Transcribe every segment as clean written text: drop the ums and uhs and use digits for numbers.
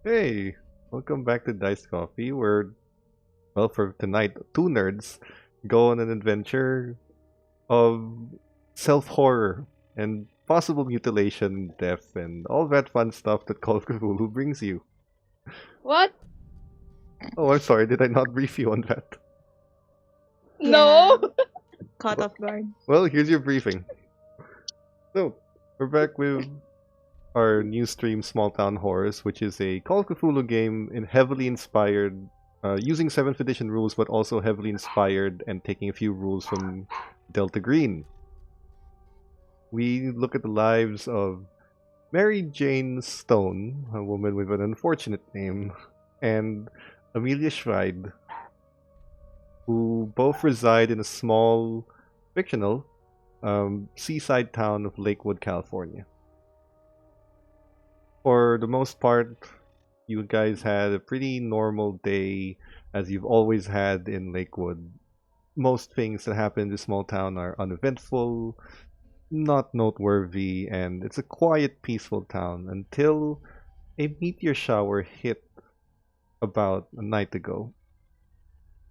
Hey, welcome back to Dice Coffee, where, well, for tonight, two nerds go on an adventure of self horror and possible mutilation, death, and all that fun stuff that Call of Cthulhu brings you. What? Oh, I'm sorry, did I not brief you on that? No. Caught off guard. Well, here's your briefing. So, we're back with our new stream, Small Town Horrors, which is a Call of Cthulhu game heavily inspired, using 7th edition rules, but also heavily inspired and taking a few rules from Delta Green. We look at the lives of Mary Jane Stone, a woman with an unfortunate name, and Amelia Schweid, who both reside in a small, fictional, seaside town of Lakewood, California. For the most part, you guys had a pretty normal day, as you've always had in Lakewood. Most things that happen in this small town are uneventful, not noteworthy, and it's a quiet, peaceful town until a meteor shower hit about a night ago.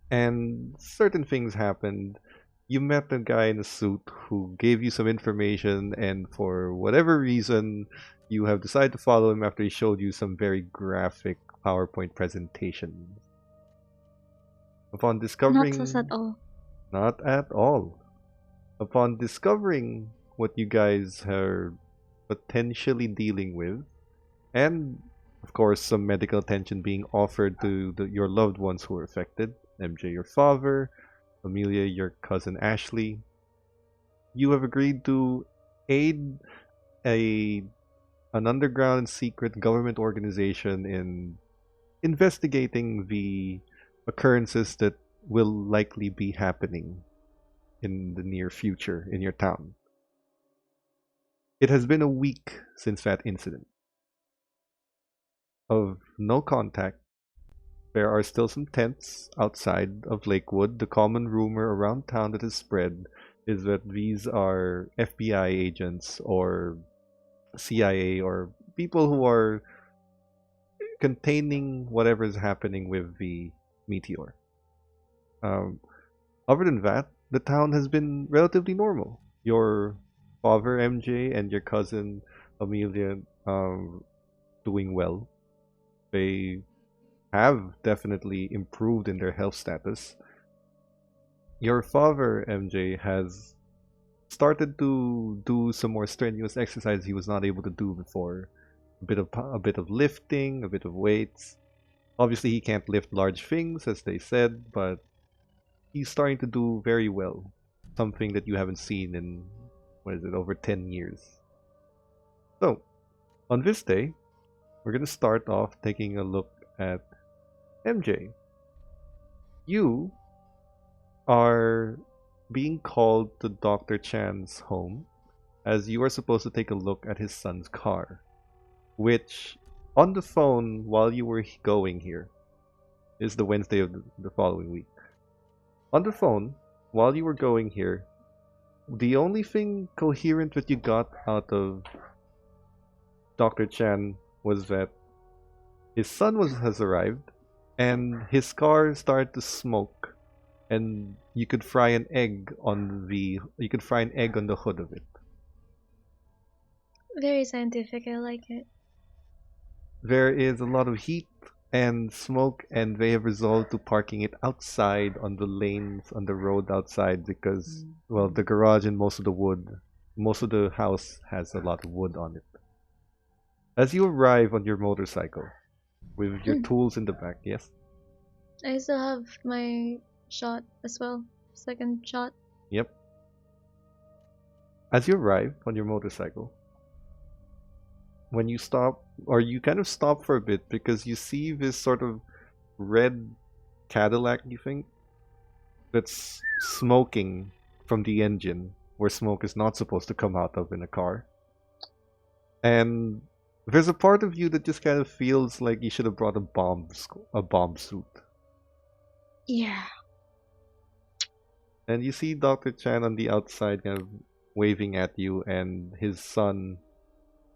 And certain things happened. You met a guy in a suit who gave you some information, and for whatever reason, you have decided to follow him after he showed you some very graphic PowerPoint presentations. Upon discovering... Not sus at all. Not at all. Upon discovering what you guys are potentially dealing with, and of course some medical attention being offered to your loved ones who are affected, MJ your father, Amelia your cousin Ashley, you have agreed to aid a an underground secret government organization in investigating the occurrences that will likely be happening in the near future in your town. It has been a week since that incident. Of no contact, there are still some tents outside of Lakewood. The common rumor around town that has spread is that these are FBI agents or CIA or people who are containing whatever is happening with the meteor. Um, Other than that, the town has been relatively normal. Your father, MJ, and your cousin, Amelia, doing well. They have definitely improved in their health status. Your father, MJ, has started to do some more strenuous exercise he was not able to do before. A bit of lifting, a bit of weights. Obviously, he can't lift large things, as they said, but he's starting to do very well. Something that you haven't seen in, what is it, over 10 years. So, on this day, we're going to start off taking a look at MJ. You are being called to Dr. Chan's home as you are supposed to take a look at his son's car, which, on the phone while you were going here, is the Wednesday of the following week. On the phone, while you were going here, the only thing coherent that you got out of Dr. Chan was that his son has arrived, and his car started to smoke, and you could fry an egg on the hood of it. Very scientific, I like it. There is a lot of heat and smoke, and they have resolved to parking it outside on the lanes on the road outside because, well, the garage and most of the house has a lot of wood on it. As you arrive on your motorcycle with your tools in the back, yes? I still have my shot as well. Second shot. Yep. As you arrive on your motorcycle, when you stop, or you kind of stop for a bit because you see this sort of red Cadillac, you think, that's smoking from the engine where smoke is not supposed to come out of in a car. And there's a part of you that just kind of feels like you should have brought a bomb suit. Yeah. And you see Dr. Chan on the outside kind of waving at you, and his son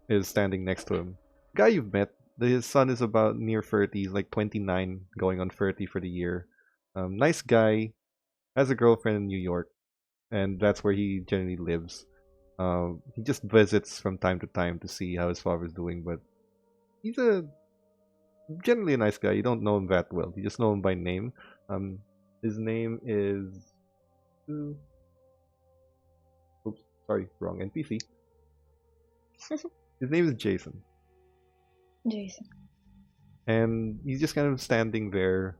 is standing next to him. Guy you've met his son is about near 30. He's like 29, going on 30 for the year. Nice guy, has a girlfriend in New York, and that's where he generally lives. He just visits from time to time to see how his father's doing, but he's generally a nice guy. You don't know him that well. You just know him by name. His name is. Oops, sorry, wrong NPC. His name is Jason. Jason. And he's just kind of standing there,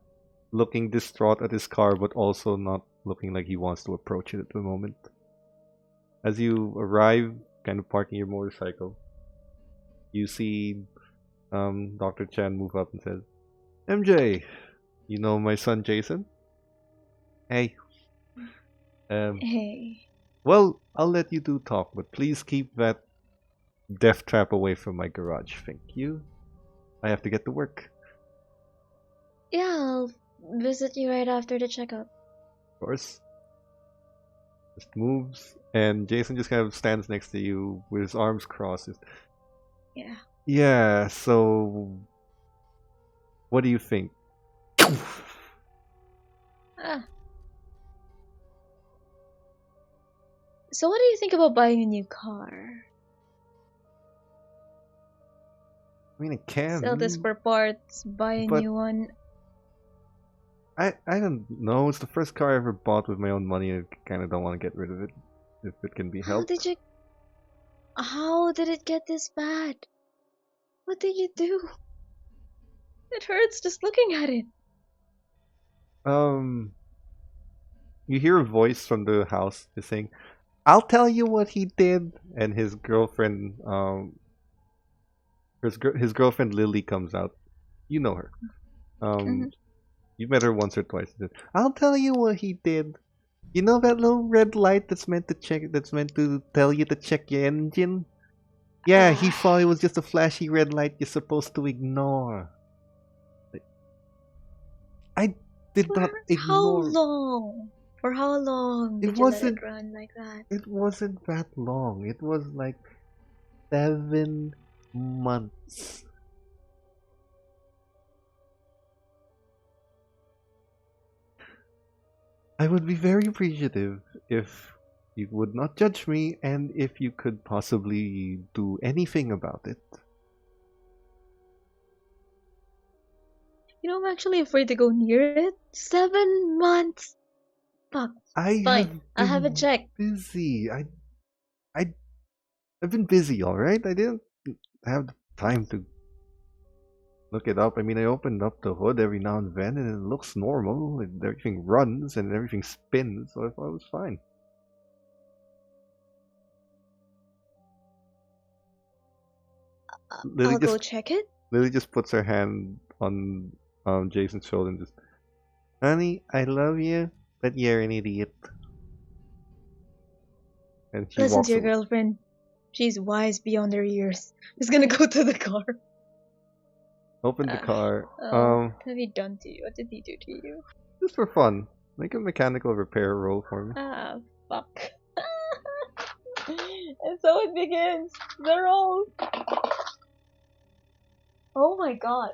looking distraught at his car, but also not looking like he wants to approach it at the moment. As you arrive, kind of parking your motorcycle, you see Dr. Chan move up and says, MJ, you know my son Jason? Hey. Hey. Well, I'll let you do talk, but please keep that death trap away from my garage. Thank you. I have to get to work. Yeah, I'll visit you right after the checkup. Of course. Just moves, and Jason just kind of stands next to you with his arms crossed. Yeah. Yeah, so what do you think? Ah. So what do you think about buying a new car? I mean, it can. Sell this for parts, buy a but new one. I don't know. It's the first car I ever bought with my own money. I kind of don't want to get rid of it if it can be helped. How did it get this bad? What did you do? It hurts just looking at it. You hear a voice from the house just saying, "I'll tell you what he did," and his girlfriend, his girlfriend Lily comes out. You know her. You met her once or twice. I'll tell you what he did. You know that little red light that's meant to tell you to check your engine? Yeah, he thought it was just a flashy red light you're supposed to ignore. I did not ignore. How long? For how long did you let it run like that? It wasn't that long. It was like 7 months. I would be very appreciative if you would not judge me and if you could possibly do anything about it. You know, I'm actually afraid to go near it. 7 months. Fuck. Fine. I have a check. Busy. I've been busy, alright? I didn't have the time to look it up. I mean, I opened up the hood every now and then and it looks normal. And everything runs and everything spins, so I thought it was fine. I'll go check it. Lily just puts her hand on Jason's shoulder and just, honey, I love you, but you're an idiot. And she Listen walks to your away. girlfriend. She's wise beyond her years. Just gonna go to the car. Open the car. What have he done to you? What did he do to you? Just for fun. Make a mechanical repair roll for me. Ah, fuck. And so it begins. The roll. Oh my god.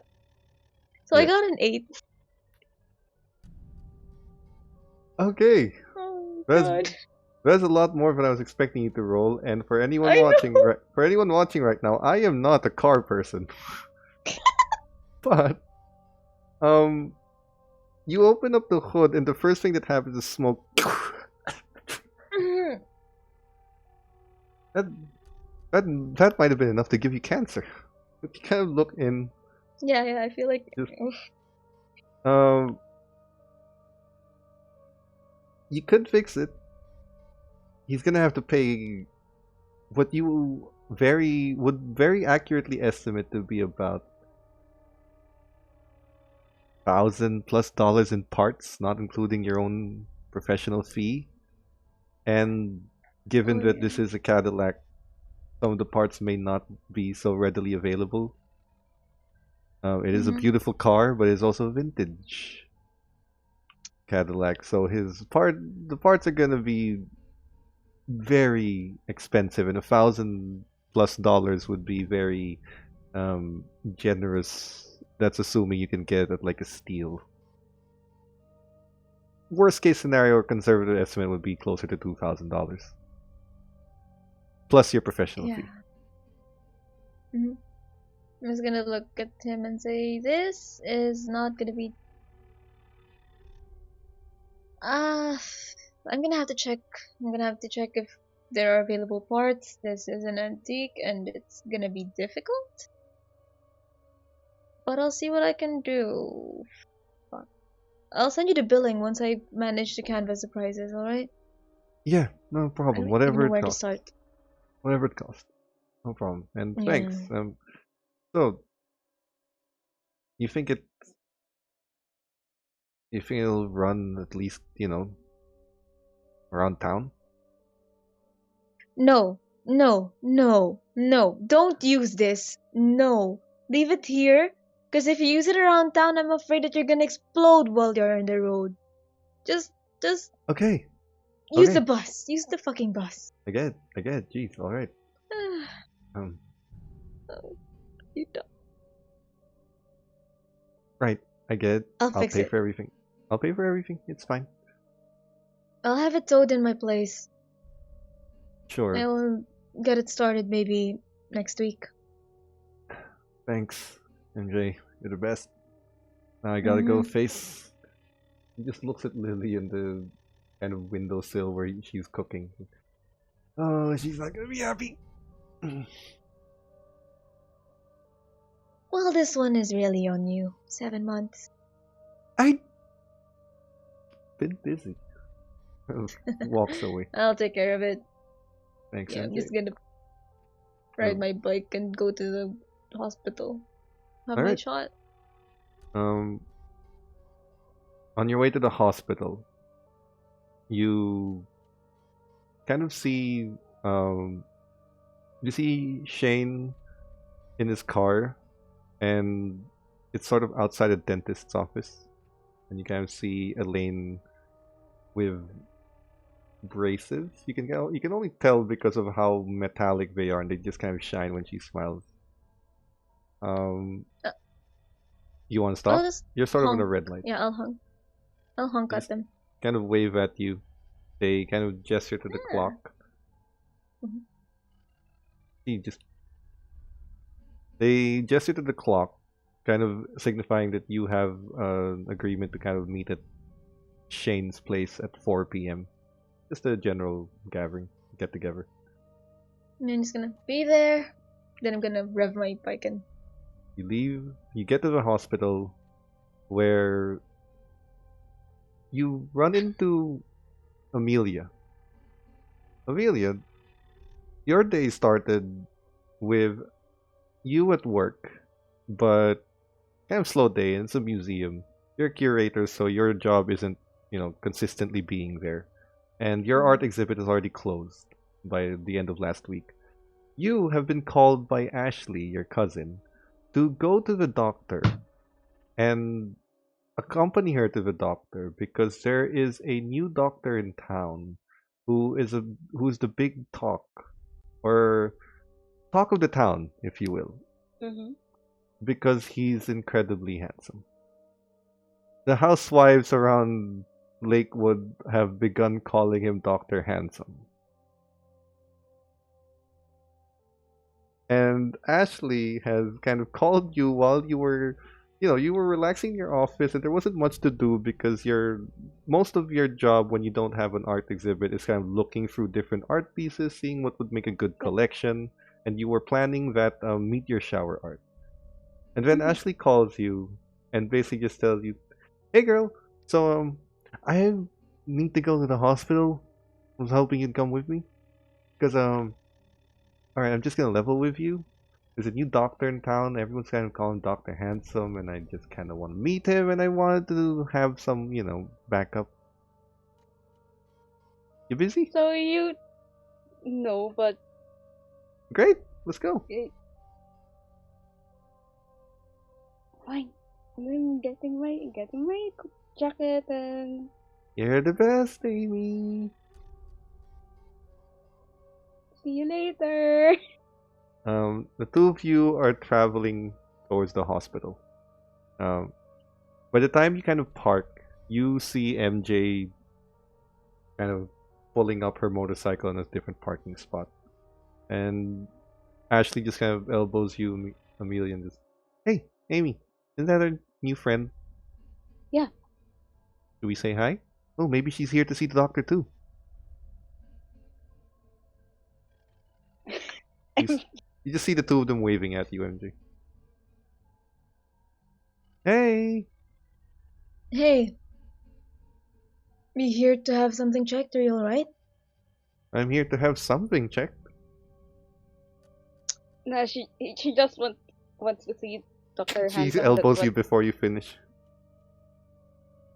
So I got an 8. Okay. Oh god. That's a lot more than I was expecting you to roll. And for anyone watching, right now, I am not a car person. But you open up the hood, and the first thing that happens is smoke. That might have been enough to give you cancer. But you kind of look in. Yeah, I feel like. You could fix it. He's gonna have to pay what you would very accurately estimate to be about $1,000+ in parts, not including your own professional fee. And given that this is a Cadillac, some of the parts may not be so readily available. It is a beautiful car, but it's also a vintage Cadillac, so the parts are gonna be very expensive, and $1,000+ would be very generous. That's assuming you can get it at like a steal. Worst case scenario, or conservative estimate would be closer to $2,000 plus your professional Yeah. fee. I'm just gonna look at him and say, "This is not gonna be." I'm gonna have to check. I'm gonna have to check if there are available parts. This is an antique, and it's gonna be difficult. But I'll see what I can do. Fuck. I'll send you the billing once I manage to canvas the prices. All right? Yeah, no I problem. don't even Whatever know it where to costs. start. Whatever it costs. No problem. And Yeah. thanks. So you think it'll run at least, around town? No, no, no, no. Don't use this. No. Leave it here. Because if you use it around town, I'm afraid that you're gonna explode while you're on the road. Just Okay. use Okay. the bus. Use the fucking bus. I get it. Jeez, alright. Um, You don't. right. I get it. I'll I'll fix pay it. for everything. I'll pay for everything. It's fine. I'll have it towed in my place. Sure. I'll get it started maybe next week. Thanks, MJ. You're the best. Now I gotta go face. He just looks at Lily in the kind of windowsill where she's cooking. Oh, she's not gonna be happy. Well, this one is really on you. 7 months. I been busy. Walks away. I'll take care of it. Thanks, Yeah, I'm MJ. just gonna ride my bike and go to the hospital. Have my Alright. shot. On your way to the hospital, you kind of see you see Shane in his car, and it's sort of outside a dentist's office, and you kind of see Elaine with braces. You can only tell because of how metallic they are, and they just kind of shine when she smiles. Um, you want to I'll stop? just You're sort of on a honk. red light. Yeah, I'll honk Just at them. kind of wave at you. They kind of gesture to the Yeah. clock. Mhm. They gesture to the clock, kind of signifying that you have an agreement to kind of meet at Shane's place at 4 p.m. Just a general gathering, get together. And I'm just gonna be there. Then I'm gonna rev my bike and You leave. You get to the hospital, where you run into Amelia. Amelia, your day started with you at work, but kind of slow day. It's a museum. You're a curator, so your job isn't, consistently being there. And your art exhibit is already closed by the end of last week. You have been called by Ashley, your cousin, to go to the doctor and accompany her to the doctor because there is a new doctor in town who's the big talk, or talk of the town, if you will, because he's incredibly handsome. The housewives around Lakewood have begun calling him Dr. Handsome. And Ashley has kind of called you while you were relaxing in your office, and there wasn't much to do because most of your job when you don't have an art exhibit is kind of looking through different art pieces, seeing what would make a good collection, and you were planning that meteor shower art. And then Ashley calls you and basically just tells you, "Hey, girl, so I need to go to the hospital. I was hoping you'd come with me, because all right, I'm just gonna level with you. There's a new doctor in town. Everyone's kind of calling him Doctor Handsome, and I just kind of want to meet him, and I wanted to have some, backup. You busy? So you... No, but... Great, let's go." Fine. I'm getting my jacket and... You're the best, Amy. See you later. The two of you are traveling towards the hospital. Um, by the time you kind of park, you see MJ kind of pulling up her motorcycle in a different parking spot. And Ashley just kind of elbows you, Amelia, and just, hey, Amy, isn't that our new friend? Yeah. Do we say hi? Oh, maybe she's here to see the doctor too. You just see the two of them waving at you, MJ. Hey! Hey, we here to have something checked. Are you alright? I'm here to have something checked. No, she just wants to see Dr. She Handsome. That's elbows what. you before you finish.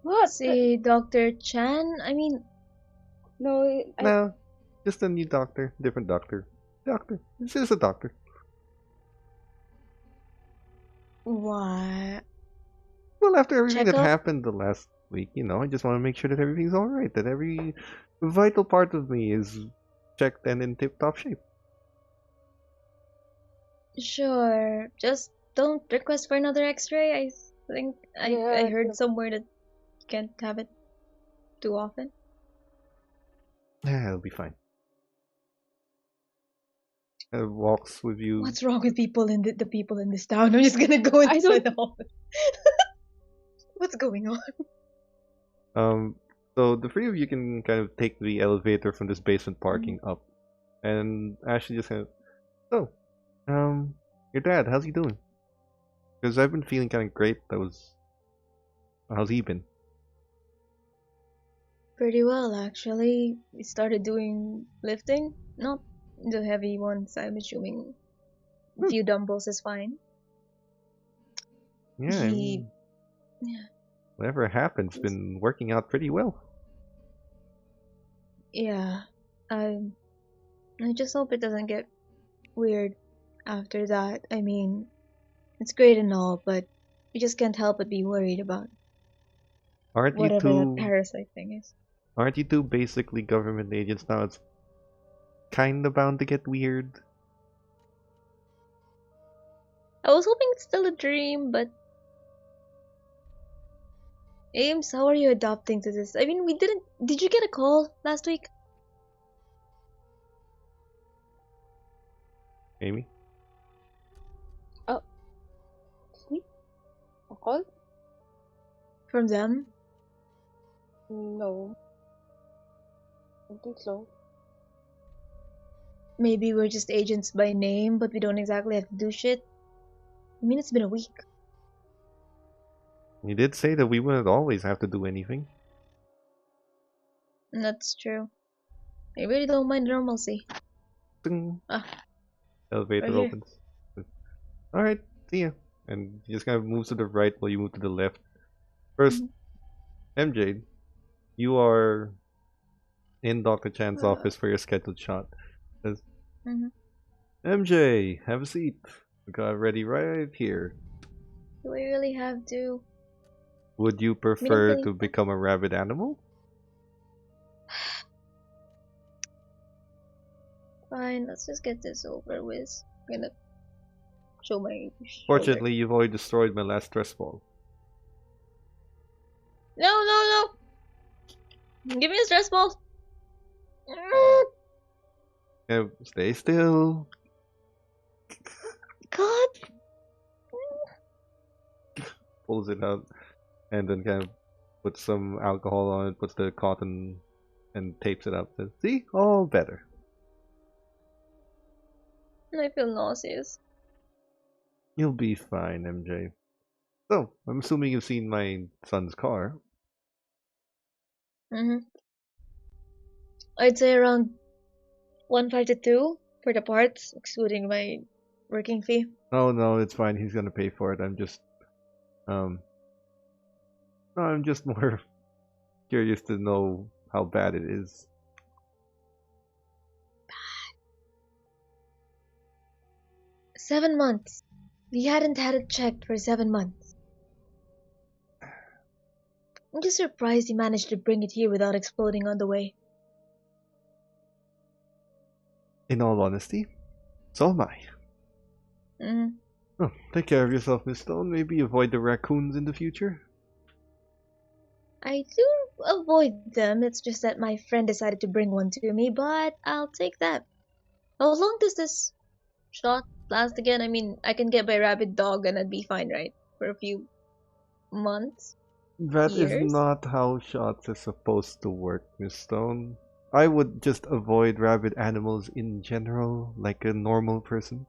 What? See, Dr. Chan? I mean, No, No, just a new doctor, different doctor. Doctor. This is a doctor. what? Well, after everything Check that up? happened the last week, I just want to make sure that everything's alright, that every vital part of me is checked and in tip-top shape. Sure. Just don't request for another x-ray. I think I Yeah, heard somewhere that you can't have it too often. Yeah, it'll be fine. Walks with you. What's wrong with people in the people in this town? I'm just gonna go inside the office. What's going on? So the three of you can kind of take the elevator from this basement parking up, and Ashley just kind of, oh, your dad, how's he doing? Because I've been feeling kind of great. How's he been? Pretty well, actually. We started doing lifting. Not the heavy ones, I'm assuming. A few dumbbells is fine. Yeah, I He. mean, Yeah. whatever happened's been working out pretty well. Yeah. I just hope it doesn't get weird after that. I mean, it's great and all, but we just can't help but be worried about Aren't you whatever that two? parasite thing is. Aren't you two basically government agents now? It's kind of bound to get weird. I was hoping it's still a dream, but Ames, how are you adapting to this? I mean, we didn't. Did you get a call last week? Amy? sleep. A call? From them? No, I don't think so. Maybe we're just agents by name, but we don't exactly have to do shit. I mean, it's been a week. You did say that we wouldn't always have to do anything. That's true. I really don't mind normalcy. Ding. Ah, Elevator right here. opens. Alright, see ya. And he just kind of moves to the right while you move to the left. First, MJ, you are in Dr. Chan's office for your scheduled shot. Says, MJ, have a seat. We got it ready right here. Do I really have to? Would you prefer to become a rabid animal? Fine, let's just get this over with. I'm gonna show my shoulder. Fortunately, you've already destroyed my last stress ball. No! Give me a stress ball! Stay still. God! Pulls it out and then kind of puts some alcohol on it, puts the cotton and tapes it up. Says, see? All better. I feel nauseous. You'll be fine, MJ. So, I'm assuming you've seen my son's car. I'd say around 152 for the parts, excluding my working fee. Oh no, it's fine. He's gonna pay for it. No, I'm just more curious to know how bad it is. 7 months. We hadn't had it checked for 7 months. I'm just surprised he managed to bring it here without exploding on the way. In all honesty, so am I. Mm. Oh, take care of yourself, Miss Stone. Maybe avoid the raccoons in the future. I do avoid them. It's just that my friend decided to bring one to me, but I'll take that. How long does this shot last again? I mean, I can get my rabid dog and I'd be fine, right? For a few months, That is years. not how shots are supposed to work, Miss Stone. I would just avoid rabid animals in general, like a normal person.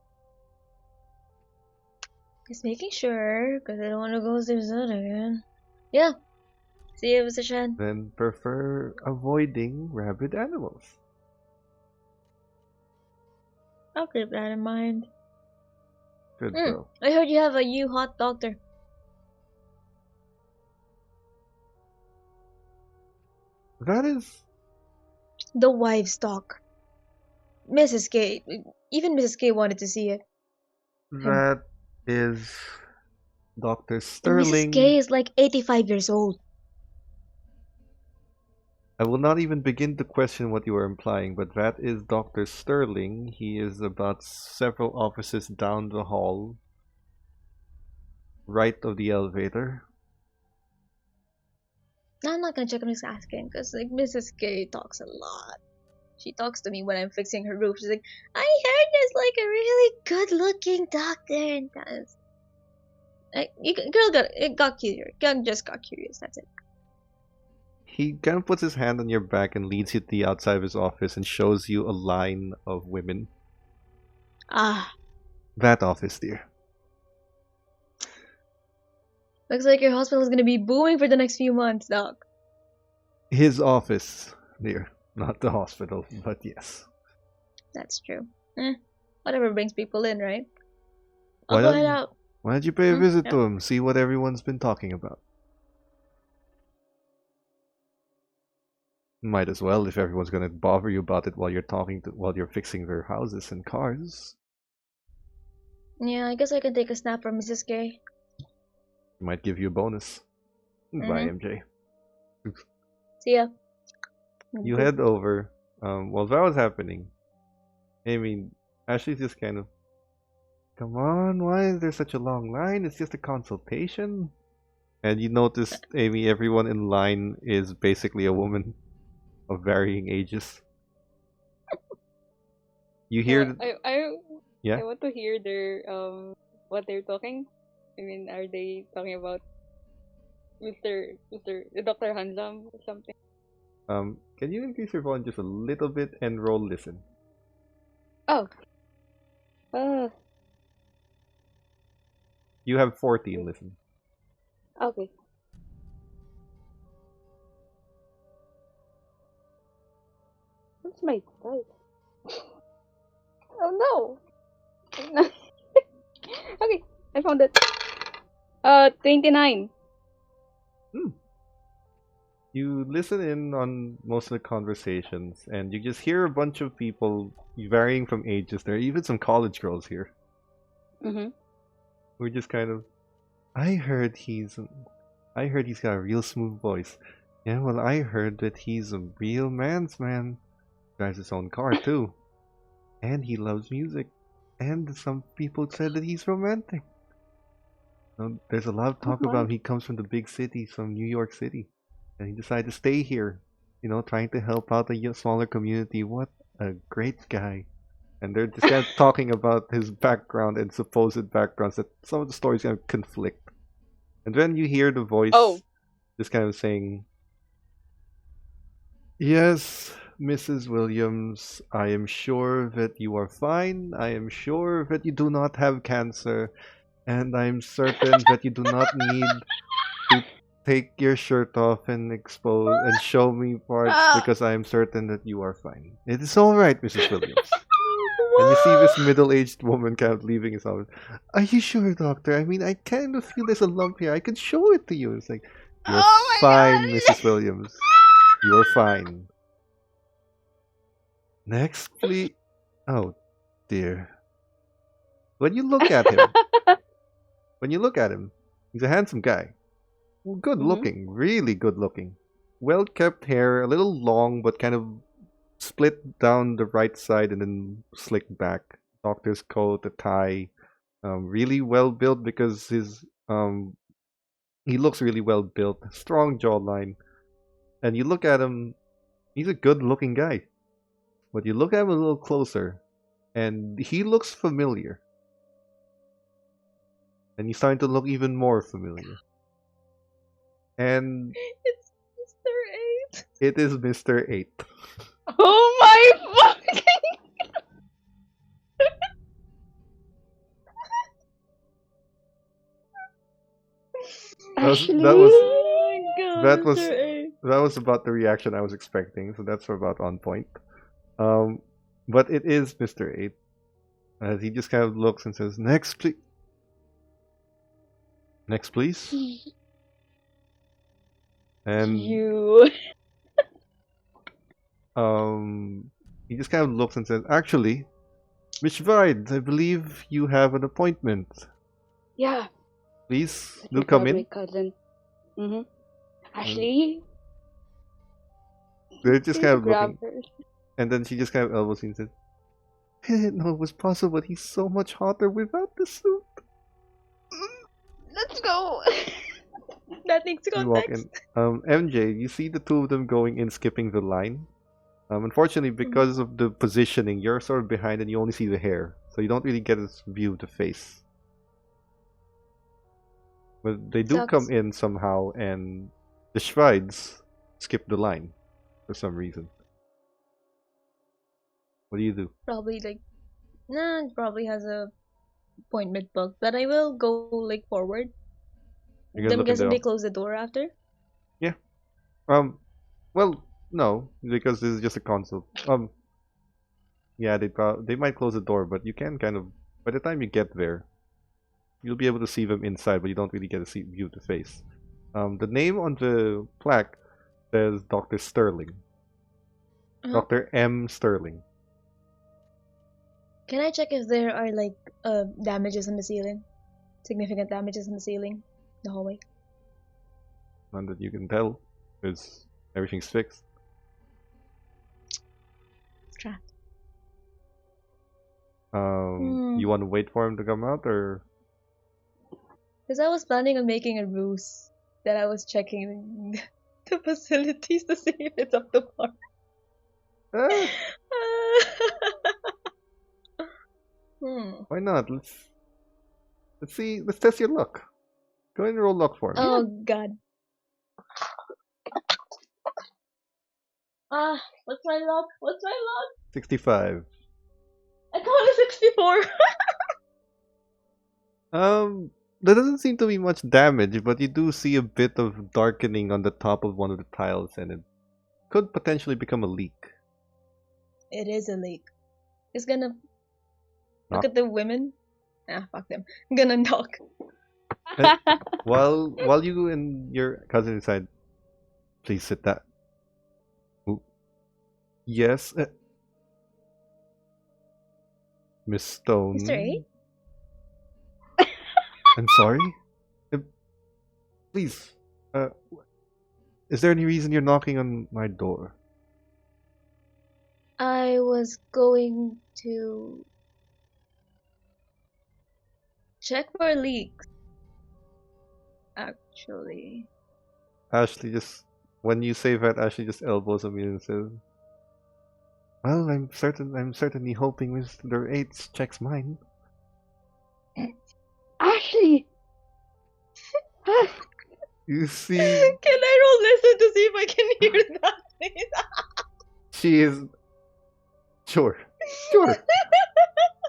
Just making sure, because I don't want to go through that again. Yeah. See you, Mr. Shan. Then prefer avoiding rabid animals. I'll keep that in mind. Good girl. I heard you have a new hot doctor. That is The wives talk. Mrs. K. Even Mrs. K wanted to see it. Him. that is Dr. And Mrs. Sterling. K is like 85 years old. I will not even begin to question what you are implying, but that is Dr. Sterling. He is about several offices down the hall, right of the elevator. No, I'm not gonna check. I'm just asking, because like Mrs. K talks a lot. She talks to me when I'm fixing her roof. She's like, I heard there's like a really good-looking doctor in town. Girl got curious. Girl just got curious. That's it. He kind of puts his hand on your back and leads you to the outside of his office and shows you a line of women. Ah, That office, dear. looks like your hospital is gonna be booming for the next few months, Doc. His office, dear. Not the hospital, but yes. That's true. Whatever brings people in, right? Why I'll go don't head you, out. why don't you pay a visit Yeah. to him, see what everyone's been talking about? Might as well if everyone's gonna bother you about it while you're fixing their houses and cars. Yeah, I guess I can take a snap from Mrs. K. Might give you a bonus. Bye, MJ. See ya. You head over. While that was happening, Amy, Ashley's just kind of, come on, why is there such a long line? It's just a consultation. And you notice, Amy, everyone in line is basically a woman of varying ages. You hear, I yeah? want to hear their what they're talking. I mean, are they talking about Mr. Dr. Handsome or something? Can you increase your volume just a little bit and roll listen? Oh. You have 14 listen. Okay. What's my dice? Oh no! Okay, I found it. 29. You listen in on most of the conversations, and you just hear a bunch of people varying from ages. There are even some college girls here. Mm-hmm. We're just kind of, I heard he's got a real smooth voice. Yeah, well, I heard that he's a real man's man. Drives his own car too, and he loves music. And some people said that he's romantic. There's a lot of talk about he comes from the big cities, from New York City, and he decided to stay here. Trying to help out a smaller community. What a great guy! And they're just kind of talking about his background and supposed backgrounds. That some of the stories kind of conflict. And then you hear the voice, just kind of saying, "Yes, Mrs. Williams, I am sure that you are fine. I am sure that you do not have cancer. And I'm certain that you do not need to take your shirt off and expose and show me parts because I am certain that you are fine. It is all right, Mrs. Williams." And you see this middle-aged woman kind of leaving his office. "Are you sure, doctor? I mean, I kind of feel there's a lump here. I can show it to you." It's like, "You're fine, Mrs. Williams. You're fine." Next, please. Oh, dear. When you look at him, he's a handsome guy. Good looking, really good looking. Well kept hair, a little long but kind of split down the right side and then slicked back. Doctor's coat, a tie, Really well built because he looks really well built, strong jawline, and you look at him, he's a good looking guy. But you look at him a little closer, and he looks familiar. And he's starting to look even more familiar. And It's Mr. 8. it is Mr. 8. Oh my fucking! Ashley. That was Oh my god, that was Mr. 8. that was about the reaction I was expecting, so that's about on point. But it is Mr. 8. As he just kind of looks and says, "Next, please. Next, please." And You. he just kind of looks and says, "Actually, Miss Schweid, I believe you have an appointment. Yeah. Please Let do me come grab in." my cousin. Mm-hmm. Ashley. They're just Need kind to of grab looking, her. and then she just kind of elbows him and says, "I didn't know it was possible. He's so much hotter without the suit." Let's go. That needs You walk context. in. MJ, you see the two of them going in, skipping the line. Unfortunately, because of the positioning, you're sort of behind and you only see the hair, so you don't really get a view of the face. But they do Sucks. come in somehow, and the Schweids skip the line for some reason. What do you do? Probably like, nah, it probably has a appointment book, but I will go like forward. You're gonna I'm look in guessing they the. close the door after. Yeah. Well, no, because this is just a console. Yeah, they might close the door, but you can kind of, by the time you get there, you'll be able to see them inside, but you don't really get to see view of the face. The name on the plaque says Dr. Sterling. Uh-huh. Dr. M. Sterling. Can I check if there are like damages in the ceiling? Significant damages in the ceiling, the hallway. None that you can tell, because everything's fixed. Trapped. You want to wait for him to come out, or Because I was planning on making a ruse that I was checking the facilities to see if it's up to par. Ah, Hmm. why not? Let's see. Let's test your luck. Go ahead and roll luck for me. Oh god. What's my luck? What's my luck? 65. I got a 64. There doesn't seem to be much damage, but you do see a bit of darkening on the top of one of the tiles, and it could potentially become a leak. It is a leak. It's gonna Knock. look at the women. Fuck them. I'm gonna knock. While you and your cousin decide, please sit that. Yes, Miss Stone. Mr. 8? I'm sorry. Please, is there any reason you're knocking on my door? I was going to check for leaks. Actually. Ashley just, when you say that, Ashley just elbows him and says, "Well, I'm certainly hoping Mr. 8 checks mine." Ashley. You see, Can I roll listen to see if I can hear that, please? she is. Sure.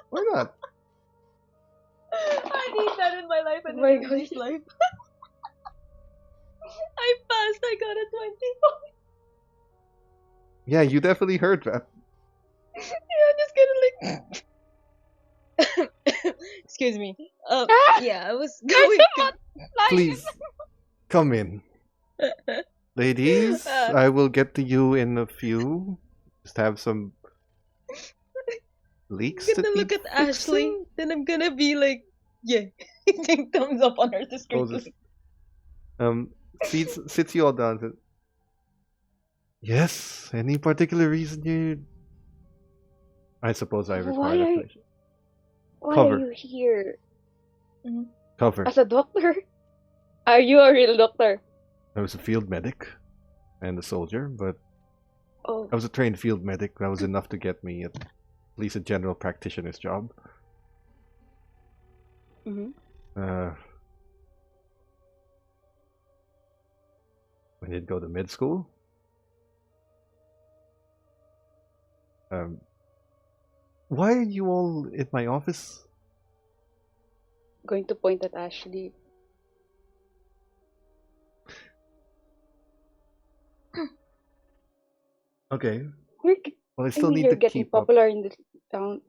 Why not? I need that in my life and Oh my in everybody's life. I passed. I got a 24. Yeah, you definitely heard that. Yeah, I'm just gonna like. Excuse me. Yeah, I was going to. Please, come in. Ladies, I will get to you in a few. Just have some leaks I'm to gonna be look at Ashley, fixing. then I'm gonna be like, yeah, hitting thumbs up on her Closes. discreetly. Sits you all down. Says, yes. Any particular reason you? I suppose I require Why a are- pleasure. Why Cover. are you here? Cover. As a doctor? Are you a real doctor? I was a field medic and a soldier, but Oh. I was a trained field medic. That was enough to get me at least a general practitioner's job. Mm-hmm. I did go to med school. Why are you all in my office? Going to point at Ashley. Okay. Well, I I still mean, need you're to getting keep up. popular in this town.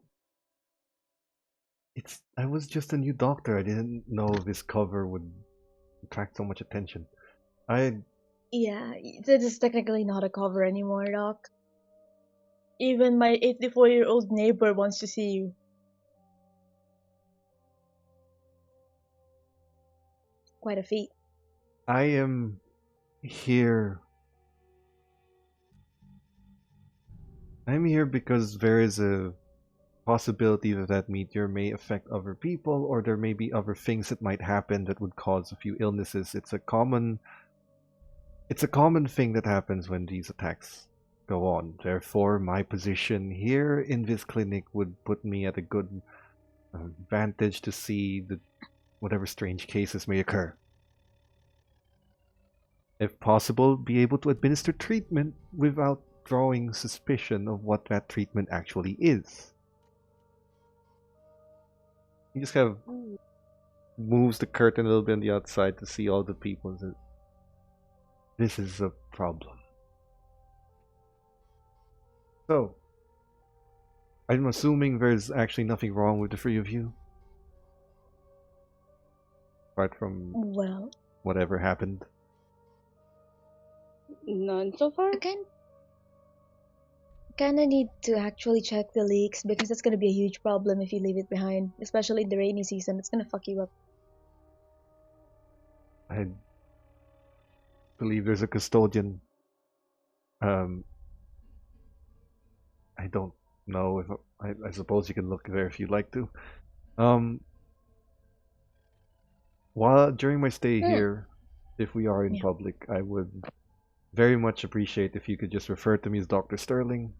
I was just a new doctor. I didn't know this cover would attract so much attention. Yeah, this is technically not a cover anymore, Doc. Even my 84-year-old neighbor wants to see you. Quite a feat. I am here. I'm here because there is a possibility that that meteor may affect other people, or there may be other things that might happen that would cause a few illnesses. It's a common thing that happens when these attacks go on. Therefore, my position here in this clinic would put me at a good vantage to see whatever strange cases may occur. If possible, be able to administer treatment without drawing suspicion of what that treatment actually is. He just kind of moves the curtain a little bit on the outside to see all the people. This is a problem. So, I'm assuming there's actually nothing wrong with the three of you? Apart from Well, whatever happened. None so far? again, kinda need to actually check the leaks because that's gonna be a huge problem if you leave it behind, especially in the rainy season. It's gonna fuck you up. I believe there's a custodian. I don't know if I suppose you can look there if you'd like to. While during my stay here, if we are in Yeah. public, I would very much appreciate if you could just refer to me as Dr. Sterling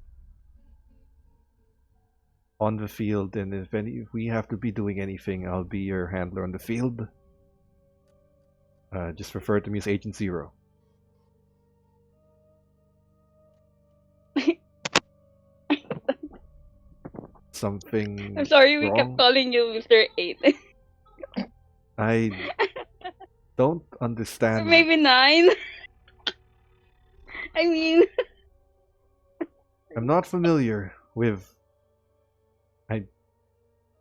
on the field, and if we have to be doing anything, I'll be your handler on the field. Just refer to me as Agent Zero. Something I'm sorry, we wrong? kept calling you Mr. 8. I don't Or understand. maybe 9. I mean, I'm not familiar with.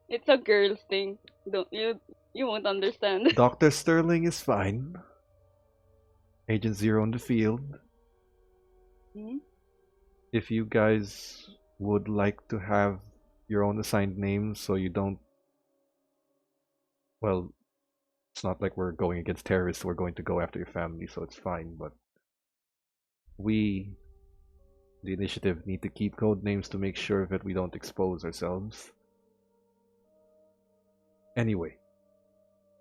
it's a girl's thing. Don't you? You won't understand. Dr. Sterling is fine. Agent Zero on the field. Hmm? If you guys would like to have your own assigned names so you don't. Well, it's not like we're going against terrorists, we're going to go after your family, so it's fine, but we, the initiative, need to keep code names to make sure that we don't expose ourselves. Anyway,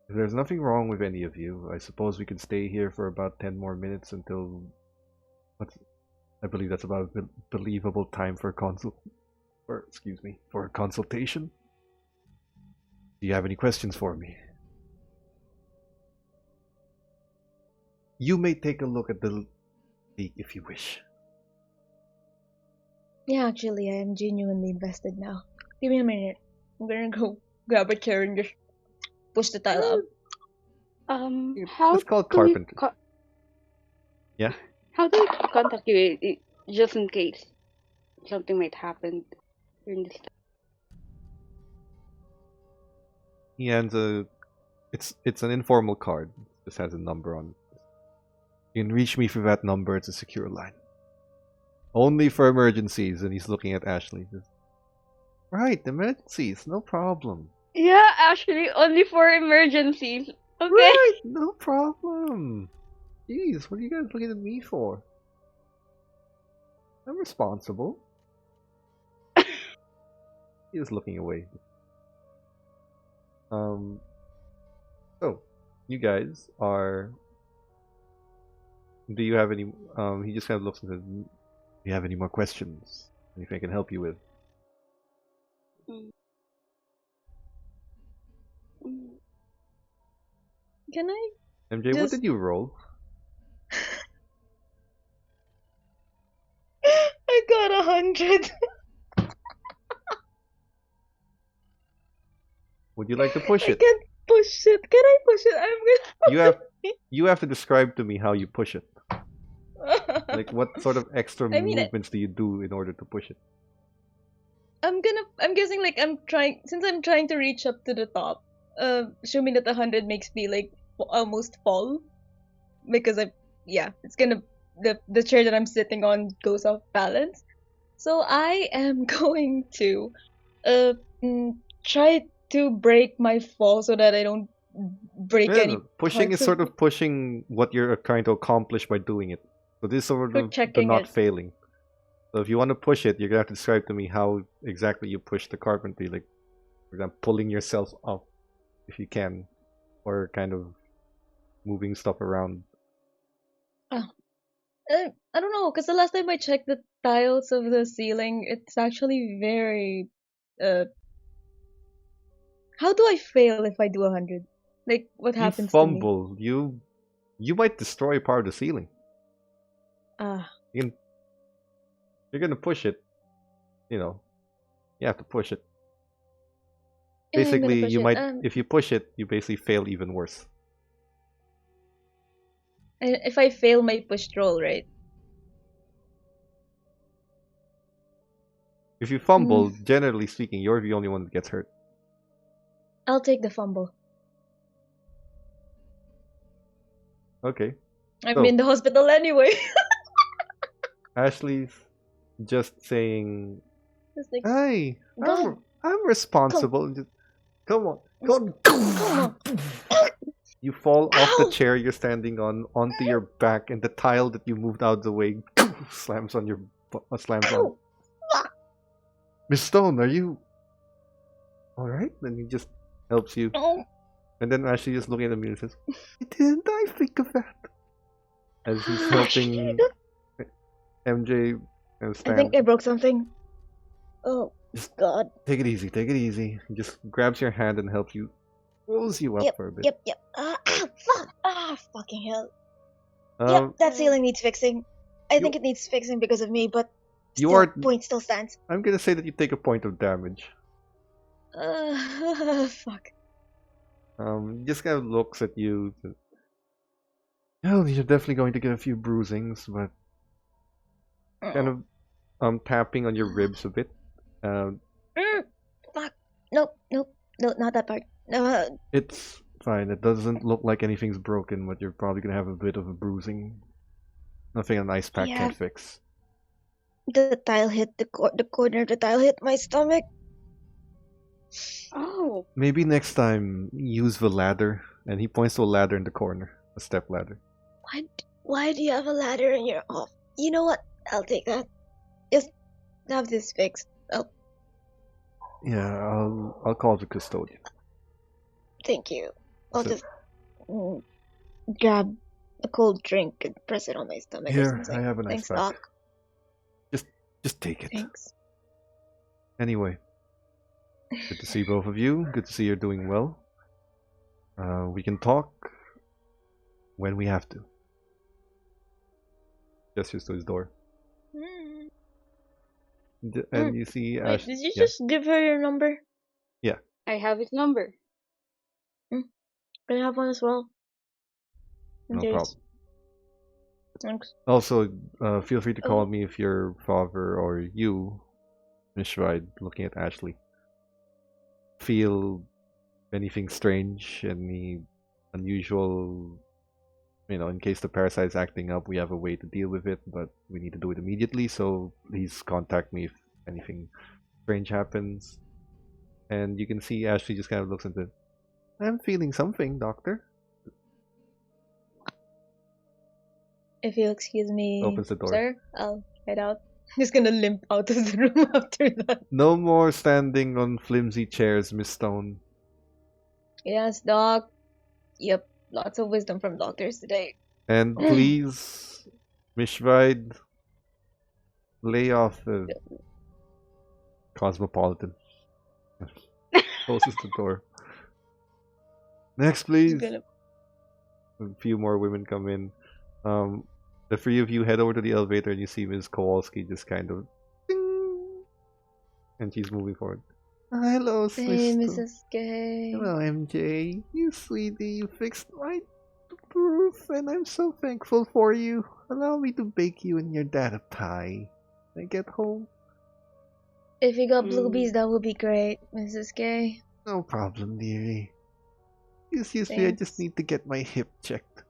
if there's nothing wrong with any of you, I suppose we can stay here for about 10 more minutes until. I believe that's about a believable time for a consultation. Do you have any questions for me? You may take a look at the leak if you wish. Yeah, actually, I am genuinely invested now. Give me a minute. I'm gonna go grab a chair and just push the tile up. How It's called do we carpentry. Yeah? How do we contact you just in case something might happen during this time? He hands it's an informal card. It just has a number on it. You can reach me through that number, it's a secure line. Only for emergencies, and he's looking at Ashley. Right, emergencies, no problem. Yeah, actually, only for emergencies. Okay. Right, no problem. Jeez, what are you guys looking at me for? I'm responsible. He is looking away. So, you guys are. Do you have any? He just kind of looks and says, "Do you have any more questions? Anything I can help you with?" Mm, mm. Can I MJ, what just? did you roll? I got 100. Would you like to push I it? can't push it. Can I push it? I'm You have you have to describe to me how you push it. gonna. Like what sort of extra I mean, movements do you do in order to push it? I'm guessing like I'm trying since I'm trying to reach up to the top. Assuming that 100 makes me like almost fall because it's gonna the chair that I'm sitting on goes off balance. So I am going to uh try to break my fall so that I don't break Yeah, any pushing is parts of sort of pushing what you're trying to accomplish by doing it. So this is sort for of the checking not it. failing. So if you want to push it, you're gonna have to describe to me how exactly you push the carpentry. Like, for example, pulling yourself up if you can, or kind of moving stuff around. Oh, I don't know, because the last time I checked the tiles of the ceiling, it's actually very. Uh, how do I fail if I do 100? Like, what You happens to me? fumble, you might destroy part of the ceiling. Ah, You can, you're gonna push it. You know, you have to push it. yeah, I'm gonna Basically, push you it. might if you push it, you basically fail even worse. If I fail my push roll, right? If you Mm, fumble, generally speaking, you're the only one that gets hurt. I'll take the fumble. Okay. I'm So in the hospital anyway. Ashley's just saying, Just like, "Hey, go ahead, I'm go, responsible." Just come on, just go come on. on. You fall off the Ow! chair you're standing on onto your back, and the tile that you moved out of the way slams on your slams on. Ow! Fuck! Miss Stone, are you all right? Then he just helps you, Oh, and then Ashley just looking at me and says, "Why didn't I think of that?" As he's helping MJ and I think stand. I broke something. Oh, Just God. take it easy, take it easy. He just grabs your hand and helps you, rolls you up Yep, for a bit. yep. Fuck! Fucking hell. Yep, Um, that ceiling needs fixing. I think you it needs fixing because of me, but you still, are. point still stands. I'm gonna say that you take a point of damage. Fuck. He just kind of looks at you. Oh, you're definitely going to get a few bruisings, but kind of tapping on your ribs a bit. Um, Fuck. Nope, no, not that part. No, it's fine. It doesn't look like anything's broken, but you're probably gonna have a bit of a bruising. Nothing an ice pack yeah, can't fix. the tile hit the corner of the tile hit my stomach. Oh, Maybe next time use the ladder. And he points to a ladder in the corner, a step ladder. Why do you have a ladder in your off? You know what? I'll take that. Just have this fixed. Oh, Yeah, I'll call the custodian. thank you. I'll So, just mm, grab a cold drink and press it on my stomach or here, something. I have an ice Thanks, pack. Doc. Just take it. Thanks. Anyway, good to see both of you. Good to see you're doing well. We can talk when we have to. Gestures to his door. Mm. And you see Wait, Ash. did you Yeah, just give her your number? I have his number. Can I have one as well? no There's problem. thanks. Also, feel free to call Oh, me if your father or you, Miss Schweid, looking at Ashley, feel anything strange, any unusual, in case the parasite's acting up, we have a way to deal with it, but we need to do it immediately, so please contact me if anything strange happens. And you can see Ashley just kind of looks into it. I'm feeling something, doctor. if you'll excuse me, Opens the door. sir, I'll head out. I'm just gonna limp out of the room after that. No more standing on flimsy chairs, Miss Stone. Yes, Doc. Yep, lots of wisdom from doctors today. And please, Miss Schweid, lay off the cosmopolitan. Closes the door. Next, Just please. gonna. A few more women come in. The three of you head over to the elevator and you see Ms. Kowalski just kind of ding, and she's moving forward. Hello, Hey, sister. Mrs. Gay. Hello, MJ. You sweetie, you fixed my roof, and I'm so thankful for you. Allow me to bake you and your dad a pie when I get home. If you got blue Mm. bees, that would be great, Mrs. Gay. No problem, dearie. Excuse me, I just Thanks. need to get my hip checked.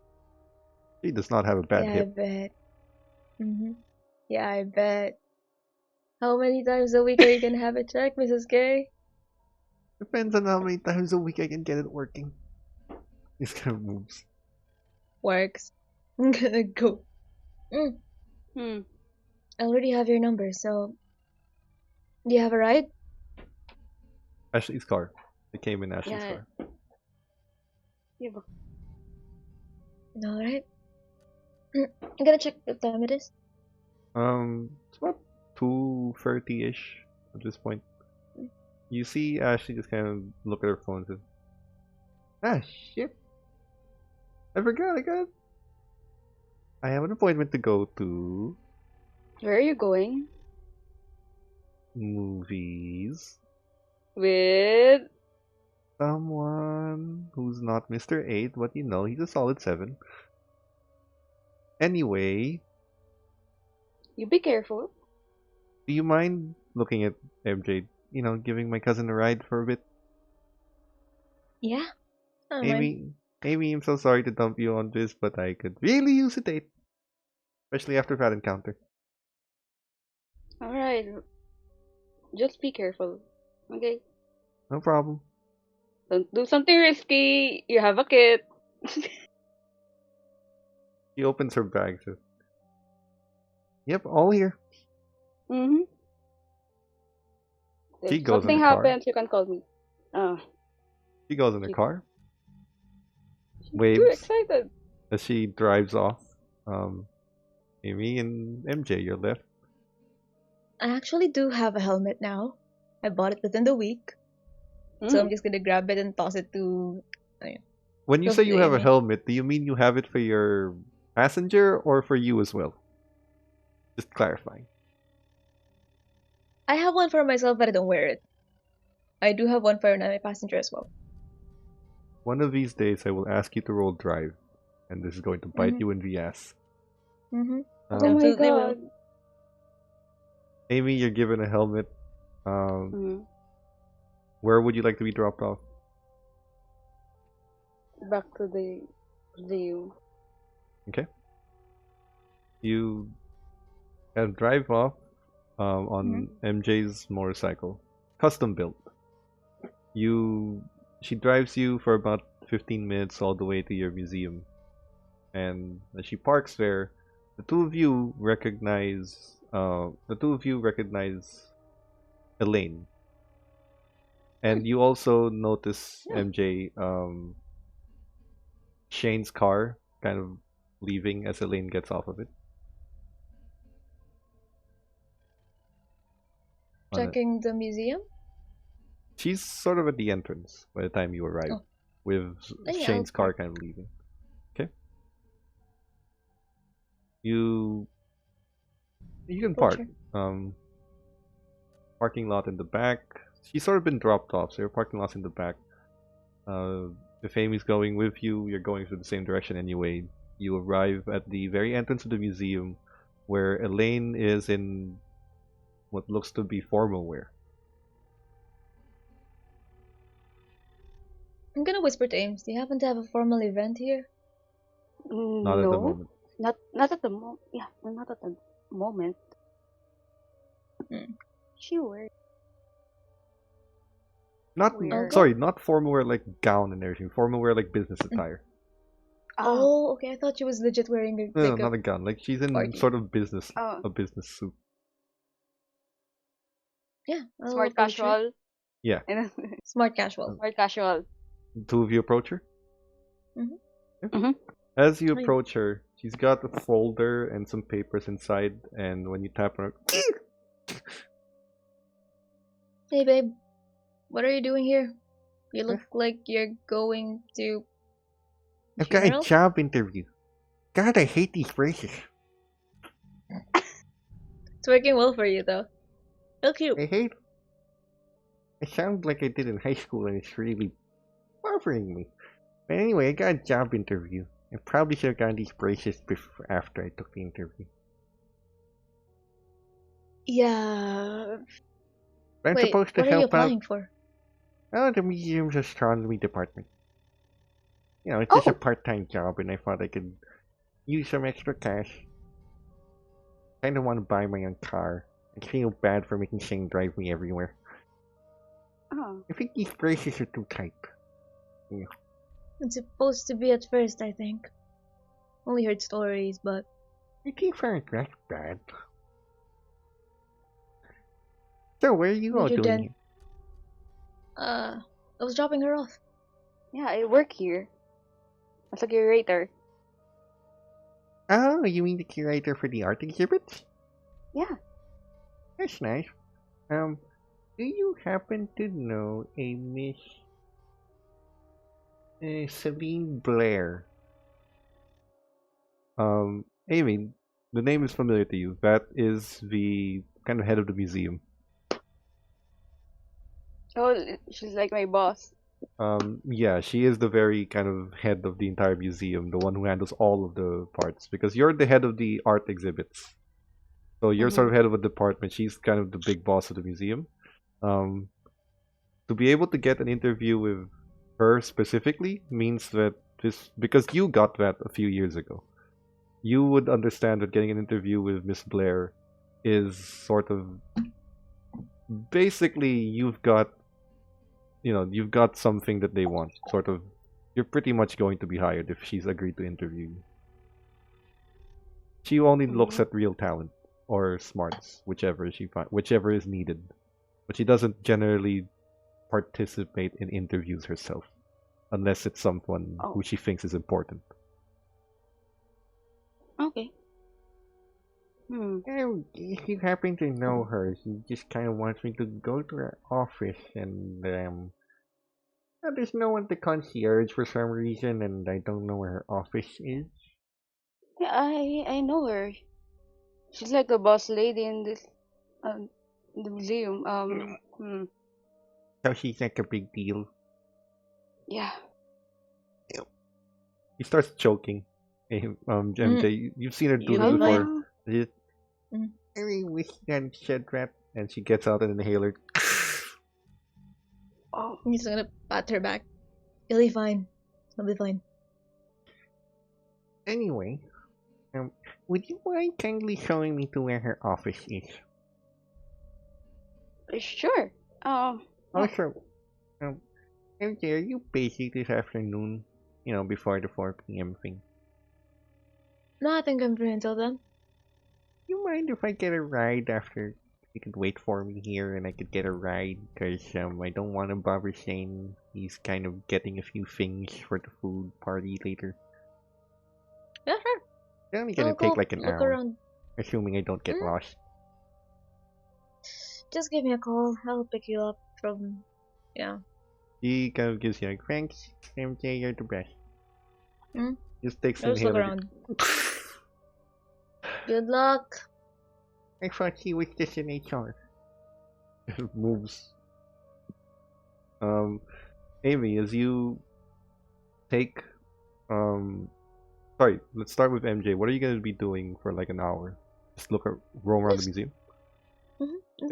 She does not have a bad Yeah, I hip. bet. Yeah, I bet. How many times a week are you gonna have it checked, Mrs. Gay? Depends on how many times a week I can get it working. These kind of moves. Works. I'm gonna go. Hmm. I already have your number, so. Do you have a ride? Ashley's car. It came in Ashley's Yeah. car. Yeah, but Alright. I'm gonna check what time it is. It's about 2:30-ish at this point. You see Ashley just kind of look at her phone and says, "Ah, shit. I forgot, I have an appointment to go to where are you going? movies. With Someone who's not Mr. 8, but you know, he's a solid 7. Anyway, you be careful. do you mind looking at MJ, giving my cousin a ride for a bit? Yeah? I don't mind. Amy, I'm so sorry to dump you on this, but I could really use a date. Especially after that encounter. Alright. Just be careful. Okay? No problem. Don't do something risky. You have a kid. She opens her bag. Says, "Yep, all here." Mm-hmm. She If goes in something the car. happens, you can call me. She goes in the She- car. She's too Waves excited. as she drives off. Amy and MJ, you're left. I actually do have a helmet now. I bought it within the week. So I'm just gonna grab it and toss it to. When you Goes say to you have a Amy. helmet, do you mean you have it for your passenger or for you as well? Just clarifying. I have one for myself, but I don't wear it. I do have one for my passenger as well. One of these days, I will ask you to roll drive, and this is going to bite you in the ass. Mm-hmm. Oh my Absolutely will. god. Amy, you're given a helmet. Mm. Where would you like to be dropped off? Back to the zoo. Okay. You can drive off on MJ's motorcycle, custom built. She drives you for about 15 minutes all the way to your museum, and as she parks there, the two of you recognize Elaine, and you also notice MJ Shane's car kind of leaving as Elaine gets off of it. Checking the museum? She's sort of at the entrance by the time you arrive, Oh. with Then yeah, Shane's I'll car park. kind of leaving. Okay. You can Oh, park. sure. Parking lot in the back. She's sort of been dropped off, so your parking lot's in the back. If Amy's going with you, you're going through the same direction anyway. You arrive at the very entrance of the museum, where Elaine is in what looks to be formal wear. I'm gonna whisper to Ames. Do you happen to have a formal event here? Not at the No, moment. not at the moment. Yeah, not at the moment. Sure. Not Weird. sorry, not formal wear like gown and everything. Formal wear like business attire. Oh, okay. I thought she was legit wearing a, No, like not a gown. Like she's in party. sort of business, Oh. a business suit. Yeah. I'll Smart approach her. casual. Yeah. Smart casual. Smart casual. Two of you approach her. As you Hi. approach her, she's got a folder and some papers inside, and when you tap on her, Hey, babe. What are you doing here? You look like you're going to I've got a funeral? job interview. God, I hate these braces. It's working well for you, though. Real cute. I hate. It sounds like I did in high school, and it's really bothering me. But anyway, I got a job interview. I probably should have gotten these braces before after I took the interview. Yeah. But I'm Wait, supposed to what are you help out applying for? the museum's astronomy department. You know, it's just a Oh, part-time job, and I thought I could use some extra cash. Kind of want to buy my own car. I feel bad for making Shane drive me everywhere. oh. I think these braces are too tight. It's supposed to be at first, I think. Only heard stories, but I think aren't that bad. So, where are you all Major doing Dent. here? I was dropping her off. Yeah, I work here as a curator. Oh, you mean the curator for the art exhibits? Yeah. That's nice. Do you happen to know a Miss Celine Blair? Amy, the name is familiar to you. That is the kind of head of the museum. Oh, she's like my boss. Yeah, she is the very kind of head of the entire museum, the one who handles all of the parts. Because you're the head of the art exhibits, so you're sort Mm-hmm. of head of a department. She's kind of the big boss of the museum. Um, to be able to get an interview with her specifically means that this because you got that a few years ago. You would understand that getting an interview with Miss Blair is sort of basically you've got something that they want. Sort of, you're pretty much going to be hired if she's agreed to interview you. She only looks Mm-hmm. at real talent or smarts, whichever is needed. But she doesn't generally participate in interviews herself, unless it's someone who Oh, she thinks is important. okay. Hmm. If you happen to know her, she just kind of wants me to go to her office, and there's no one to concierge for some reason, and I don't know where her office is. Yeah, I know her. She's like the boss lady in this in the museum. So she's like a big deal. Yeah. He starts choking. Hey, Mm, MJ, you've seen her do you'll this be How fine. before. long? She- Mm. I really wish you hadn't said that. And she gets out an inhaler. Oh, I'm just gonna pat her back. You'll be fine. I'll be fine. Anyway, would you mind kindly showing me to where her office is? sure. Yeah. Also, um, MJ, are you busy this afternoon? You know, before the 4 p.m. thing. No, I think I'm free until then. You mind if I get a ride after? You could wait for me here and I could get a ride because I don't want to bother Shane. He's kind of getting a few things for the food party later. Yeah, sure. It's only gonna I'll take go like an look hour, around. assuming I don't get Mm, lost. just give me a call. I'll pick you up from. Yeah. He kind of gives you like, thanks, MJ, you're the best. Mm, Just takes I'll an just look inhaler. around. Good luck. I thought he was just an HR. Moves. Um, Amy, as you take, um, sorry, let's start with MJ. What are you gonna be doing for like an hour? Just roam around the Just, museum.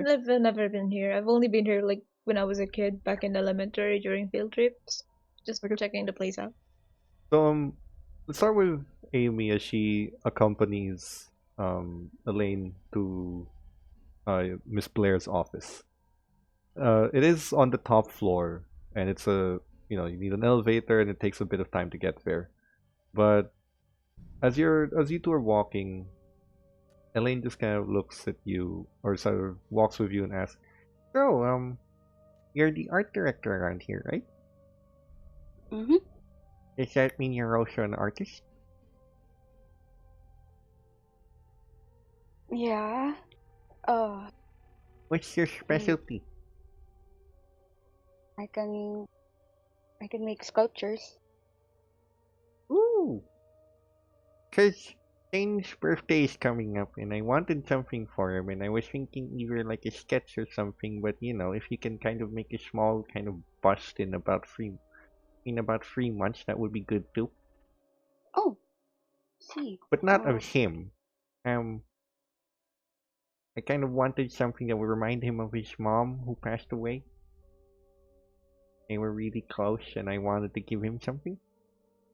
I've never been here. I've only been here like when I was a kid back in elementary during field trips. Just Okay. checking the place out. So let's start with Amy as she accompanies Elaine to Miss Blair's office. It is on the top floor, and it's you need an elevator, and it takes a bit of time to get there. But as you two are walking, Elaine just kind of looks at you, or sort of walks with you and asks, "So, you're the art director around here, right?" Mm-hmm. Does that mean you're also an artist? Yeah. Uh, What's your I specialty? I can I can make sculptures. Ooh, cause Shane's birthday is coming up, and I wanted something for him, and I was thinking either like a sketch or something. But if you can kind of make a small kind of bust in about 3 months, that would be good too. Oh, see. But not of Oh, him. Um, I kind of wanted something that would remind him of his mom who passed away. They were really close, and I wanted to give him something.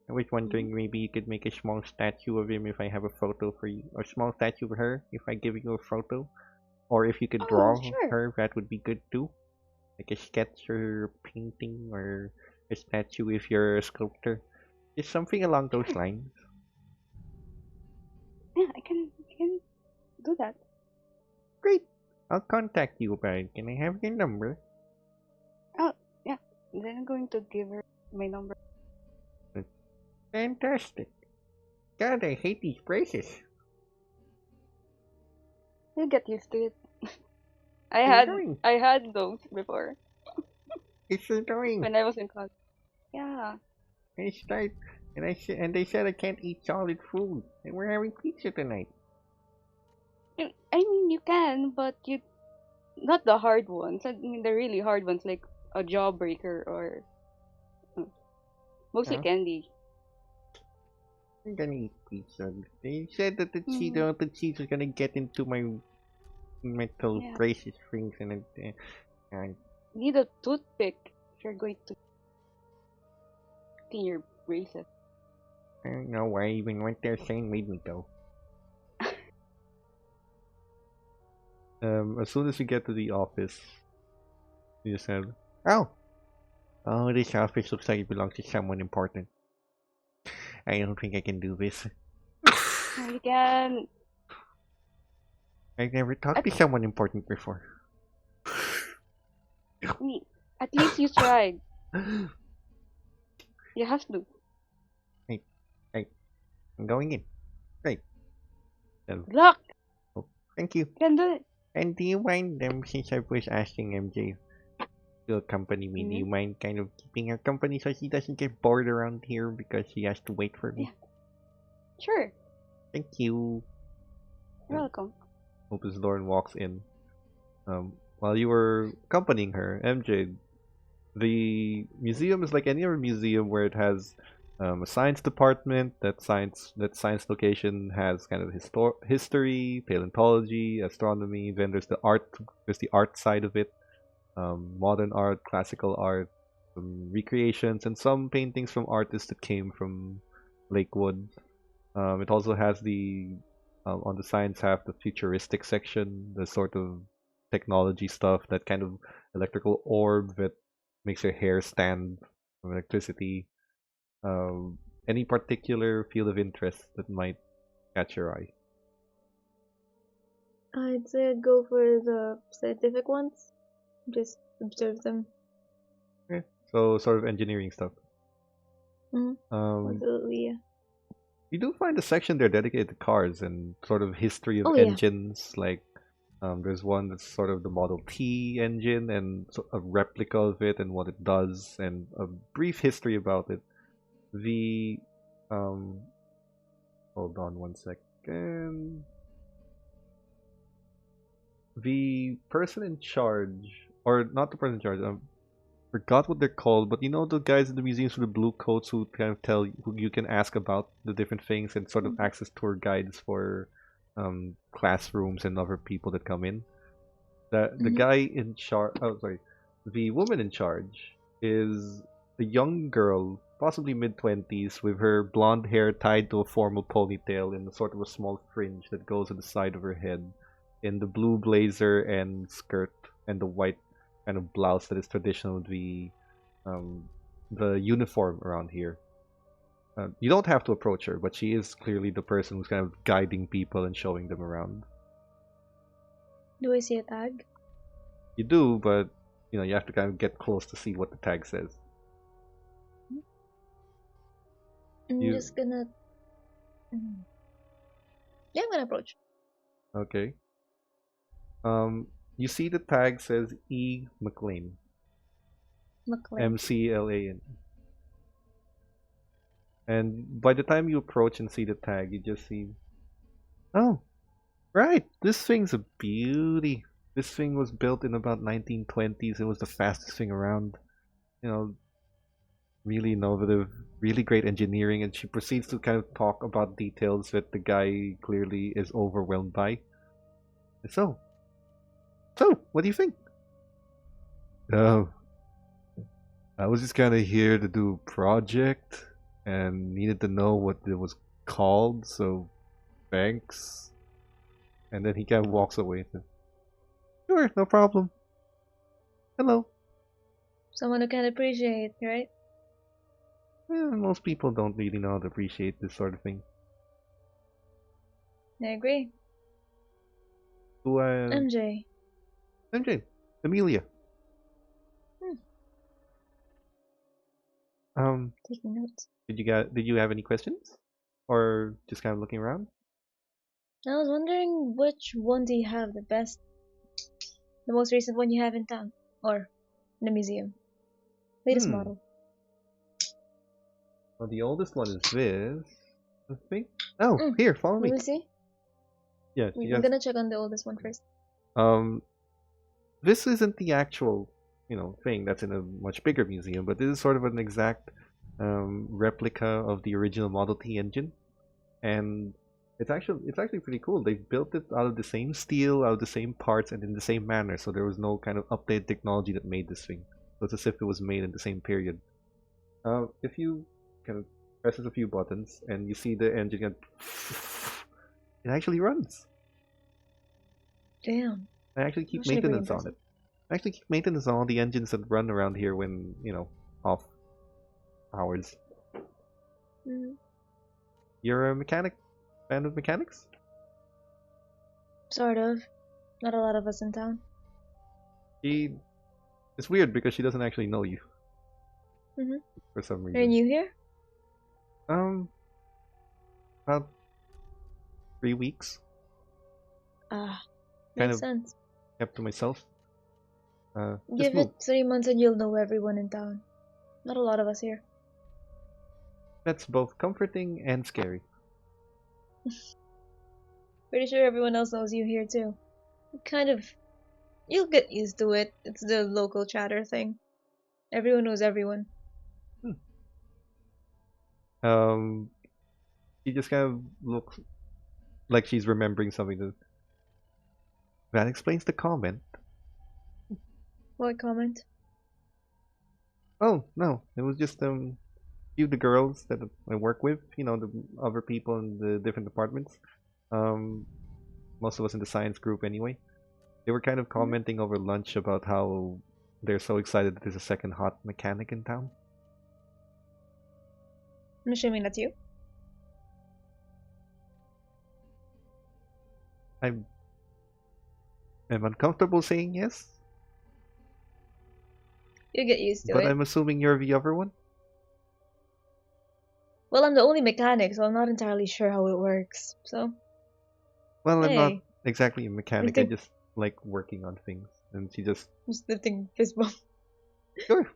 I was mhm. wondering maybe you could make a small statue of him if I have a photo for you, or a small statue of her if I give you a photo, or if you could Oh, draw sure. her, that would be good too. Like a sketch or painting or a statue if you're a sculptor. Just something along those Sure. lines. Yeah, I can do that. Great. I'll contact you about it. Can I have your number? Oh, yeah. Then I'm going to give her my number. That's fantastic. God, I hate these braces. You'll get used to it. I It's had annoying. I had those before It's annoying. when I was in college. Yeah. I start and they said I can't eat solid food, and we're having pizza tonight. I mean, you can, but you not the hard ones. I mean, the really hard ones like a jawbreaker or mm, mostly Huh? candy. I'm gonna eat pizza. They said that Mm, the cheese was gonna get into my metal yeah. braces things, and Need a toothpick if you're going to clean your braces. I don't know why I even went there. Saying made me go. As soon as you get to the office, you said, "Oh, this office looks like it belongs to someone important. I don't think I can do this. No, you can. I've never talked At, to someone important before." I mean, at least you tried. You have to. Right, right. I'm going in. Right. Um, Luck. oh, thank you. You can do it. And do you mind, since I was asking MJ to accompany me, do Hmm. you mind kind of keeping her company so she doesn't get bored around here because she has to wait for Yeah. me? Sure. Thank you. You're welcome. Opens the door and walks in. While you were accompanying her, MJ, the museum is like any other museum where it has a science department. That science location has kind of history, paleontology, astronomy. Then there's the art. There's the art side of it. Modern art, classical art, some recreations, and some paintings from artists that came from Lakewood. It also has on the science half the futuristic section, the sort of technology stuff, that kind of electrical orb that makes your hair stand from electricity. Any particular field of interest that might catch your eye? I'd say I'd go for the scientific ones. Just observe them. Okay. So sort of engineering stuff. Mm, Um, absolutely, yeah. you do find a section there dedicated to cars and sort of history of Oh yeah. engines. Like, there's one that's sort of the Model T engine and a replica of it and what it does, and a brief history about it. The, um, hold on one second. The person in charge, or not the person in charge, forgot what they're called, but you know the guys in the museums with the blue coats who kind of tell you, who you can ask about the different things and sort of Mm-hmm. access tour guides for classrooms and other people that come in. The Mm-hmm. guy in charge, oh sorry, the woman in charge is a young girl, possibly mid 20s, with her blonde hair tied to a formal ponytail in a sort of a small fringe that goes to the side of her head, in the blue blazer and skirt and the white kind of blouse that is traditional with um, the uniform around here. You don't have to approach her, but she is clearly the person who's kind of guiding people and showing them around. Do I see a tag? You do, but you have to kind of get close to see what the tag says. You just gonna. Yeah, I'm gonna approach. okay? You see the tag says E. McLean, McLean. MCLAN, and by the time you approach and see the tag, you just see, oh, right, this thing's a beauty. This thing was built in about 1920s. It was the fastest thing around. You know, really innovative, really great engineering, and she proceeds to kind of talk about details that the guy clearly is overwhelmed by. So, what do you think? Uh, I was just kind of here to do a project and needed to know what it was called, so thanks. And then he kind of walks away. Sure, no problem. Hello. Someone who can appreciate, right? Most people don't really know how to appreciate this sort of thing. I agree. Who, MJ. MJ, Amelia. Taking notes. Did you have any questions, or just kind of looking around? I was wondering which one do you have the most recent one you have in town, or in the museum? Latest model. Well, the oldest one is this, I think. Oh, here, follow me. Let me see. Yeah, I'm gonna check on the oldest one first. This isn't the actual, thing that's in a much bigger museum, but this is sort of an exact replica of the original Model T engine, and it's actually pretty cool. They built it out of the same steel, out of the same parts, and in the same manner. So there was no kind of updated technology that made this thing. So it's as if it was made in the same period. If you kind of presses a few buttons and you see the engine get, it actually runs. Damn. I actually keep Actually maintenance on it. I actually keep maintenance on all the engines that run around here when, off hours. You're a mechanic? Fan of mechanics? Sort of. Not a lot of us in town. It's weird because she doesn't actually know you. For some reason. Are you new here? About 3 weeks. Makes sense. Kept to myself. Give it 3 months and you'll know everyone in town. Not a lot of us here. That's both comforting and scary. Pretty sure everyone else knows you here too. You'll get used to it. It's the local chatter thing. Everyone knows everyone. She just kind of looks like she's remembering something. That explains the comment. What comment? Oh, no. It was just few of the girls that I work with, the other people in the different departments. Most of us in the science group anyway. They were kind of commenting over lunch about how they're so excited that there's a second hot mechanic in town. I'm assuming that's you. I'm uncomfortable saying yes. You get used to it. But I'm assuming you're the other one? Well, I'm the only mechanic, so I'm not entirely sure how it works. So. Well, hey. I'm not exactly a mechanic. I just like working on things. And she just lifting fist bump. Sure.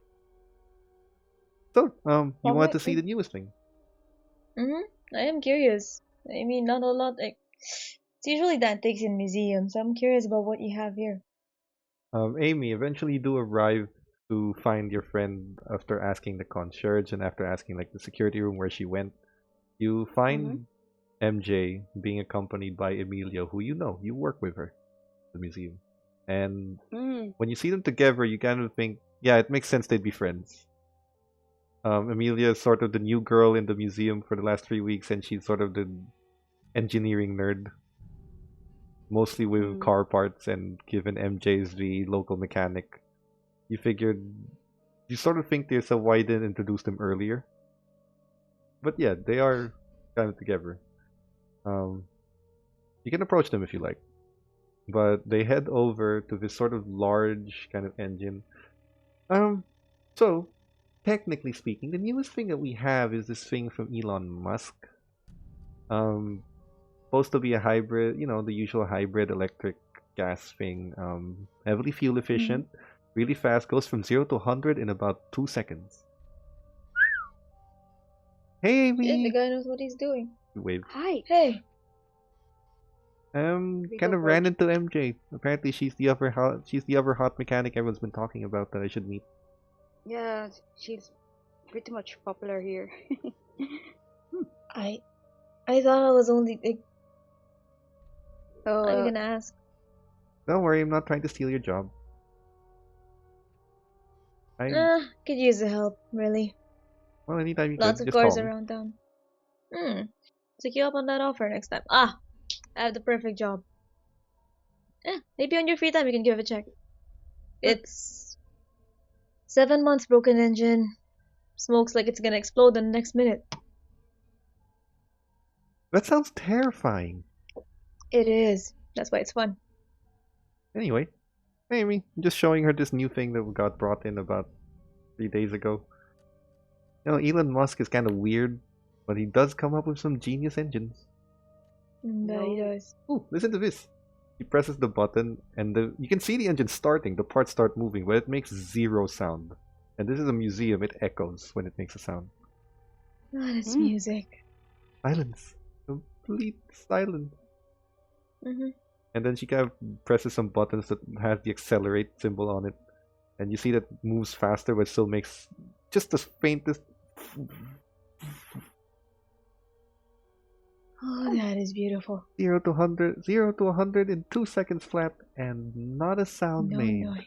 So, you want to see the newest thing? I am curious. I mean, not a lot. It's usually the antiques in museums, so I'm curious about what you have here. Amy, eventually you do arrive to find your friend after asking the concierge and after asking like the security room where she went. You find MJ being accompanied by Amelia, who you work with her at the museum. And when you see them together, you kind of think, yeah, it makes sense they'd be friends. Amelia is sort of the new girl in the museum for the last 3 weeks, and she's sort of the engineering nerd. Mostly with car parts, and given MJ's the local mechanic, you sort of think to yourself why you didn't introduce them earlier. But yeah, they are kind of together. You can approach them if you like. But they head over to this sort of large kind of engine. So, technically speaking, the newest thing that we have is this thing from Elon Musk. Supposed to be a hybrid, the usual hybrid electric gas thing. Heavily fuel efficient, really fast, goes from 0 to 100 in about 2 seconds. Hey, Yeah, the Amy! guy knows what he's doing. Wave. Hi. Hey, We Kind go of for it. ran into MJ. Apparently, she's the other hot mechanic everyone's been talking about that I should meet. Yeah, she's pretty much popular here. I thought I was only like, So, I'm gonna ask. Don't worry, I'm not trying to steal your job. Could use the help, really. Well, anytime you Lots could, of just call cars me. around town. Take you up on that offer next time. I have the perfect job. Maybe on your free time you can give a check. It's 7 months broken engine. Smokes like it's gonna explode in the next minute. That sounds terrifying. It is. That's why it's fun. Anyway, Amy, I'm just showing her this new thing that got brought in about 3 days ago. Elon Musk is kind of weird, but he does come up with some genius engines. That he does. Ooh, listen to this. He presses the button, and you can see the engine starting. The parts start moving, but it makes zero sound. And this is a museum. It echoes when it makes a sound. That is music. Silence. Complete silence. Mm-hmm. And then she kind of presses some buttons that has the accelerate symbol on it. And you see that it moves faster, but still makes just the faintest. Oh, that is beautiful. 0 to 100, 0 to 100 in 2 seconds flat, and not a sound No made. noise.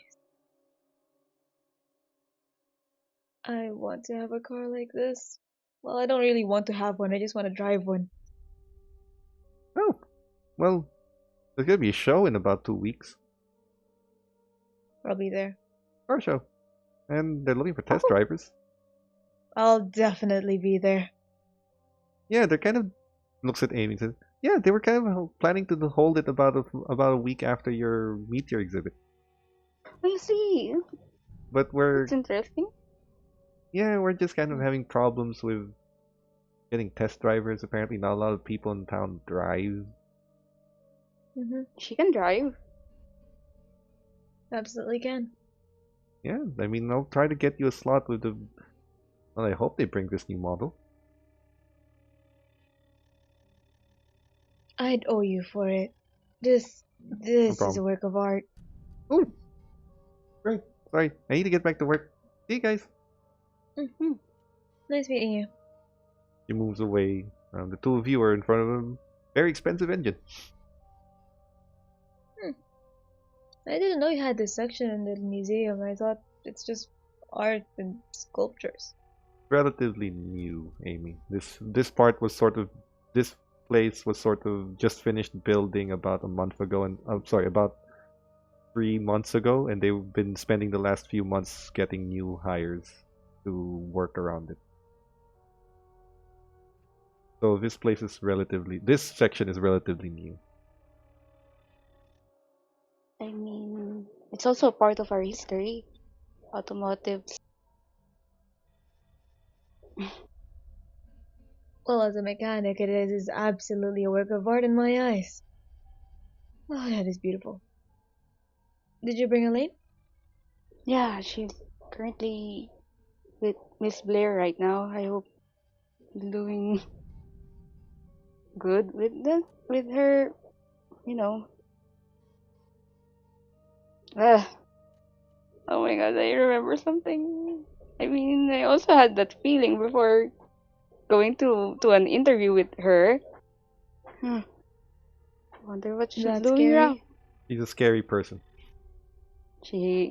I want to have a car like this. Well, I don't really want to have one. I just want to drive one. Oh, well, there's gonna be a show in about 2 weeks. I'll be there. Car show. And they're looking for test drivers. I'll definitely be there. Yeah, they're kind of looks at Amy and says, "Yeah, they were kind of planning to hold it about a week after your meteor exhibit, I see. but It's interesting. we're just kind of having problems with getting test drivers. Apparently, not a lot of people in town drive. Mm-hmm. She can drive. Absolutely can. Yeah, I mean, I'll try to get you a slot with the. Well, I hope they bring this new model. I'd owe you for it. This is a problem. work of art. Oh, right. Sorry, I need to get back to work. See you guys." Mm-hmm. Nice meeting you. He moves away. The two of you are in front of a very expensive engine. I didn't know you had this section in the museum. I thought it's just art and sculptures. Relatively new, Amy. This part was sort of this place was sort of just finished building about a month ago, and I'm sorry, about 3 months ago, and they've been spending the last few months getting new hires to work around it. So this section is relatively new. I mean, it's also a part of our history. Automotive. Well, as a mechanic, it is absolutely a work of art in my eyes. Oh, that is beautiful. Did you bring Elaine? Yeah, she's currently with Miss Blair right now. I hope she's doing good with her, you know. Oh my god, I remember something. I mean, I also had that feeling before going to an interview with her. Wonder what she's That's doing scary. wrong. He's a scary person. She's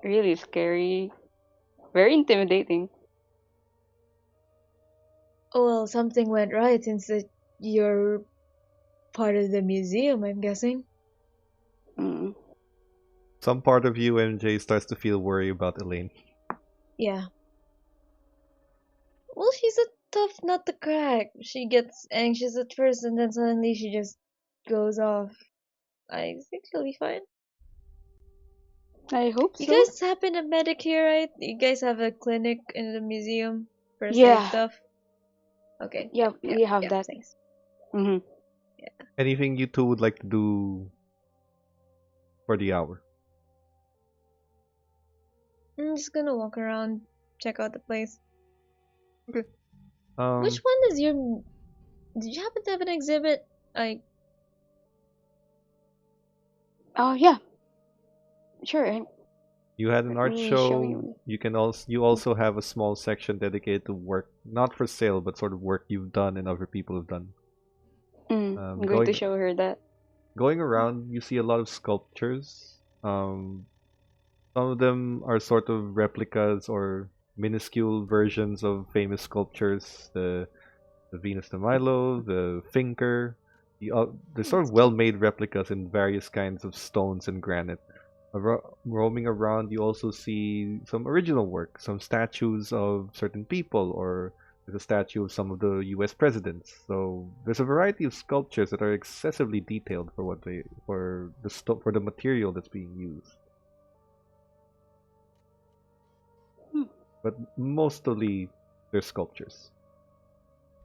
really scary, very intimidating. Oh, well, something went right since you're part of the museum, I'm guessing. Mm. Some part of you, MJ, starts to feel worried about Elaine. Yeah. Well, she's a tough nut to crack. She gets anxious at first and then suddenly she just goes off. I think she'll be fine. I hope You so. guys happen to medic here, right? You guys have a clinic in the museum, first aid Yeah, stuff. Okay, yeah, we have yeah, that. thanks. Mm-hmm. Anything you two would like to do for the hour? I'm just gonna walk around, check out the place. Okay. Which one is your? Did you happen to have an exhibit? I Oh yeah, sure. You had an Let art me show show. you. You also have a small section dedicated to work, not for sale, but sort of work you've done and other people have done. I'm going to Going show her that. going around, you see a lot of sculptures. Some of them are sort of replicas or minuscule versions of famous sculptures. The Venus de Milo, the Thinker. They're sort of that's cute. well-made replicas in various kinds of stones and granite. Roaming around, you also see some original work, some statues of certain people, or there's a statue of some of the U.S. presidents. So there's a variety of sculptures that are excessively detailed for what they for the material that's being used. Hmm. But mostly they're sculptures.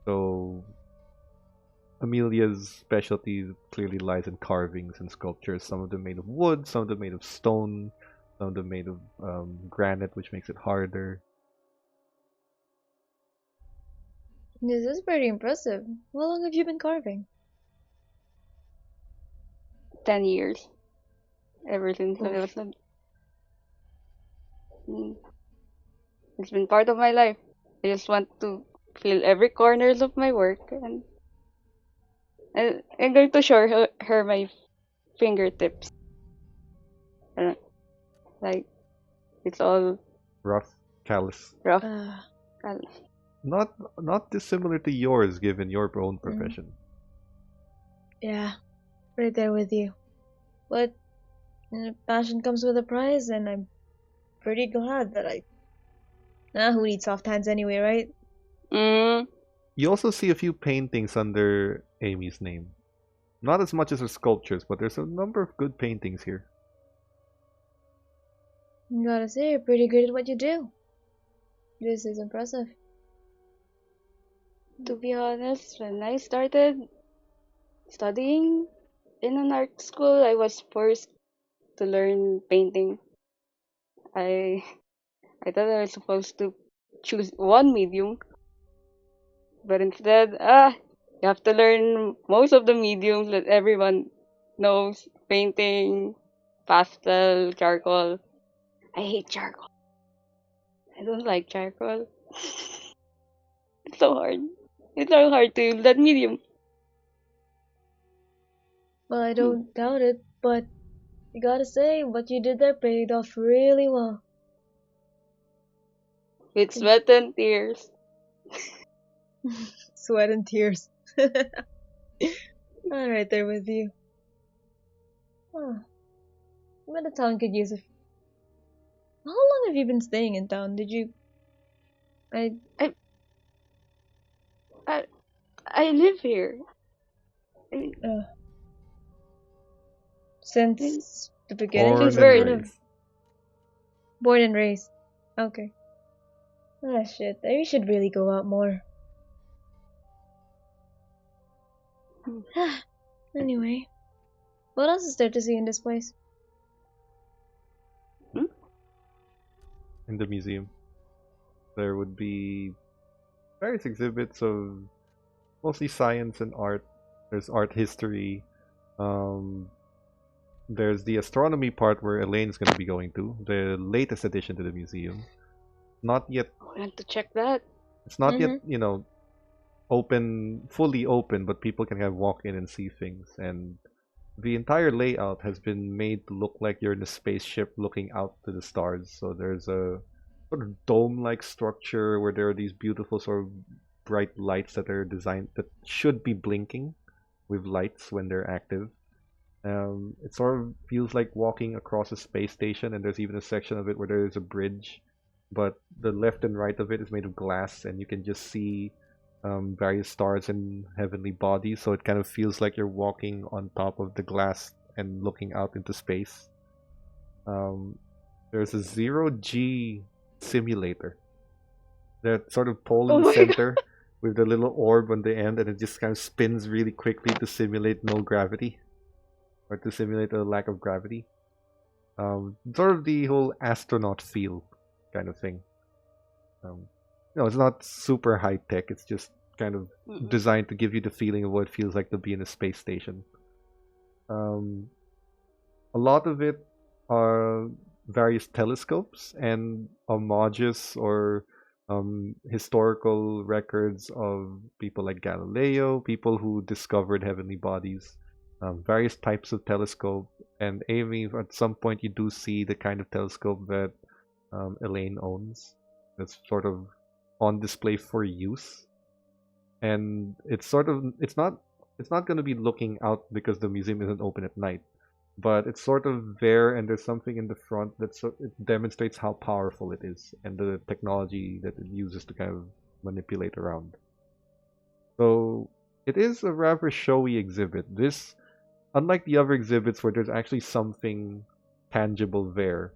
So Amelia's specialty clearly lies in carvings and sculptures. Some of them made of wood, some of them made of stone, some of them made of granite, which makes it harder. This is pretty impressive. How long have you been carving? 10 years ever since I Oof. was a. Mm, It's been part of my life. I just want to feel every corners of my work, and I'm going to show her my fingertips. Uh, Like it's all Rough, callous. rough. Uh, Uh, Not dissimilar to yours, given your own mm, profession. yeah, right there with you. But passion comes with a price, and I'm pretty glad that I. Who needs soft hands anyway, right? mm, You also see a few paintings under Amy's name. Not as much as her sculptures, but there's a number of good paintings here. Gotta say, you're pretty good at what you do. This is impressive. to be honest, when I started studying in an art school, I was forced to learn painting. I I thought I was supposed to choose one medium, but instead, you have to learn most of the mediums that everyone knows: painting, pastel, charcoal. I hate charcoal. I don't like charcoal. It's so hard. It's so hard to use that medium. Well, I Hmm. don't doubt it, but you gotta say, what you did there paid off really well. With sweat and tears. Sweat and tears. I'm right there with you. Huh. I bet the town could use a. How long have you been staying in town? Did you? I. I I I live here. I mean, Uh, I since the beginning, since Born since the and beginning birth. of raised. born and raised. Okay. Ah, shit. We should really go out more. Hmm. Anyway, what else is there to see in this place? Hmm? In the museum, there would be various exhibits of mostly science and art. There's art history. Um, there's the astronomy part where Elaine's going to be going to, the latest addition to the museum. Not yet. I want to check that. It's not yet, Mm-hmm. open, fully open, but people can kind of walk in and see things. And the entire layout has been made to look like you're in a spaceship looking out to the stars. So there's a sort of dome-like structure where there are these beautiful sort of bright lights that are designed that should be blinking with lights when they're active. It sort of feels like walking across a space station, and there's even a section of it where there is a bridge, but the left and right of it is made of glass, and you can just see various stars and heavenly bodies. So it kind of feels like you're walking on top of the glass and looking out into space. Um, there's a 0G simulator. That sort of pole in Oh the my god. center with the little orb on the end, and it just kind of spins really quickly to simulate no gravity, or to simulate a lack of gravity. Sort of the whole astronaut feel kind of thing. It's not super high tech. It's just kind of Mm-mm. designed to give you the feeling of what it feels like to be in a space station. A lot of it are various telescopes and homages or historical records of people like Galileo, people who discovered heavenly bodies, various types of telescope. And Amy, at some point, you do see the kind of telescope that Elaine owns. That's sort of on display for use, and it's not going to be looking out because the museum isn't open at night, but it's sort of there, and there's something in the front it demonstrates how powerful it is and the technology that it uses to kind of manipulate around. So it is a rather showy exhibit. This, unlike the other exhibits where there's actually something tangible there,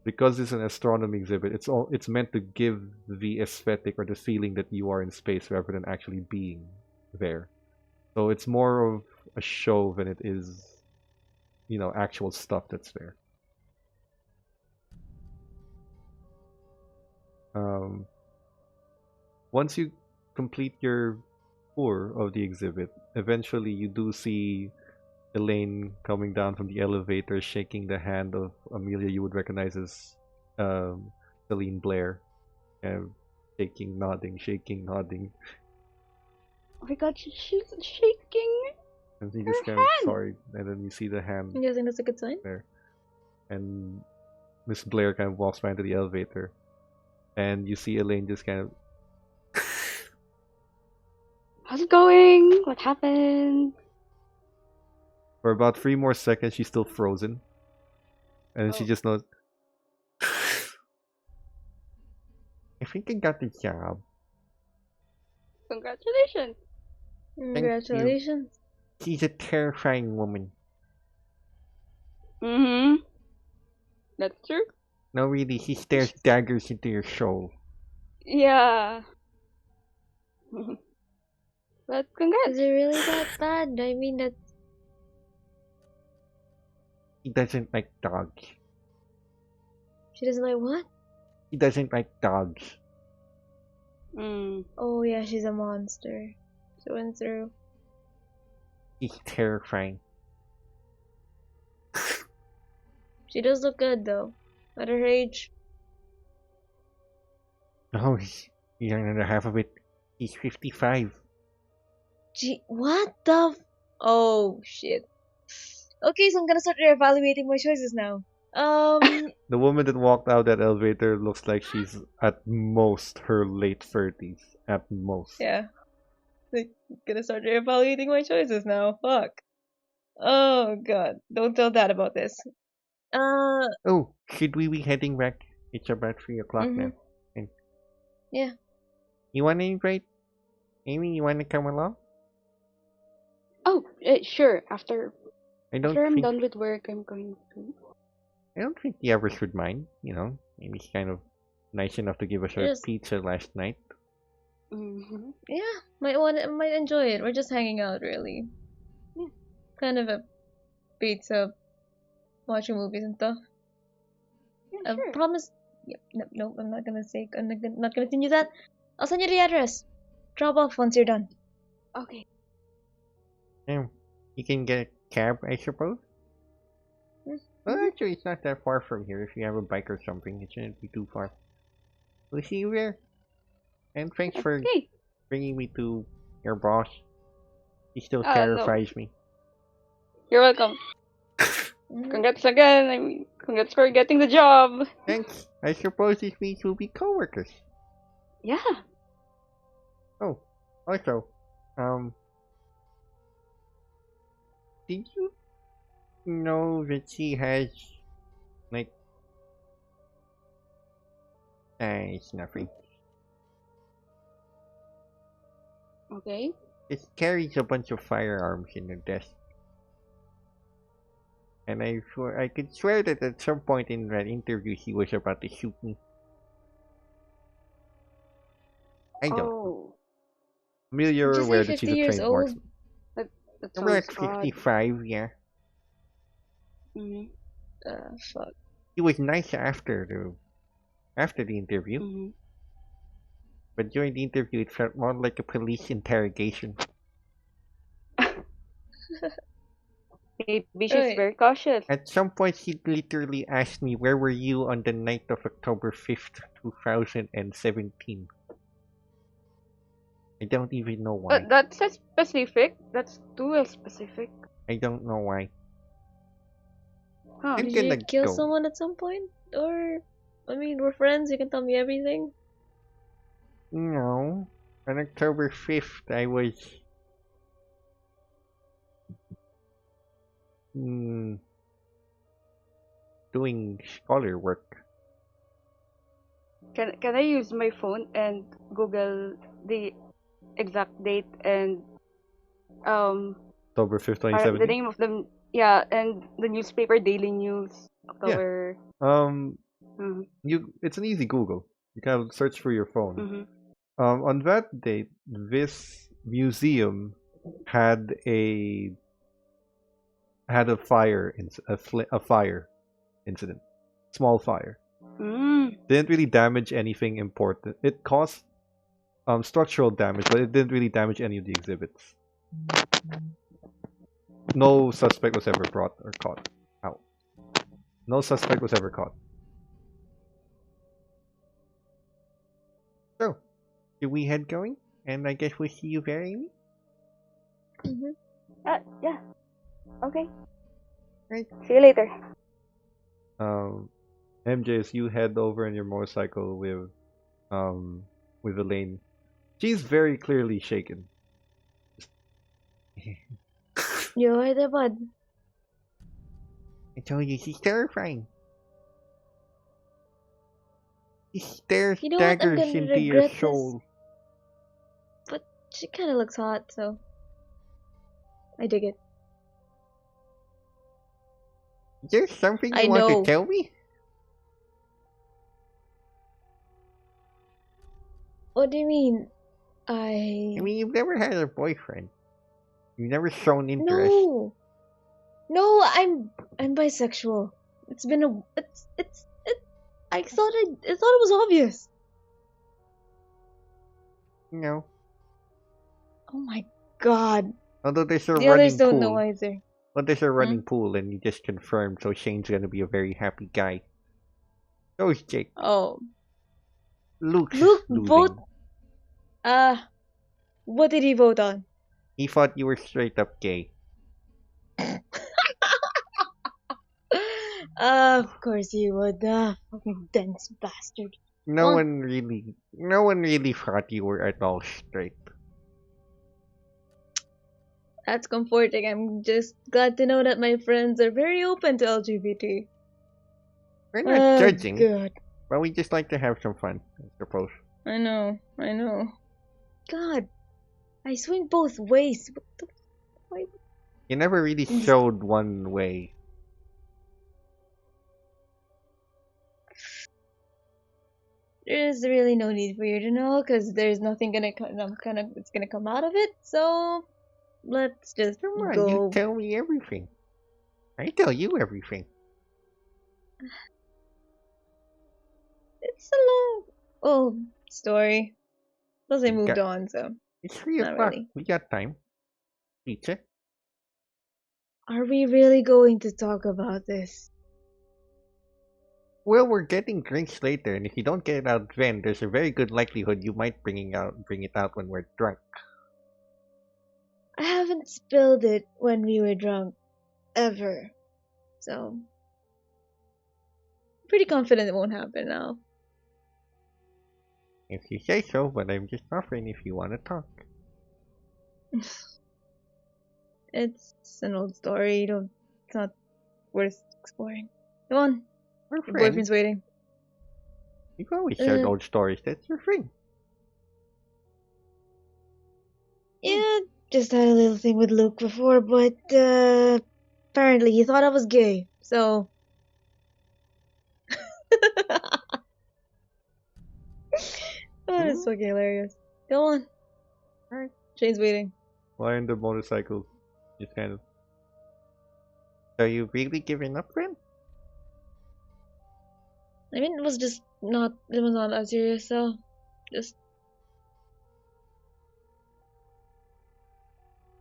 because it's an astronomy exhibit, it's meant to give the aesthetic or the feeling that you are in space rather than actually being there. So it's more of a show than it is, actual stuff that's there. Um, Once you complete your tour of the exhibit, eventually you do see Elaine coming down from the elevator, shaking the hand of Amelia. You would recognize as Celine Blair, and shaking, nodding, Oh my god, she's shaking and she her just kind of hand. sorry, and then you see the hand I'm guessing that's a good sign. there, and Miss Blair kind of walks by into the elevator, and you see Elaine just kind of How's it going? What happened? for about 3 more seconds she's still frozen, and then she Oh. just knows. I think I got the job. Congratulations. Congratulations. She's a terrifying woman. Mm-hmm. That's true. No, really, she stares daggers into your soul. Yeah. But Is congrats. it really that bad? I mean, that He doesn't like dogs. she doesn't like what? He doesn't like dogs. Mm. Oh yeah, she's a monster. Through and through. He's terrifying. She does look good though. At her age. No, he's another half of it. He's 55. Gee, what the? Oh shit. Okay, so I'm gonna start reevaluating my choices now. The woman that walked out that elevator looks like she's at most her late 30s. At most. Yeah. Like, gonna start reevaluating my choices now. Fuck. Oh god. Don't tell Dad about this. Oh, should we be heading back? It's about 3 o'clock now. Mhm. And Yeah. you want to invite Amy? You want to come along? Oh, sure. After I don't I'm think done with work, I'm going to. I don't think the others would mind. Amy's kind of nice enough to give us her Just pizza last night. Mm-hmm. yeah. Might enjoy it. We're just hanging out really. Yeah. Kind of a pizza, watching movies and stuff. Yeah, I sure. promise. Yep, no, I'm not gonna say. I'm not gonna send you that. I'll send you the address. Drop off once you're done. Okay. You can get a cab, I suppose. Well, actually, it's not that far from here. If you have a bike or something, it shouldn't be too far. We'll see you there. And thanks for Okay. bringing me to your boss. He still No. terrifies me. You're welcome. Mhm. Congrats again. I mean, congrats for getting the job. Thanks. I suppose this means we'll be coworkers. Yeah. Oh, also, did you know that she has, like, it's nothing. Okay. It carries a bunch of firearms in her desk. And I could swear that at some point in that interview he was about to shoot me. I don't know. Oh, Amelia, Did you're you say aware that she's 50 a years trained old? marksman. that Remember sounds at odd. 55, yeah. Mm-hmm. Fuck. He was nice after the interview, Mm-hmm. but during the interview it felt more like a police interrogation. Maybe she's Right. very cautious. At some point he literally asked me, where were you on the night of October 5th, 2017? I don't even know why. That's a specific. That's too specific. I don't know why. Huh. I'm Did you gonna kill go. someone at some point? Or, I mean, we're friends, you can tell me everything. No. On October 5th, I was doing scholar work. Can I use my phone and Google the exact date and um October 5th, the 2017? name of the, yeah, and the newspaper Daily News Yeah. October. Mm-hmm. It's an easy Google. You can search for your phone. Mm-hmm. On that date, this museum had a fire a fire incident, small fire. Mm. Didn't really damage anything important. It caused structural damage, but it didn't really damage any of the exhibits. No suspect was ever brought or caught. Ow. No suspect was ever caught. So, do we head going? And I guess we'll see you there, Amy? Yeah. Okay. Right. See you later. MJ, as you head over on your motorcycle with Elaine, she's very clearly shaken. You are the bud. I told you, she's terrifying. She stares You know what? I'm daggers gonna into your regret this. soul. But she kinda looks hot, so. I dig it. Is there something I you want to know. tell me? What do you mean? I mean, you've never had a boyfriend. You've never shown interest. No! No, I'm bisexual. It's been a. It's. I thought it was obvious. No. Oh my god. Although there's a The running others don't pool. know either. But there's a running pool, and you just confirmed, so Shane's gonna be a very happy guy. So is Jake. Oh. Luke's Luke, losing. vote. What did he vote on? He thought you were straight up gay. Of course you would. Fucking dense bastard. No one really thought you were at all straight. That's comforting. I'm just glad to know that my friends are very open to LGBT. We're not Oh, judging, God. but we just like to have some fun, I suppose. I know. God, I swing both ways. What the? Why? You never really showed one way. There's really no need for you to know, because there's nothing gonna it's gonna come out of it. So let's just Come on, go. you tell me everything. I tell you everything. It's a long, old story. Plus, I moved on, so It's 3 not o'clock. really. We got time. Pizza. Are we really going to talk about this? Well, we're getting drinks later, and if you don't get it out then, there's a very good likelihood you might bring it out when we're drunk. I haven't spilled it when we were drunk, ever. So, pretty confident it won't happen now. If you say so, but I'm just offering if you want to talk. It's an old story. It's not worth exploring. Come on, We're your friends. boyfriend's waiting. You've always shared old stories. That's your thing. Yeah, just had a little thing with Luke before, but Apparently, he thought I was gay, so. Oh, that's Hmm? fucking hilarious. Go on. Alright. Shane's waiting. Why on the motorcycle? Just kind of. Are you really giving up, friend? I mean, it was not that serious, so. Just.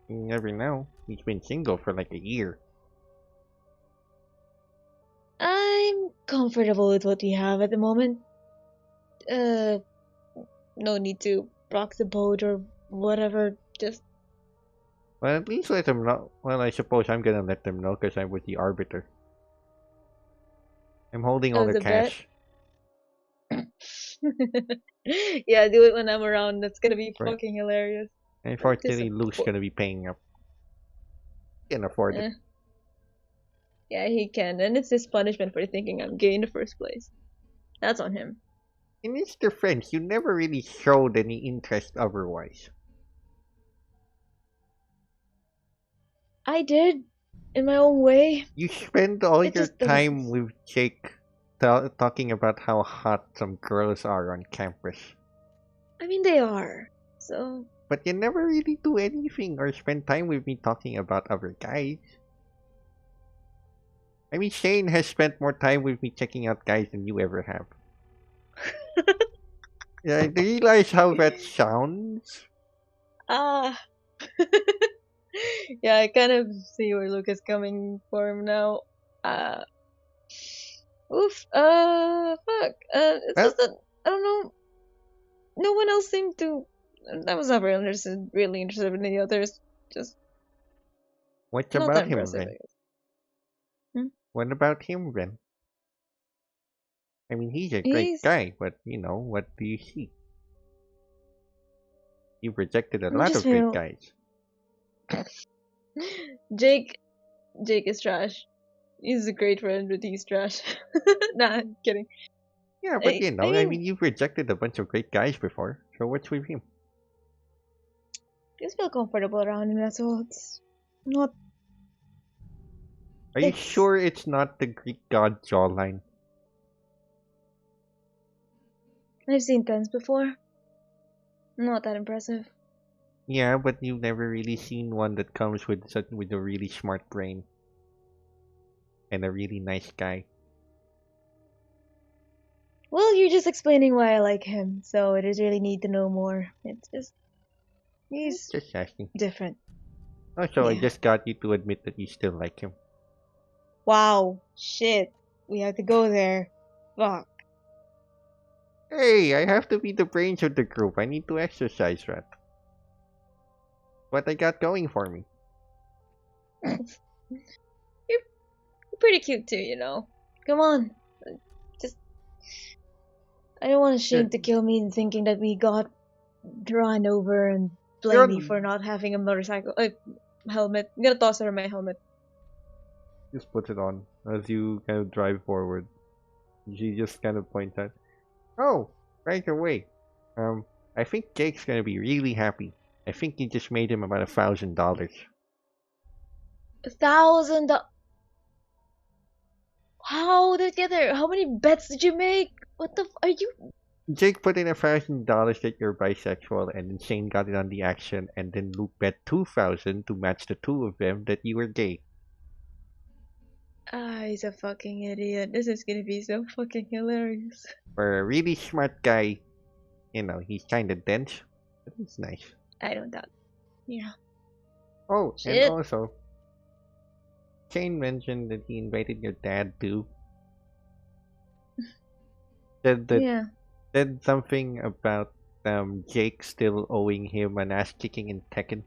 You never know. He's been single for like a year. I'm comfortable with what we have at the moment. Uh, no need to rock the boat or whatever. Just. Well, at least let them know. Well, I suppose I'm gonna let them know because I'm with the arbiter. I'm holding all Oh, the the bet? cash. Yeah, do it when I'm around. That's gonna be Right. fucking hilarious. Unfortunately, Luke's gonna be paying up. Can't afford it. Eh, yeah, he can, and it's his punishment for thinking I'm gay in the first place. That's on him. In his defense, you never really showed any interest otherwise. I did, in my own way. You spend all It your just doesn't. time with Jake talking about how hot some girls are on campus. I mean, they are. So. But you never really do anything or spend time with me talking about other guys. I mean, Shane has spent more time with me checking out guys than you ever have. Yeah, I realize how that sounds. Ah. Yeah, I kind of see where Luke is coming from now. Uh. Oof. Fuck. It's Well, just that I don't know. No one else seemed to. I was never really interested in the others. Just what not that about him impressive, I then? guess. Hmm? What about him then? I mean, he's a great He's. guy, but you know, what do you see? You've rejected a I lot just of great feel. guys. Jake. Jake is trash. He's a great friend, but he's trash. Nah, I'm kidding. Yeah, but you I know, I mean, mean, you've rejected a bunch of great guys before, so what's with him? just feel comfortable around him. That's all. It's not. Are you It's. sure it's not the Greek god jawline? I've seen pens before. Not that impressive. Yeah, but you've never really seen one that comes with with a really smart brain and a really nice guy. Well, you're just explaining why I like him, so it is really need to know more. It's just he's Just asking. different. Oh, so I Yeah. just got you to admit that you still like him. Wow. Shit. We have to go there. Fuck. Hey, I have to be the brains of the group. I need to exercise that. What I got going for me. You're pretty cute too, you know. Come on. Just I don't want You're, Shane to kill me and thinking that we got run over and blame me you're for not having a motorcycle helmet. I'm gonna toss her my helmet. just put it on as you kind of drive forward. She just kind of points out, "Oh, right away. Um, I think Jake's gonna be really happy. I think you just made him about $1,000." 1,000. How did it get there? How many bets did you make? What the? Are you? Jake put in $1,000 that you're bisexual, and then Shane got in on the action, and then Luke bet 2,000 to match the two of them that you were gay. Ah, he's a fucking idiot. This is gonna be so fucking hilarious. For a really smart guy, you know, he's kind of dense, but he's nice. I don't doubt. Yeah. Oh, and Shit. also, Shane mentioned that he invited your dad too. Said that Yeah. said something about Jake still owing him an ass kicking in Tekken.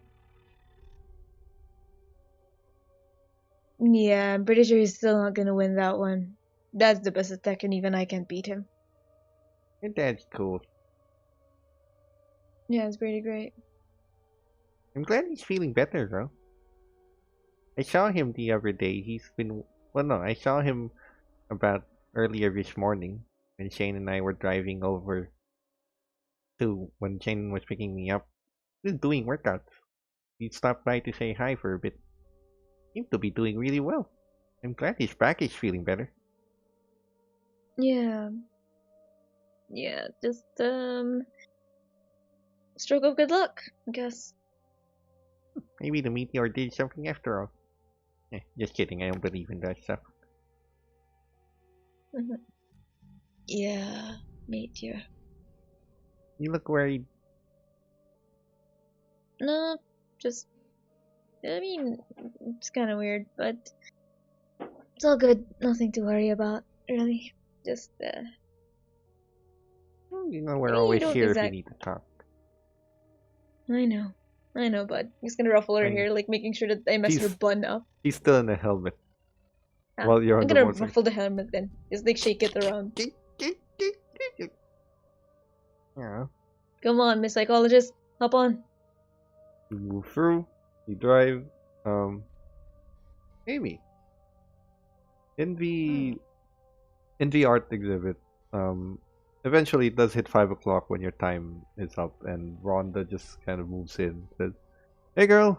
Yeah, I'm pretty sure he's still not gonna win that one. That's the best attack, and even I can't beat him. Your dad's cool. Yeah, it's pretty great. I'm glad he's feeling better though. I saw him the other day. He's been well, no, I saw him about earlier this morning when Shane and I were driving over to when Shane was picking me up. He was doing workouts. He stopped by to say hi for a bit. Seem to be doing really well. I'm glad his back is feeling better. Yeah. Just stroke of good luck, I guess. Maybe the meteor did something after all. Just kidding, I don't believe in that stuff. Yeah, meteor. You look worried. No, just I mean, it's kind of weird, but it's all good. Nothing to worry about, really. Just Well, you know, we're I always don't here if you exact. need to talk. I know, bud. I'm just gonna ruffle her And hair, like making sure that I mess her she's bun up. she's still in a helmet Ah, while you're I'm on the gonna motorcycle. ruffle the helmet then. Just like shake it around. Yeah. Come on, Miss Psychologist, hop on. You move through. You drive. Amy. In the art exhibit, eventually it does hit 5 o'clock when your time is up, and Rhonda just kind of moves in. Says, "Hey, girl,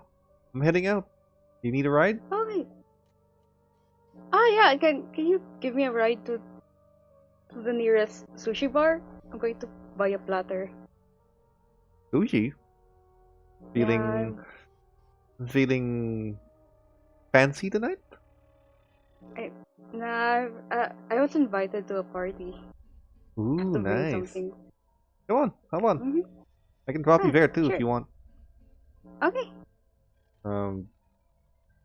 I'm heading out. You need a ride?" Okay. Ah, yeah. Can you give me a ride to the nearest sushi bar? I'm going to buy a platter. Sushi. Yeah. Feeling fancy tonight? Nah. I was invited to a party. I have Ooh, to bring nice. something. Come on, come on. Mhm. I can drop you Ah, there too if sure. you want. Okay. Um,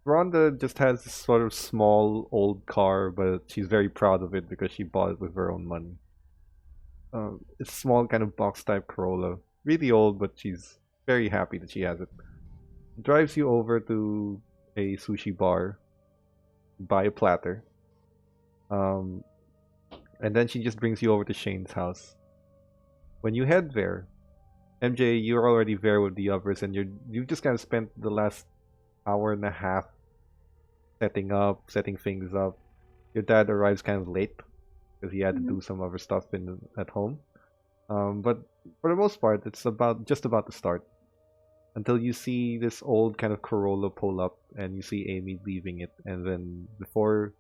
Rhonda just has this sort of small old car, but she's very proud of it because she bought it with her own money. It's a small kind of box type Corolla. Really old, but she's very happy that she has it. Drives you over to a sushi bar, buy a platter. Um, and then she just brings you over to Shane's house. When you head there, MJ, you're already there with the others, and you've just kind of spent the last hour and a half setting things up. Your dad arrives kind of late because he had to Mhm. do some other stuff at home. But for the most part, it's just about to start until you see this old kind of Corolla pull up, and you see Amy leaving it, and then before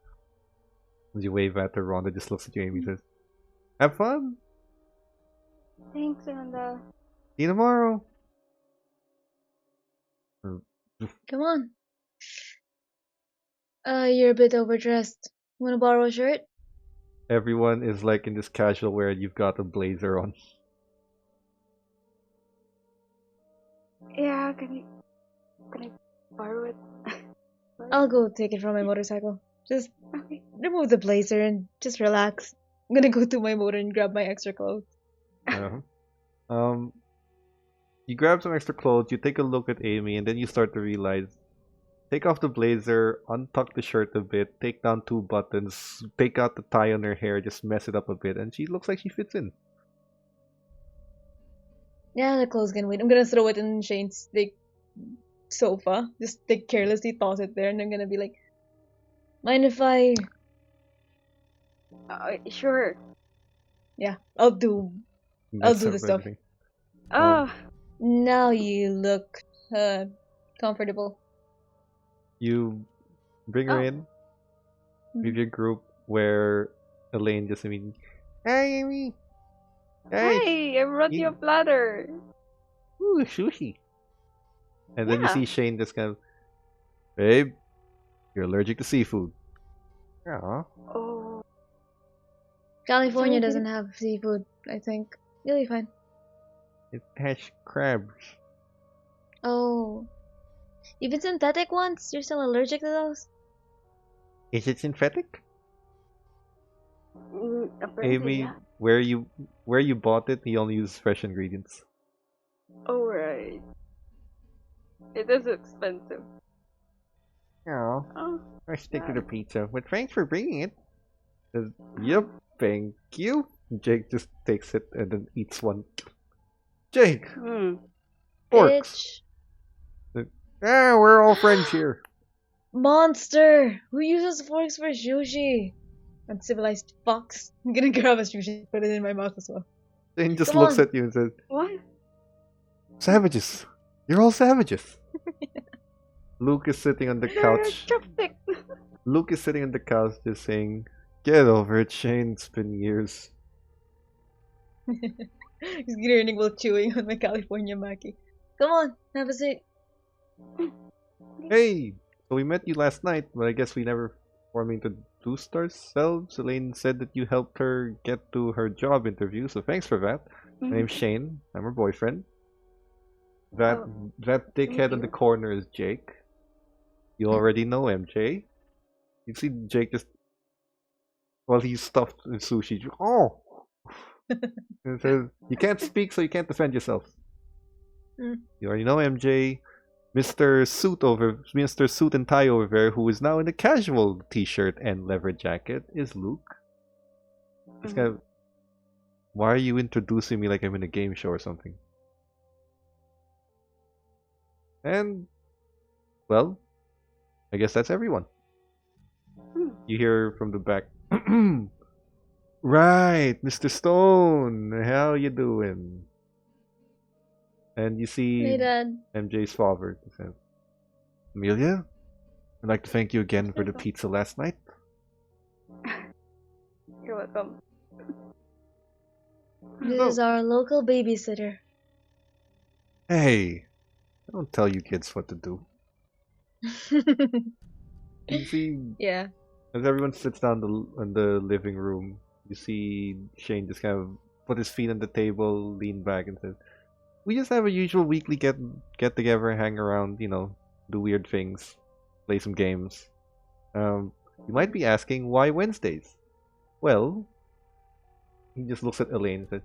as you wave at her, Rhonda just looks at you, Amy says, "Have fun. Thanks, Amanda. See you tomorrow." Come on. You're a bit overdressed. Wanna borrow a shirt? Everyone is like in this casual wear, and you've got a blazer on. Yeah. Can I borrow it? I'll go take it from my motorcycle. Just Okay. remove the blazer and just relax. I'm gonna go to my motor and grab my extra clothes. Uh-huh. Um, you grab some extra clothes, you take a look at Amy, and then you start to realize take off the blazer, untuck the shirt a bit, take down 2 buttons, take out the tie on her hair, just mess it up a bit, and she looks like she fits in. Yeah, the clothes can wait. I'm gonna throw it in Shane's like sofa. Just like carelessly toss it there, and I'm gonna be like, mind if I? Sure. Yeah, I'll do Mess the up stuff. everything. Ah. Now you look comfortable. You bring her Oh. in with your group where Elaine just immediately, "Hey, Amy! Hey! Hey, I brought you a You, platter. ooh, sushi!" And then you Yeah. see Shane just kind of, "Babe, you're allergic to seafood." Aw. Oh. California Sorry, doesn't have seafood, I think. You'll be fine. It has crabs. Oh, even synthetic ones? You're still allergic to those? Is it synthetic? Apparently, Amy, yeah. where you bought it, he only uses fresh ingredients. Oh, right. It is expensive. Oh, Oh, I stick to yeah. the pizza, but thanks for bringing it. Says, "Yep, thank you." Jake just takes it and then eats one. Jake, forks. Bitch. We're all friends here. Monster! Who uses forks for sushi? Uncivilized fucks. I'm gonna grab a sushi, put it in my mouth as well. Then he just Come looks on. at you and says, What? "Savages. You're all savages." Luke is sitting on the couch. Chopstick. Luke is sitting on the couch just saying, "Get over it, Shane. It's been years." He's grinning while chewing on my California Mackie. Come on, have a seat. Hey, so we met you last night, but I guess we never formally introduced ourselves. Elaine said that you helped her get to her job interview, so thanks for that. My name's Shane. I'm her boyfriend. That Oh, that dickhead in the corner is Jake. You already know MJ. You see Jake just while he's stuffed in sushi. Oh, it says you can't speak, so you can't defend yourself. You already know MJ. Mr. Suit and Tie over there, who is now in a casual T-shirt and leather jacket, is Luke. This guy. Why are you introducing me like I'm in a game show or something? And, well, I guess that's everyone. You hear from the back, right, Mr. Stone, how you doing? And you see Hey, Dad. MJ's father. He says, Amelia, I'd like to thank you again for the pizza last night. You're welcome. This is our local babysitter. Hey, I don't tell you kids what to do. You see, Yeah. as everyone sits down in the living room, you see Shane just kind of put his feet on the table, lean back, and says, "We just have a usual weekly get together, hang around, do weird things, play some games. You might be asking why Wednesdays? Well," he just looks at Elaine and says,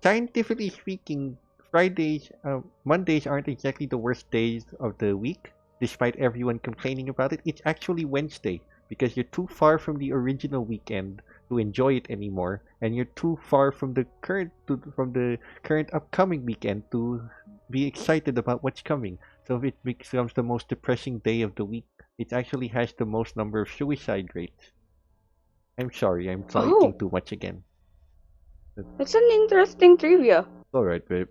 "Scientifically speaking, Mondays aren't exactly the worst days of the week. Despite everyone complaining about it, it's actually Wednesday because you're too far from the original weekend to enjoy it anymore, and you're too far from the current upcoming weekend to be excited about what's coming. So it becomes the most depressing day of the week. It actually has the most number of suicide rates. I'm sorry, I'm talking too much again." That's an interesting trivia. Alright, babe.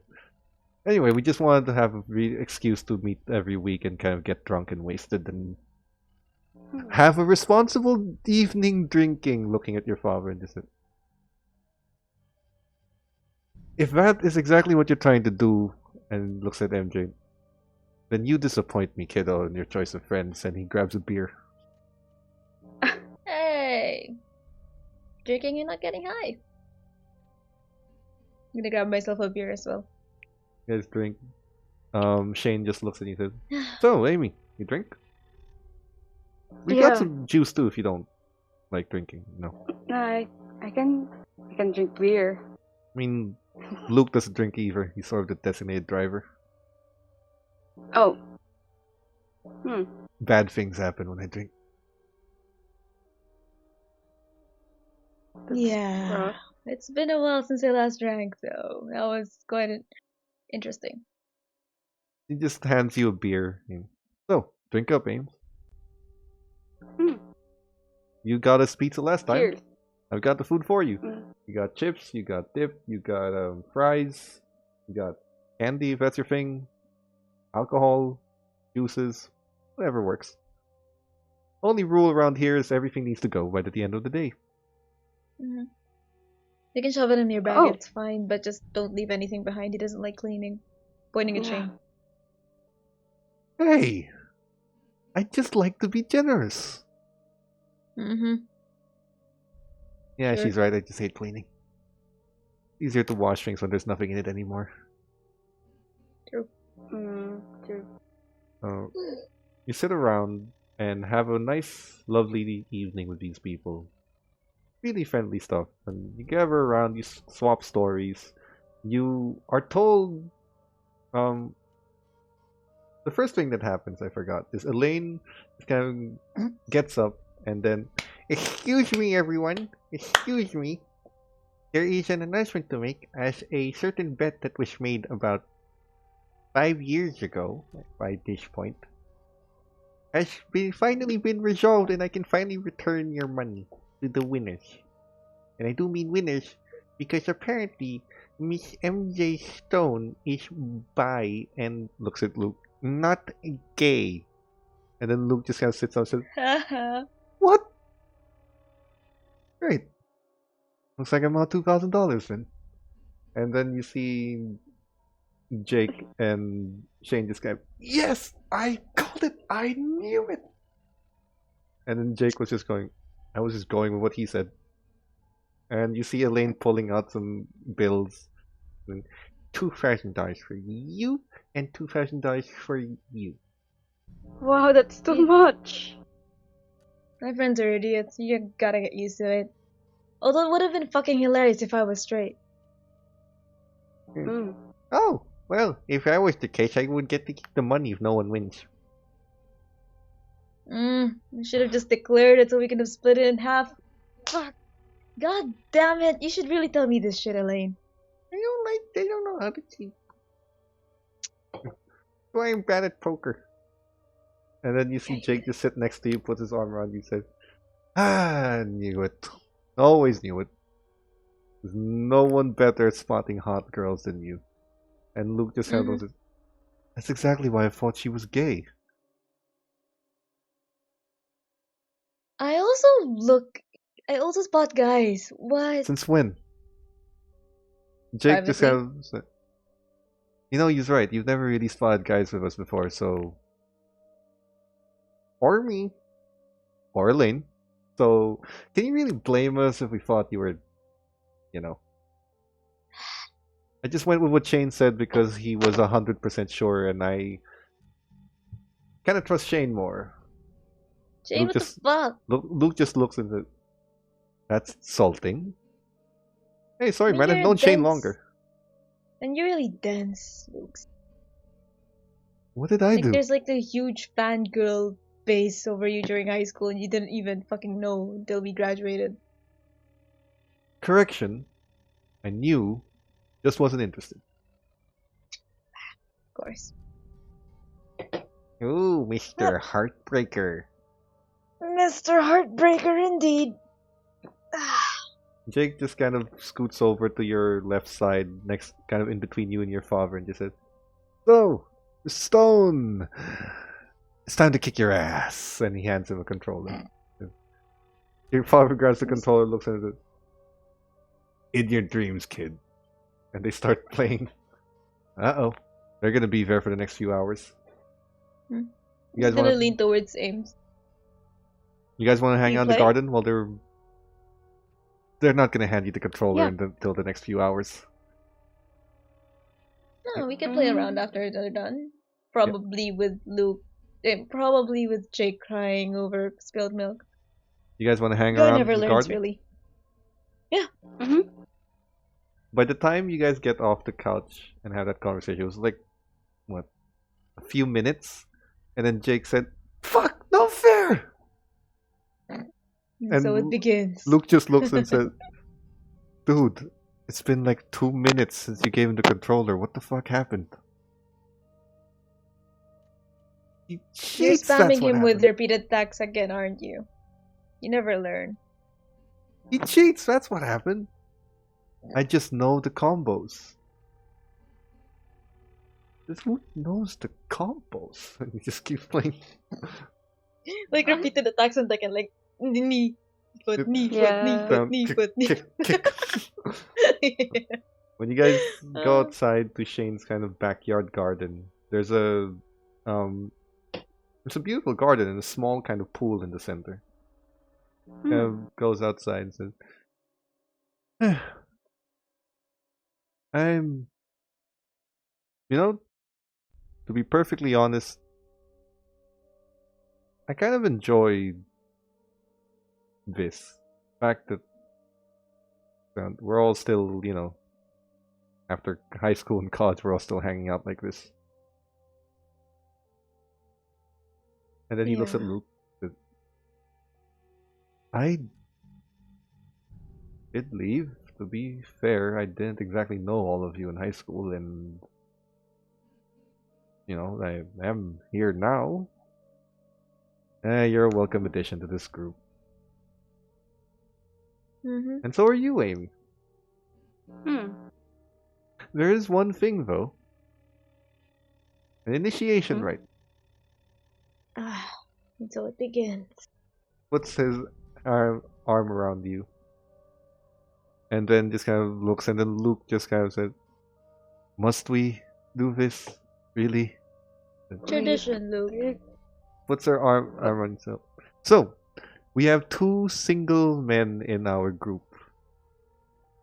Anyway, we just wanted to have a excuse to meet every week and kind of get drunk and wasted and have a responsible evening drinking, looking at your father and just said, "If that is exactly what you're trying to do," and looks at MJ, "then you disappoint me, kiddo, in your choice of friends," and he grabs a beer. Hey. Drinking and not getting high. I'm gonna grab myself a beer as well. You guys drink. Shane just looks at you and says, "So, Amy, you drink? We got Yeah. some juice too if you don't like drinking." No. I can drink beer. I mean, Luke doesn't drink either. He's sort of the designated driver. Oh. Bad things happen when I drink. Yeah. rough. It's been a while since I last drank, so that was quite interesting. He just hands you a beer. So, drink up, Ames. You got us pizza last time. Cheers. I've got the food for you. Mm. You got chips, you got dip, you got fries, you got candy if that's your thing, alcohol, juices, whatever works. Only rule around here is everything needs to go right at the end of the day. You can shove it in your bag, Oh. it's fine, but just don't leave anything behind. He doesn't like cleaning. Pointing at Shane. Hey, I just like to be generous. Yeah, Sure. she's right. I just hate cleaning. Easier to wash things when there's nothing in it anymore. True. You sit around and have a nice, lovely evening with these people. Really friendly stuff. And you gather around, you swap stories. You are told. The first thing that happens, I forgot, is Elaine kind of gets up and then, "Excuse me, everyone. Excuse me. There is an announcement to make as a certain bet that was made about 5 years ago, by this point, has finally been resolved, and I can finally return your money to the winners. And I do mean winners because apparently Miss MJ Stone is by," and looks at Luke, not gay. And then Luke just kind of sits down and says, Haha. what? Great. Looks like I'm out $2,000 then. And then you see Jake and Shane just kind of, yes, I called it. I knew it. And then Jake was just going, I was just going with what he said. And you see Elaine pulling out some bills. And $2,000 for you and $2,000 for you. Wow, that's too much. My friends are idiots. You gotta get used to it. Although it would have been fucking hilarious if I was straight. Mm. Oh, well, if that was the case, I would get to keep the money if no one wins. We should have just declared it so we could have split it in half. Fuck. God damn it. You should really tell me this shit, Elaine. They don't know how to cheat. So I'm bad at poker. And then you see Jake just sit next to you, puts his arm around you, says, I knew it. Always knew it. There's no one better at spotting hot girls than you. And Luke just held on to, that's exactly why I thought she was gay. I also spot guys. What? Since when? Jake just Privately? kind of said, you know, he's right. You've never really spotted guys with us before, so. Or me. Or Elaine. So, can you really blame us if we thought you were, you know? I just went with what Shane said because he was 100% sure, and I kind of trust Shane more. Shane, Luke what the just fuck? Luke just looks into it. That's insulting. Hey, sorry, And man. I've you're known Shane dense. longer. And you're really dense, Luke. What did I Like do? there's like the huge fangirl base over you during high school and you didn't even fucking know until we graduated. Correction. I knew, just wasn't interested. Of course. Ooh, Mr. Heartbreaker. Mr. Heartbreaker indeed. Jake just kind of scoots over to your left side, next, kind of in between you and your father, and just says, "So, Stone, it's time to kick your ass." And he hands him a controller. Your father grabs the controller, looks at it, and says, "In your dreams, kid." And they start playing. Uh-oh. They're gonna be there for the next few hours. You He's guys gonna want lean towards Ames. You guys want to hang You out in the play? garden while they're not gonna hand you the controller Yeah. until the next few hours. No, we can play around after they're done. Yeah. Probably with Luke. Probably with Jake crying over spilled milk. You guys want to hang Guy around never in the learns, garden? really. Yeah. Mm-hmm. By the time you guys get off the couch and have that conversation, it was like, what, a few minutes? And then Jake said, "Fuck, no fair!" And so it begins. Luke just looks and says, "Dude, it's been like 2 minutes since you gave him the controller. What the fuck happened?" He You're cheats, that's spamming what him with happened. repeated attacks again, aren't you? You never learn. He cheats, that's what happened. I just know the combos. Who knows the combos? And he just keeps playing. Like repeated attacks and like knee, foot, knee, foot, knee, Yeah. foot, knee, foot, knee. Kick. When you guys go Uh. outside to Shane's kind of backyard garden, there's a beautiful garden and a small kind of pool in the center. Goes outside and says, "I'm, to be perfectly honest, I kind of enjoy this fact that we're all still, after high school and college, we're all still hanging out like this." And then he looks at Yeah. Luke. I did leave. To be fair, I didn't exactly know all of you in high school, and I am here now. You're a welcome addition to this group. Mm-hmm. And so are you, Amy. There is one thing, though. An initiation Hmm? rite. Ah, and so it begins. Puts his arm around you, and then just kind of looks, and then Luke just kind of said, "Must we do this? Really?" Tradition, Luke. Wait. Puts her Oh, arm on himself. So we have two single men in our group.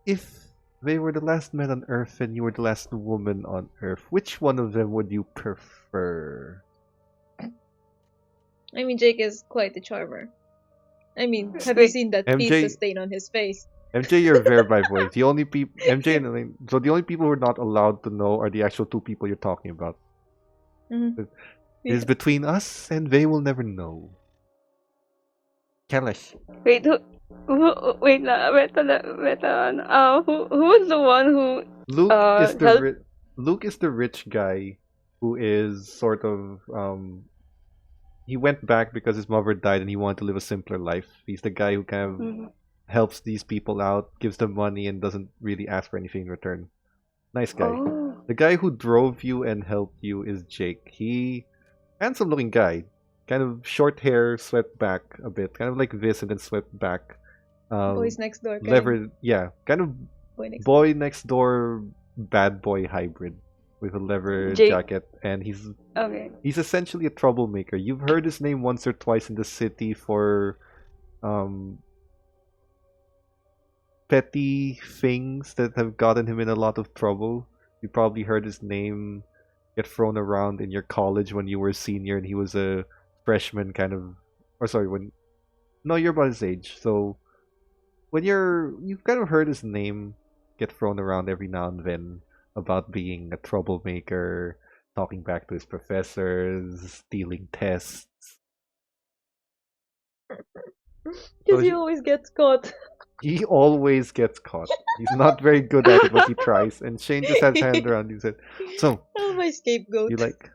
If they were the last men on Earth and you were the last woman on Earth, which one of them would you prefer? I mean, Jake is quite the charmer. I mean, have you wait. seen that pizza MJ, stain on his face? MJ, you're verify voice. The only people, MJ, and Elaine, so the only people who are not allowed to know are the actual two people you're talking about. Mm-hmm. It Yeah. is between us, and they will never know. Cherish. Wait, wait, who was the one who helped? Luke is the rich guy who is sort of he went back because his mother died and he wanted to live a simpler life. He's the guy who kind of Mhm. helps these people out, gives them money, and doesn't really ask for anything in return. Nice guy. Oh, The guy who drove you and helped you is Jake. He handsome looking guy, kind of short hair, swept back a bit, kind of like this, and then swept back. Boys next door, kind Levered, yeah, kind of of boy next door, bad boy hybrid with a leather Jake. jacket, and Okay. he's essentially a troublemaker. You've heard his name once or twice in the city for um, petty things that have gotten him in a lot of trouble. You probably heard his name get thrown around in your college when you were a senior and he was a freshman, kind of. Or sorry, when no, you're about his age. So when you've kind of heard his name get thrown around every now and then about being a troublemaker, talking back to his professors, stealing tests. Because So he always gets caught. he always gets caught. He's not very good at it, but he tries. And Shane just has hand around you and said, "So, Oh, my scapegoat. you like?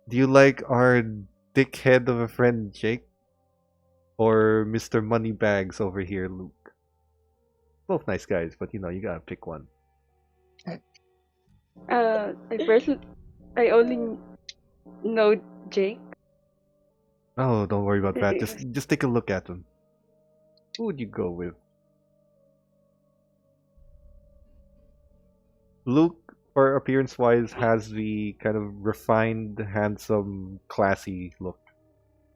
Do you like our dickhead of a friend Jake, or Mr. Moneybags over here, Luke? Both nice guys, but you gotta pick one." I only know Jake. Oh, don't worry about that. Just take a look at them. Who would you go with? Luke, for appearance wise, has the kind of refined, handsome, classy look.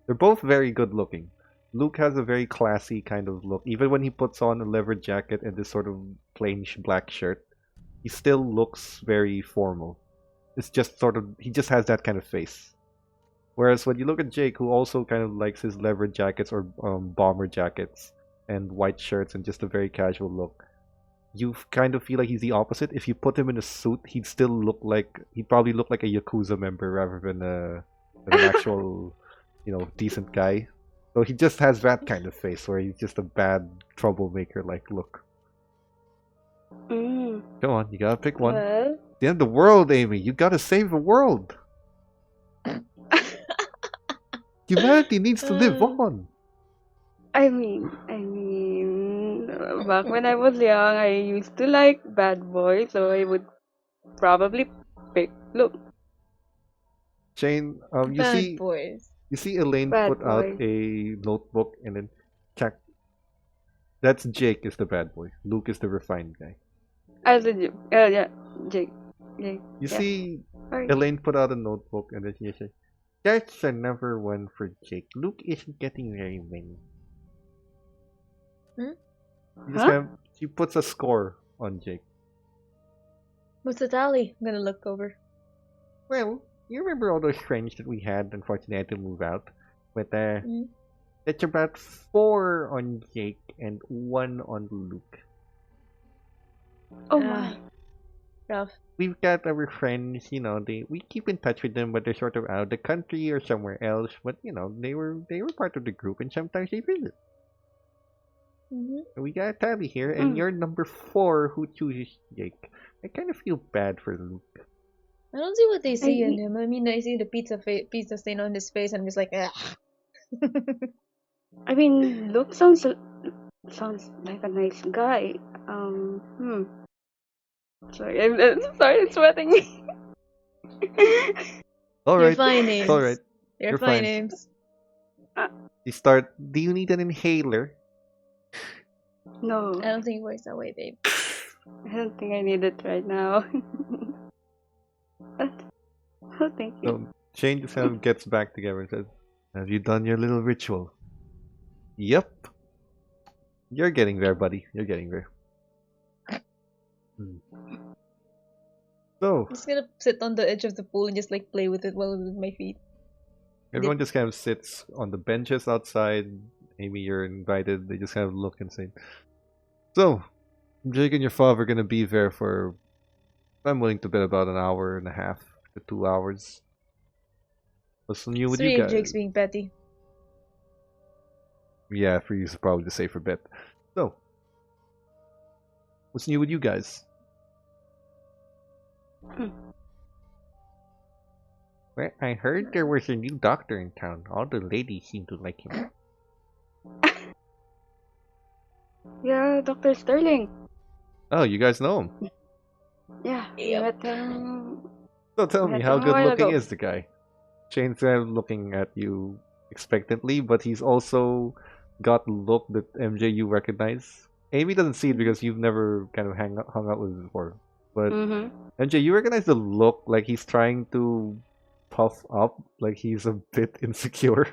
They're both very good looking. Luke has a very classy kind of look. Even when he puts on a leather jacket and this sort of plain black shirt, he still looks very formal. It's just sort of, he just has that kind of face. Whereas when you look at Jake, who also kind of likes his leather jackets or bomber jackets and white shirts and just a very casual look, you kind of feel like he's the opposite. If you put him in a suit, he'd probably look like a Yakuza member rather than an actual, decent guy. So he just has that kind of face where he's just a bad troublemaker like look. Mm. Come on, you gotta pick one. Well, The end of the world, Amy. You gotta save the world. Humanity needs to live on. I mean, back when I was young, I used to like bad boys, so I would probably pick Luke. Shane, Bad boys. you see Elaine Bad put out boy. a notebook and then check. That's Jake is the bad boy. Luke is the refined guy. As a Jake. Yeah, Jake. Jake. You Yeah. see Sorry. Elaine put out a notebook and then she said, "That's another one for Jake. Luke isn't getting very many." Hmm? She puts a score on Jake. What's the tally? I'm gonna look over. Well, you remember all those friends that we had, unfortunately had to move out. But Mm. that's about 4 on Jake and 1 on Luke. Oh Ah. my. Rough. We've got our friends, we keep in touch with them, but they're sort of out of the country or somewhere else. But they were part of the group, and sometimes they visit. Mm-hmm. So we got a tally here, and Mm. you're number 4 who chooses Jake. I kind of feel bad for Luke. I don't see what they see in I- him. I mean, I see the pizza stain on his face, and I'm just like, ah. I mean, Luke sounds like a nice guy. Sorry, I'm sweating. All You're right. fine, It's all right. Ames. You're You're fine, fine. Ames. You start. Do you need an inhaler? No, I don't think it works that way, babe. I don't think I need it right now. But, oh, thank you. So Shane just kind of gets back together and says, "Have you done your little ritual?" Yep. You're getting there, buddy. You're getting there. Hmm. So I'm just gonna sit on the edge of the pool and just like play with it while with my feet. everyone just kind of sits on the benches outside. Amy, you're invited. They just kind of look and say, "So, Jake and your father are gonna be there for, I'm willing to bet, about an hour and a half to 2 hours. What's new with you Three if guys?" Jake's being petty. Yeah, for you is probably the safer bet. So, what's new with you guys? Well, I heard there was a new doctor in town. All the ladies seem to like him. Yeah, Dr. Sterling. Oh, you guys know him. Yeah, we Yep. met him. So tell We me, met how him a good while looking ago. is the guy? Shane's kind of looking at you expectantly, but he's also got the look that MJ you recognize. Amy doesn't see it because you've never kind of hung out with him before. But Mm-hmm. MJ, you recognize the look, like he's trying to puff up, like he's a bit insecure.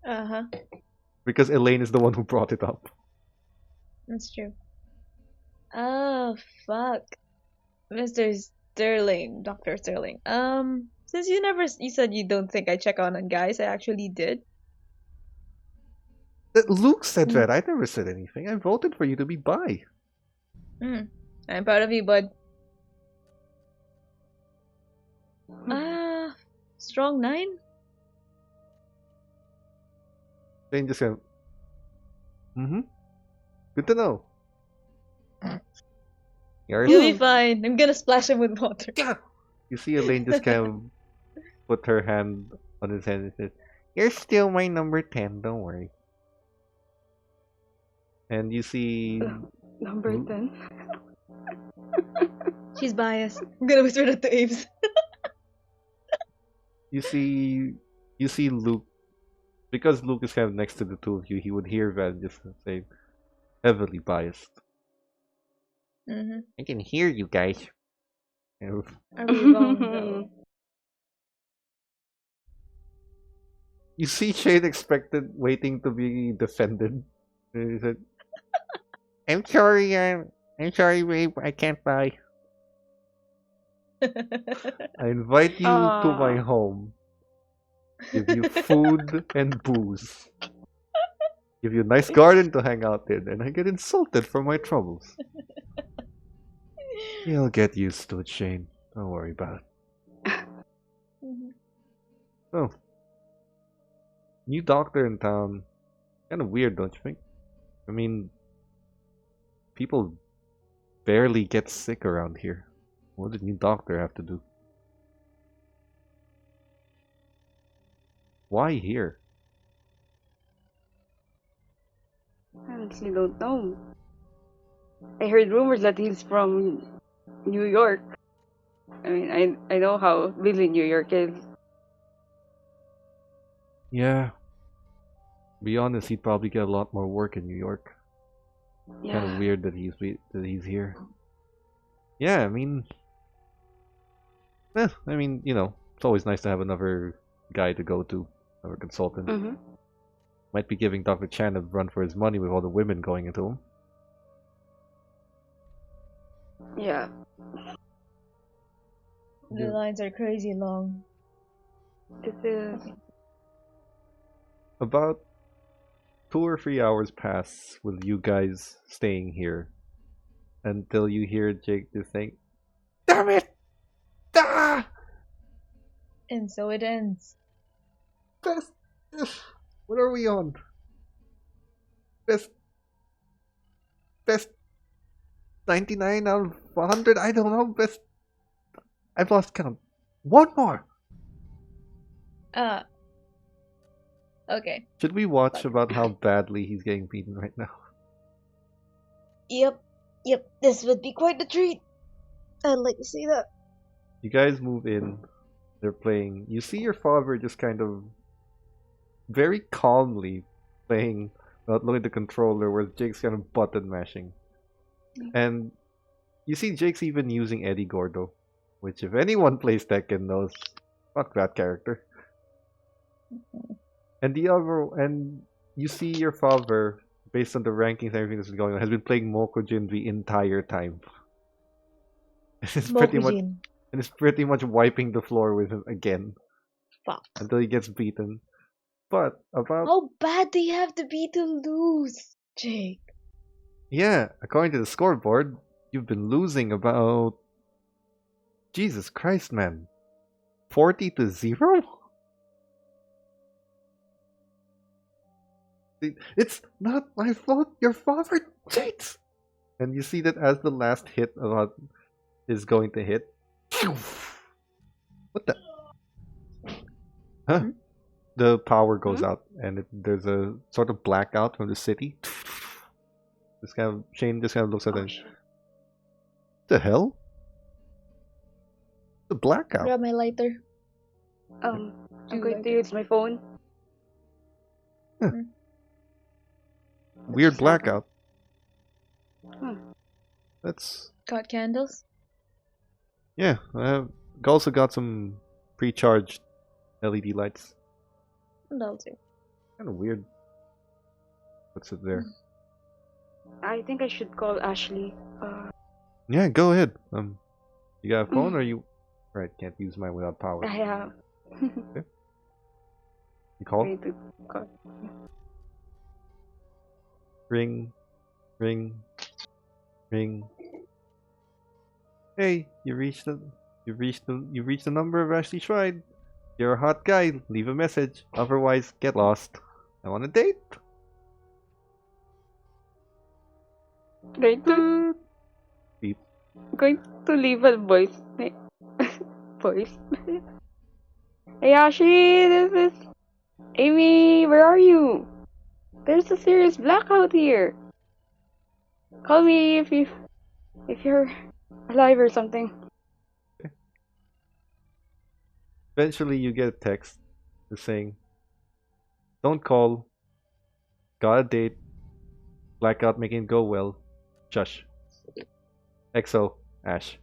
Uh-huh. Because Elaine is the one who brought it up. That's true. Oh, fuck. Mr. Sterling, Dr. Sterling. Since you said you don't think I check on guys, I actually did. Luke said that. I never said anything. I voted for you to be bi. I'm proud of you, bud. Strong 9? Shane just went, mm-hmm. Good to know. You're You'll be fine. I'm gonna splash him with water. You see Elaine just kind of put her hand on his head and says, "You're still my number 10, don't worry." And you see Number Lu- 10. She's biased. I'm gonna whisper that to Ames. you see Luke, because Luke is kind of next to the two of you, he would hear that and just say, heavily biased. Mm-hmm. I can hear you guys. And Are we wrong though? you see Shane expected waiting to be defended. And he said, I'm sorry, babe, I can't buy. I invite you to my home. Give you food and booze. Give you a nice garden to hang out in, and I get insulted for my troubles. You'll get used to it, Shane. Don't worry about it. Oh. New doctor in town. Kind of weird, don't you think? I mean, people barely get sick around here. What did new doctor have to do? Why here? I honestly don't know. I heard rumors that he's from New York. I mean, I know how busy New York is. Yeah. To be honest, he'd probably get a lot more work in New York. Yeah. Kind of weird that he's here. Yeah, I mean, you know, it's always nice to have another guy to go to, another consultant. Mm-hmm. Might be giving Dr. Chan a run for his money with all the women going into him. Yeah. The lines are crazy long. It is. About 2 or 3 hours pass with you guys staying here until you hear Jake just saying, "Damn it! Ah! And so it ends. Best. What are we on? Best 99 out of 100? I don't know. Best. I've lost count. One more. Okay. Should we watch about how badly he's getting beaten right now? Yep, this would be quite a treat. I'd like to see that. You guys move in. They're playing. You see your father just kind of very calmly playing, not looking at the controller, where Jake's kind of button mashing. And you see Jake's even using Eddie Gordo, which if anyone plays Tekken knows, fuck that character. And you see your father, based on the rankings and everything that's going on, has been playing Mokujin the entire time. It's pretty much wiping the floor with him again. Fuck. Until he gets beaten. But about How bad do you have to be to lose, Jake? yeah, according to the scoreboard, you've been losing about Jesus Christ, man. 40-0? It's not my fault. Your father cheats. And you see that as the last hit is going to hit. What the? Huh? Hmm? The power goes out, and there's a sort of blackout from the city. Shane just kind of looks at them. What the hell? The blackout. Grab my lighter. I'm going to use my phone. Weird blackout. That's Got candles? yeah. I've also got some pre-charged LED lights. That'll do. Kind of weird. What's it there? I think I should call Ashley. Yeah, go ahead. You got a phone or you? Right, can't use mine without power. I have. Okay. You call? Going to call. Ring, ring, ring. Hey, you reached the number of Ashley Schweid. You're a hot guy. Leave a message. Otherwise, get lost. I want a date. Going to Beep. going to leave a voice. Voice. Hey Ashley, this is Amy. Where are you? There's a serious blackout here. Call me if you're alive or something. Eventually, you get a text just saying, "Don't call. Got a date. Blackout making it go well. Shush. XO Ash."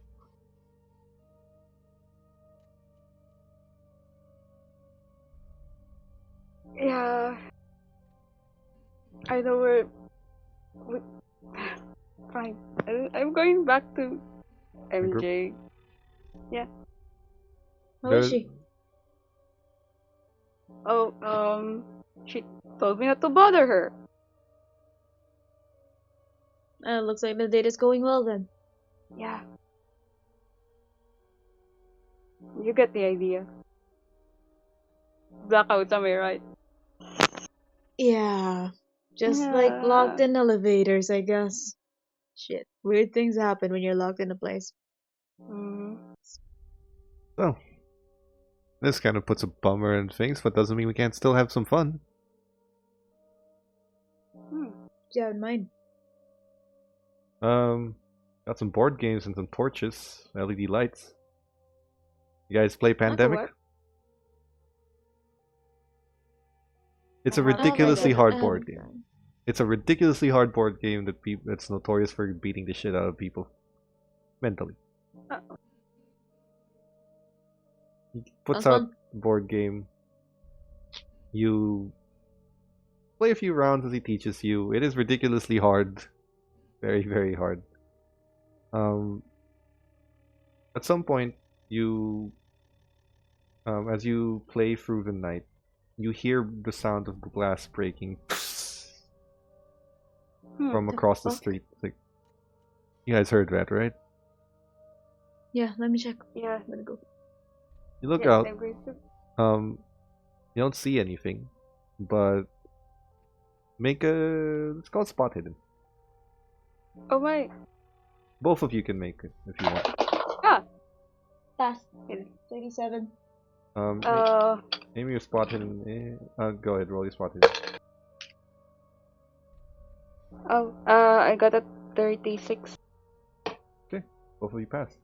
Yeah. I know where. Fine. I'm going back to MJ. Yeah. How is she? Oh, she told me not to bother her. Looks like the date is going well then. Yeah. You get the idea. Blackout, am I right? Yeah. Just like locked Yeah. in elevators, I guess. Shit. Weird things happen when you're locked in a place. So, this kind of puts a bummer in things, but doesn't mean we can't still have some fun. Yeah, in mine. Got some board games and some torches, LED lights. You guys play Pandemic? What? It's a I haven't. ridiculously I hard haven't board game. tried. It's a ridiculously hard board game that's notorious for beating the shit out of people mentally. He puts Sounds out fun. the board game. You play a few rounds as he teaches you. It is ridiculously hard, very very hard. At some point, as you play through the night, you hear the sound of the glass breaking from across the street. Like, you guys heard that, right? Yeah, let me check. Yeah. Let me go. You look Yeah, out. I'm going to. You don't see anything, but make a. It's called spot hidden. Oh my. Both of you can make it if you want. Ah. Pass. 37. Name your spot hidden. Go ahead, roll your spot hidden. I got a 36. Okay, both of you pass.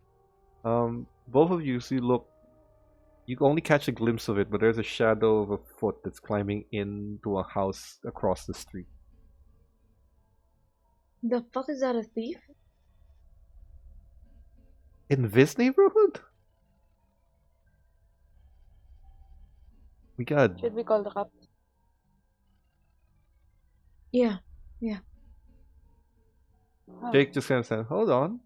Both of you, so You can only catch a glimpse of it, but there's a shadow of a foot that's climbing into a house across the street. The fuck is that, a thief? In this neighborhood? We got Should we call the cops? Yeah. Oh. Jake just kind of said, "Hold on,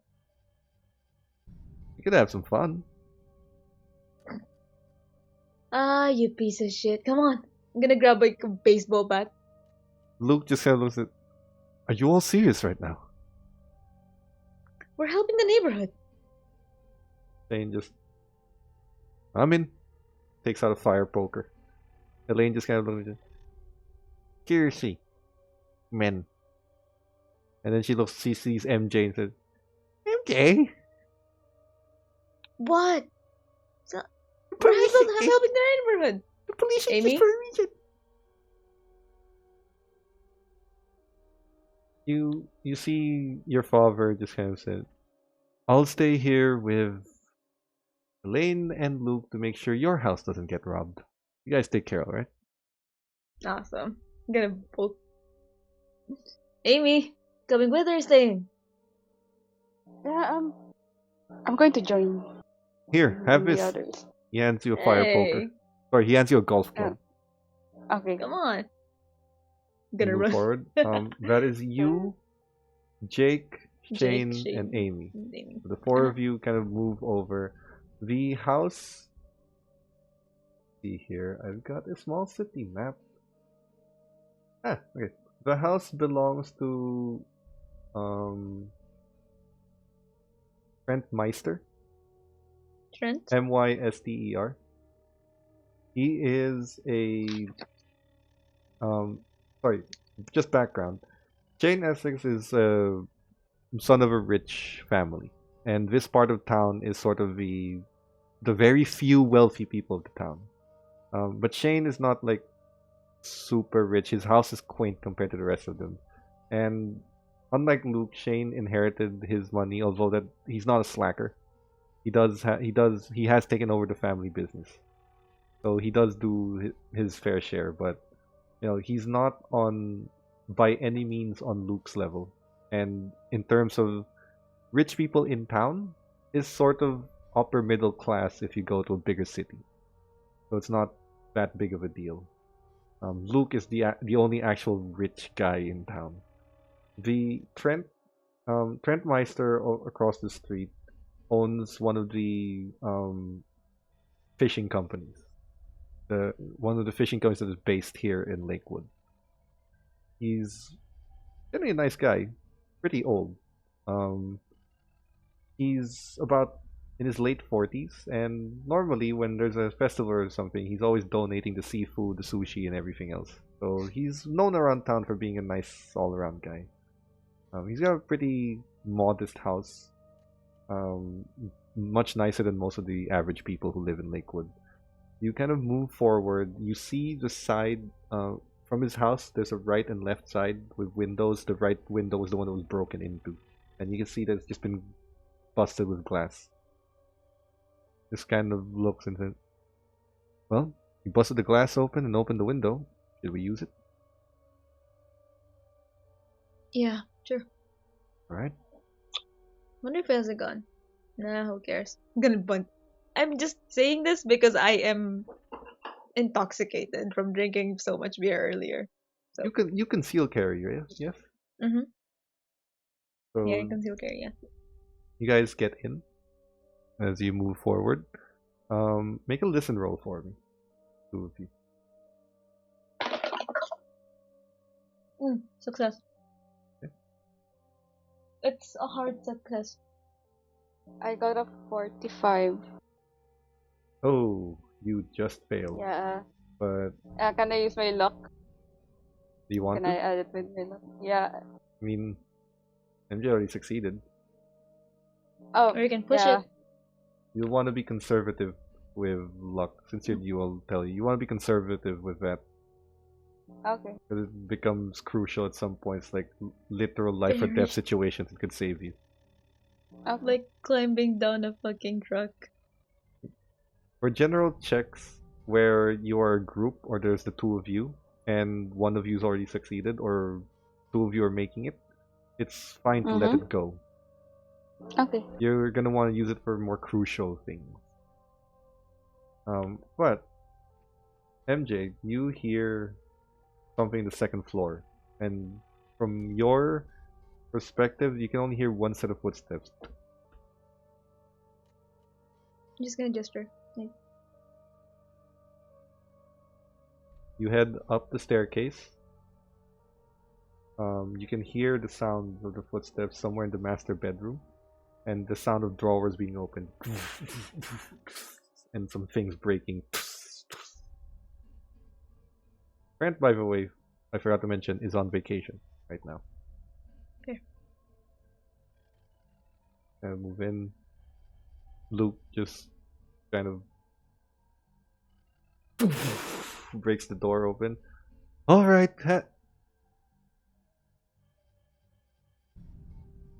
we could have some fun." Ah, you piece of shit. Come on. I'm gonna grab like a baseball bat. Luke just kind of looks at, "Are you all serious right now?" We're helping the neighborhood. Shane just, "I'm in." Takes out a fire poker. Elaine just kind of looks at, "Seriously, men." And then she sees MJ and says, "MJ? What? The We're police helping the neighborhood. The police Amy? exist for a reason." You see your father just kind of said, "I'll stay here with Elaine and Luke to make sure your house doesn't get robbed. You guys take care, alright?" Awesome. I'm gonna pull. Amy, coming with or staying? Yeah, I'm going to join Here, have the this. others. He hands you a fire poker. Hey, Sorry, he hands you a golf club. Okay. come on. I'm You gonna move run. forward. That is you, Jake, Shane, Jake, and Amy. Amy. The four of you kind of move over. The house. See here, I've got a small city map. Okay. The house belongs to Trent Meister. Trent? Myster. He is a sorry, just background. Jane Essex is a son of a rich family, and this part of town is sort of the very few wealthy people of the town. But Shane is not like super rich. His house is quaint compared to the rest of them, and unlike Luke, Shane inherited his money. Although that he's not a slacker, he has taken over the family business, so he does do his fair share. But he's not on by any means on Luke's level. And in terms of rich people in town, is sort of upper middle class if you go to a bigger city. So it's not that big of a deal. Luke is the only actual rich guy in town. The Trent Meister across the street owns one of the fishing companies. One of the fishing companies that is based here in Lakewood. He's generally a nice guy, pretty old. He's about in his late 40s, and normally when there's a festival or something, he's always donating the seafood, the sushi, and everything else. So he's known around town for being a nice all-around guy. He's got a pretty modest house, much nicer than most of the average people who live in Lakewood. You kind of move forward. You see the side from his house. There's a right and left side with windows. The right window is the one that was broken into, and you can see that it's just been busted with glass. Just kind of looks and says, "Well, you busted the glass open and opened the window. Should we use it?" Yeah, sure. Alright. Wonder if he has a gun. Nah, who cares? I'm gonna bunt. I'm just saying this because I am intoxicated from drinking so much beer earlier. So. You conceal carry, yes? Mm-hmm. So Yeah, I conceal carry, yeah. you guys get in as you move forward. Make a listen roll for me. Two of you. Success. Okay. It's a hard success. I got a 45. Oh, you just failed. Yeah. But Can I use my luck? do you want Can to? I add it with my luck? Yeah. I mean, MJ already succeeded. Oh, Or you can push yeah. it. You want to be conservative with luck, since you will tell you. You want to be conservative with that, Okay. because it becomes crucial at some points, like literal life or death situations. It could save you. Okay. Like climbing down a fucking truck. For general checks where you are a group or there's the two of you and one of you's already succeeded or two of you are making it, it's fine to let Mm-hmm. it go. Okay. You're gonna want to use it for more crucial things. But MJ, you hear something in the second floor, and from your perspective, you can only hear one set of footsteps. I'm just gonna gesture. Like, You head up the staircase. You can hear the sound of the footsteps somewhere in the master bedroom, and the sound of drawers being opened, and some things breaking. Grant, by the way, I forgot to mention, is on vacation right now. okay. Move in. Luke just kind of breaks the door open. All right,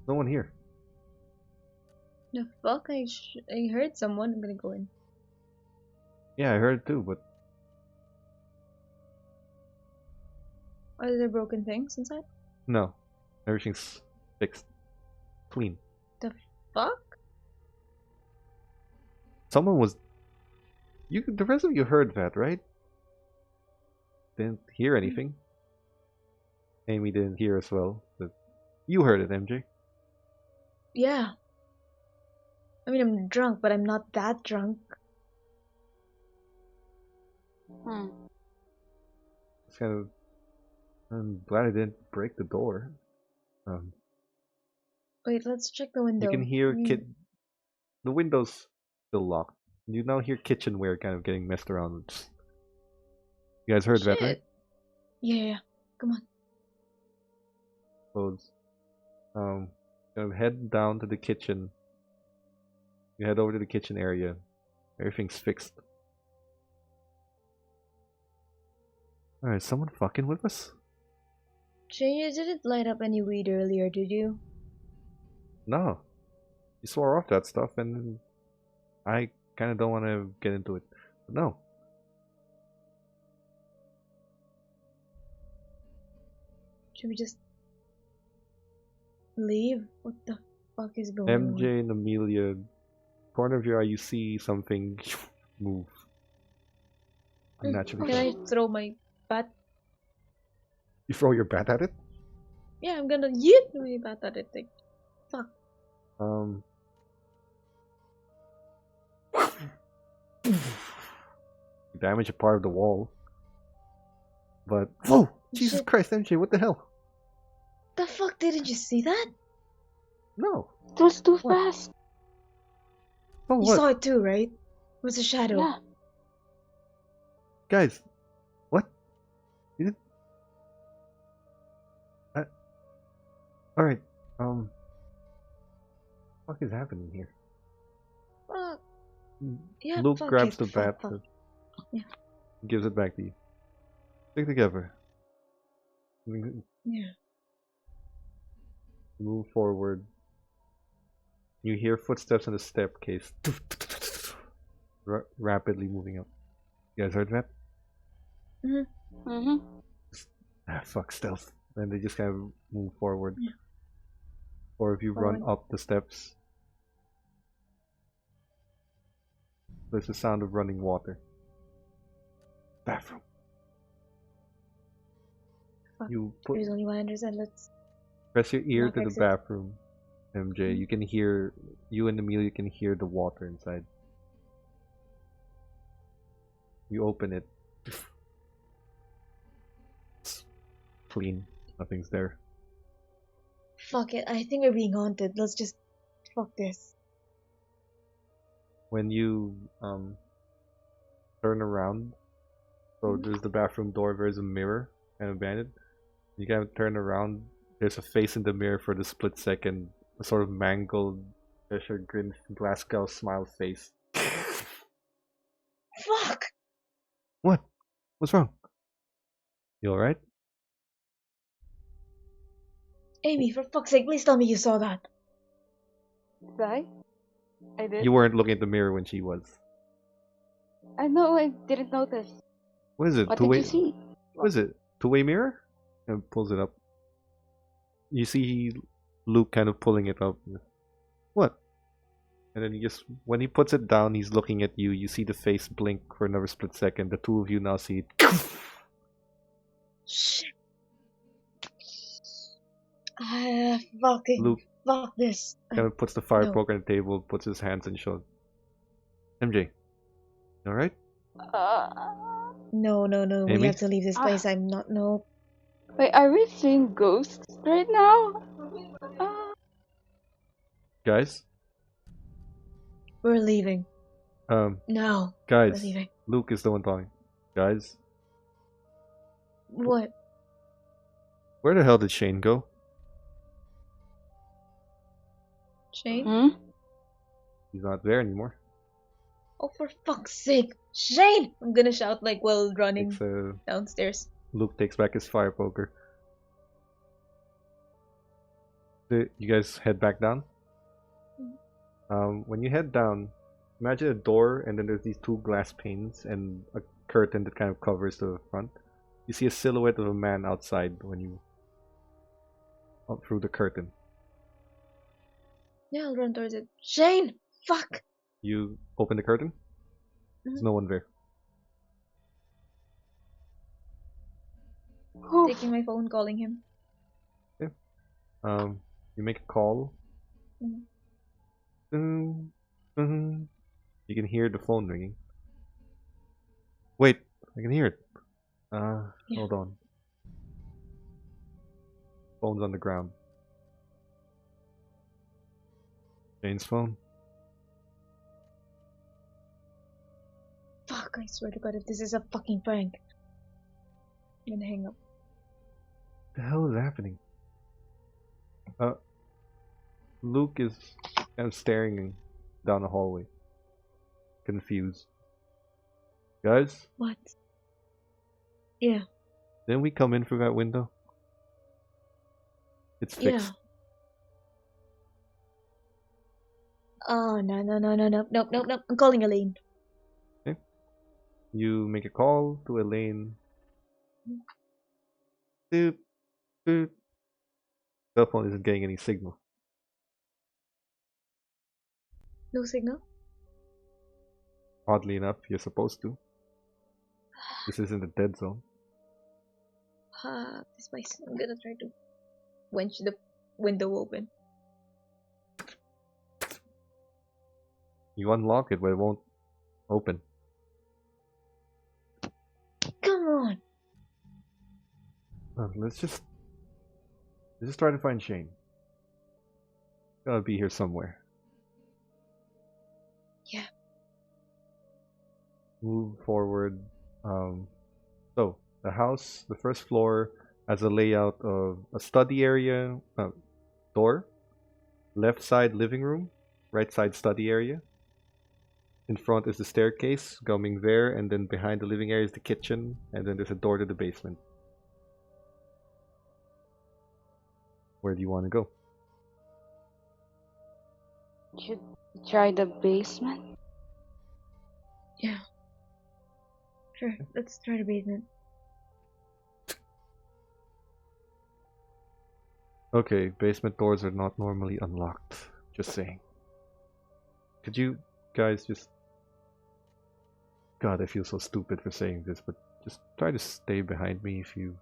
no one here. The fuck? I heard someone. I'm gonna go in. Yeah, I heard it too, but Are there broken things inside? no, everything's fixed, clean. The fuck? Someone was. You, the rest of you heard that, right? Didn't hear anything. Amy didn't hear as well, but you heard it, MJ. Yeah. I mean, I'm drunk, but I'm not that drunk. Hmm. It's kind of. I'm glad I didn't break the door. Um, Wait, let's check the window. you can hear Mm, the window's still locked. You now hear kitchenware kind of getting messed around with. You guys heard that, right? shit. Yeah. Come on. So, kind of head down to the kitchen. You head over to the kitchen area. Everything's fixed. Alright, someone fucking with us? Jay, you didn't light up any weed earlier, did you? No. You swore off that stuff, and I kind of don't want to get into it. But no. Should we just leave? What the fuck is going on? MJ and Amelia, corner of your eye, you see something move. Unnaturally. Can I throw my bat? You throw your bat at it? Yeah, I'm gonna yeet my bat at it. Like, fuck. You damage a part of the wall. But whoa! Jesus Shit. Christ, MJ, what the hell? The fuck, didn't you see that? No. It was too What? fast. Oh, You what? saw it too, right? It was a shadow. Yeah. Guys, what? You did... Alright, what is happening here? Fuck. Yeah, Luke fuck grabs it, the bat, fuck. Yeah. gives it back to you. Stick together. Yeah. Move forward. You hear footsteps on the staircase. Rapidly moving up. You guys heard that? Mm-hmm. Fuck stealth. And they just kind of move forward. Yeah. Or if you run Forward. up the steps, there's the sound of running water. Bathroom. Fuck. You put There's only one understand. Let's. press your ear Lock to the exit. bathroom, MJ. You can hear, you and Amelia can hear the water inside. You open it. It's clean. Nothing's there. Fuck it. I think we're being haunted. Let's just. Fuck this. When you turn around, so there's the bathroom door, there's a mirror kind of banded. You kind of turn around, there's a face in the mirror for the split second, a sort of mangled Cheshire grin Glasgow smile face. Fuck! What? What's wrong? You alright? Amy, for fuck's sake, please tell me you saw that. Did I? I did. You weren't looking at the mirror when she was. I know I didn't notice. What is it? What did you see? What is it? Two-way mirror? And pulls it up. You see Luke kind of pulling it up. What? And then when he puts it down, he's looking at you. You see the face blink for another split second. The two of you now see it. Shit. Fucking Luke fuck this. kind of puts the fire No. poker on the table, puts his hands in shoulders. MJ, alright? No. We Amy? have to leave this place. I'm not. No. Wait, are we seeing ghosts right now? Guys? We're leaving. No. We're Guys. leaving. Luke is the one talking. Guys? What? Where the hell did Shane go? Shane? Hmm? He's not there anymore. Oh, for fuck's sake. Shane! I'm gonna shout like while running Takes, downstairs. Luke takes back his fire poker. You guys head back down? When you head down, imagine a door and then there's these two glass panes and a curtain that kind of covers the front. You see a silhouette of a man outside when you up through the curtain. Yeah, I'll run towards it. Shane! Fuck! You open the curtain. There's no one there. Taking my phone, calling him. Okay. You make a call. You can hear the phone ringing. Wait, I can hear it. Hold on. Phone's on the ground. Jane's phone. Fuck, I swear to God, if this is a fucking prank. I'm gonna hang up. What the hell is happening? Luke is kind of staring down the hallway. Confused. Guys? What? Yeah. Didn't we come in through that window? It's fixed. Yeah. Oh, no. Nope. I'm calling Elaine. Okay. You make a call to Elaine. Doop, doop. Cell phone isn't getting any signal. No signal? Oddly enough, you're supposed to. This isn't a dead zone. This place. I'm gonna try to wench the window open. You unlock it, but it won't open. Come on! Let's just try to find Shane. Gotta be here somewhere. Yeah. Move forward. So the house, the first floor, has a layout of a study area, door, left side living room, right side study area. In front is the staircase going there, and then behind the living area is the kitchen, and then there's a door to the basement. Where do you want to go? Should we try the basement? Yeah. Sure, let's try the basement. Okay, basement doors are not normally unlocked. Just saying. Could you guys just... God, I feel so stupid for saying this, but just try to stay behind me if you...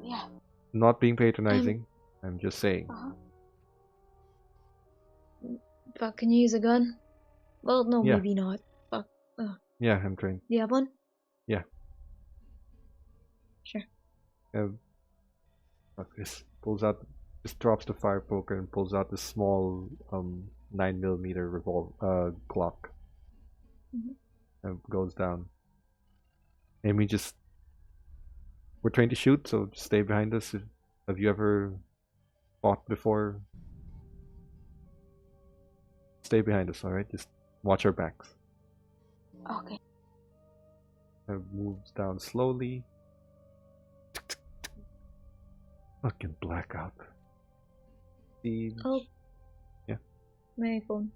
Yeah. Not being patronizing, I'm just saying. Fuck, can you use a gun? Well, no, Yeah. maybe not. Fuck. Yeah, I'm trained. Do you have one? Yeah. Sure. Fuck this. Pulls out, just drops the fire poker and pulls out the small 9mm Glock. And goes down. Amy, just... We're trained to shoot, so just stay behind us. Have you ever fought before? Stay behind us, alright? Just watch our backs. Okay. Moves down slowly. Fucking blackout. Oh. Yeah. My phone.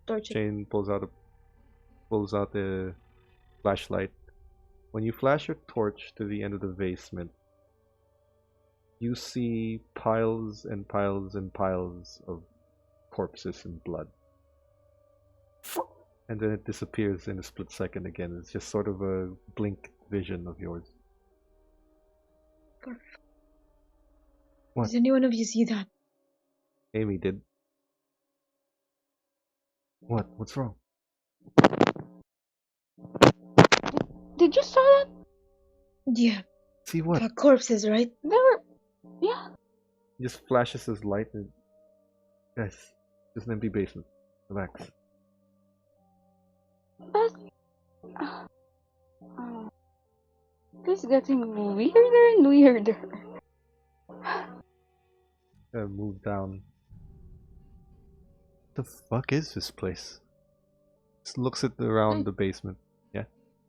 Torch. Shane pulls out pulls out the flashlight. When you flash your torch to the end of the basement, you see piles and piles and piles of corpses and blood. And then it disappears in a split second again. It's just sort of a blink vision of yours. What? Does anyone of you see that? Amy did. What? What's wrong? Did you saw that? Yeah. See what? Corpses, right? There were. Yeah. He just flashes his light and... Guys, it's an empty basement. Relax. But. It's getting weirder and weirder. Move down. The fuck is this place? Just looks at around the basement. Yeah?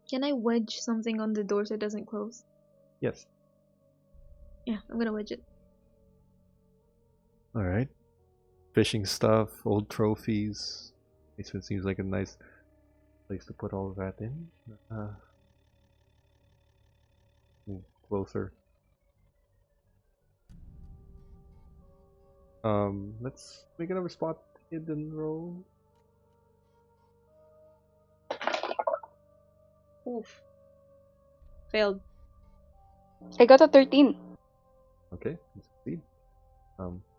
Can I wedge something on the door so it doesn't close? Yes. Yeah, I'm gonna wedge it. Alright. Fishing stuff, old trophies. Basement seems like a nice place to put all of that in. Move closer. Let's make another spot hidden roll. Oof. Failed. I got a 13. Okay, succeed.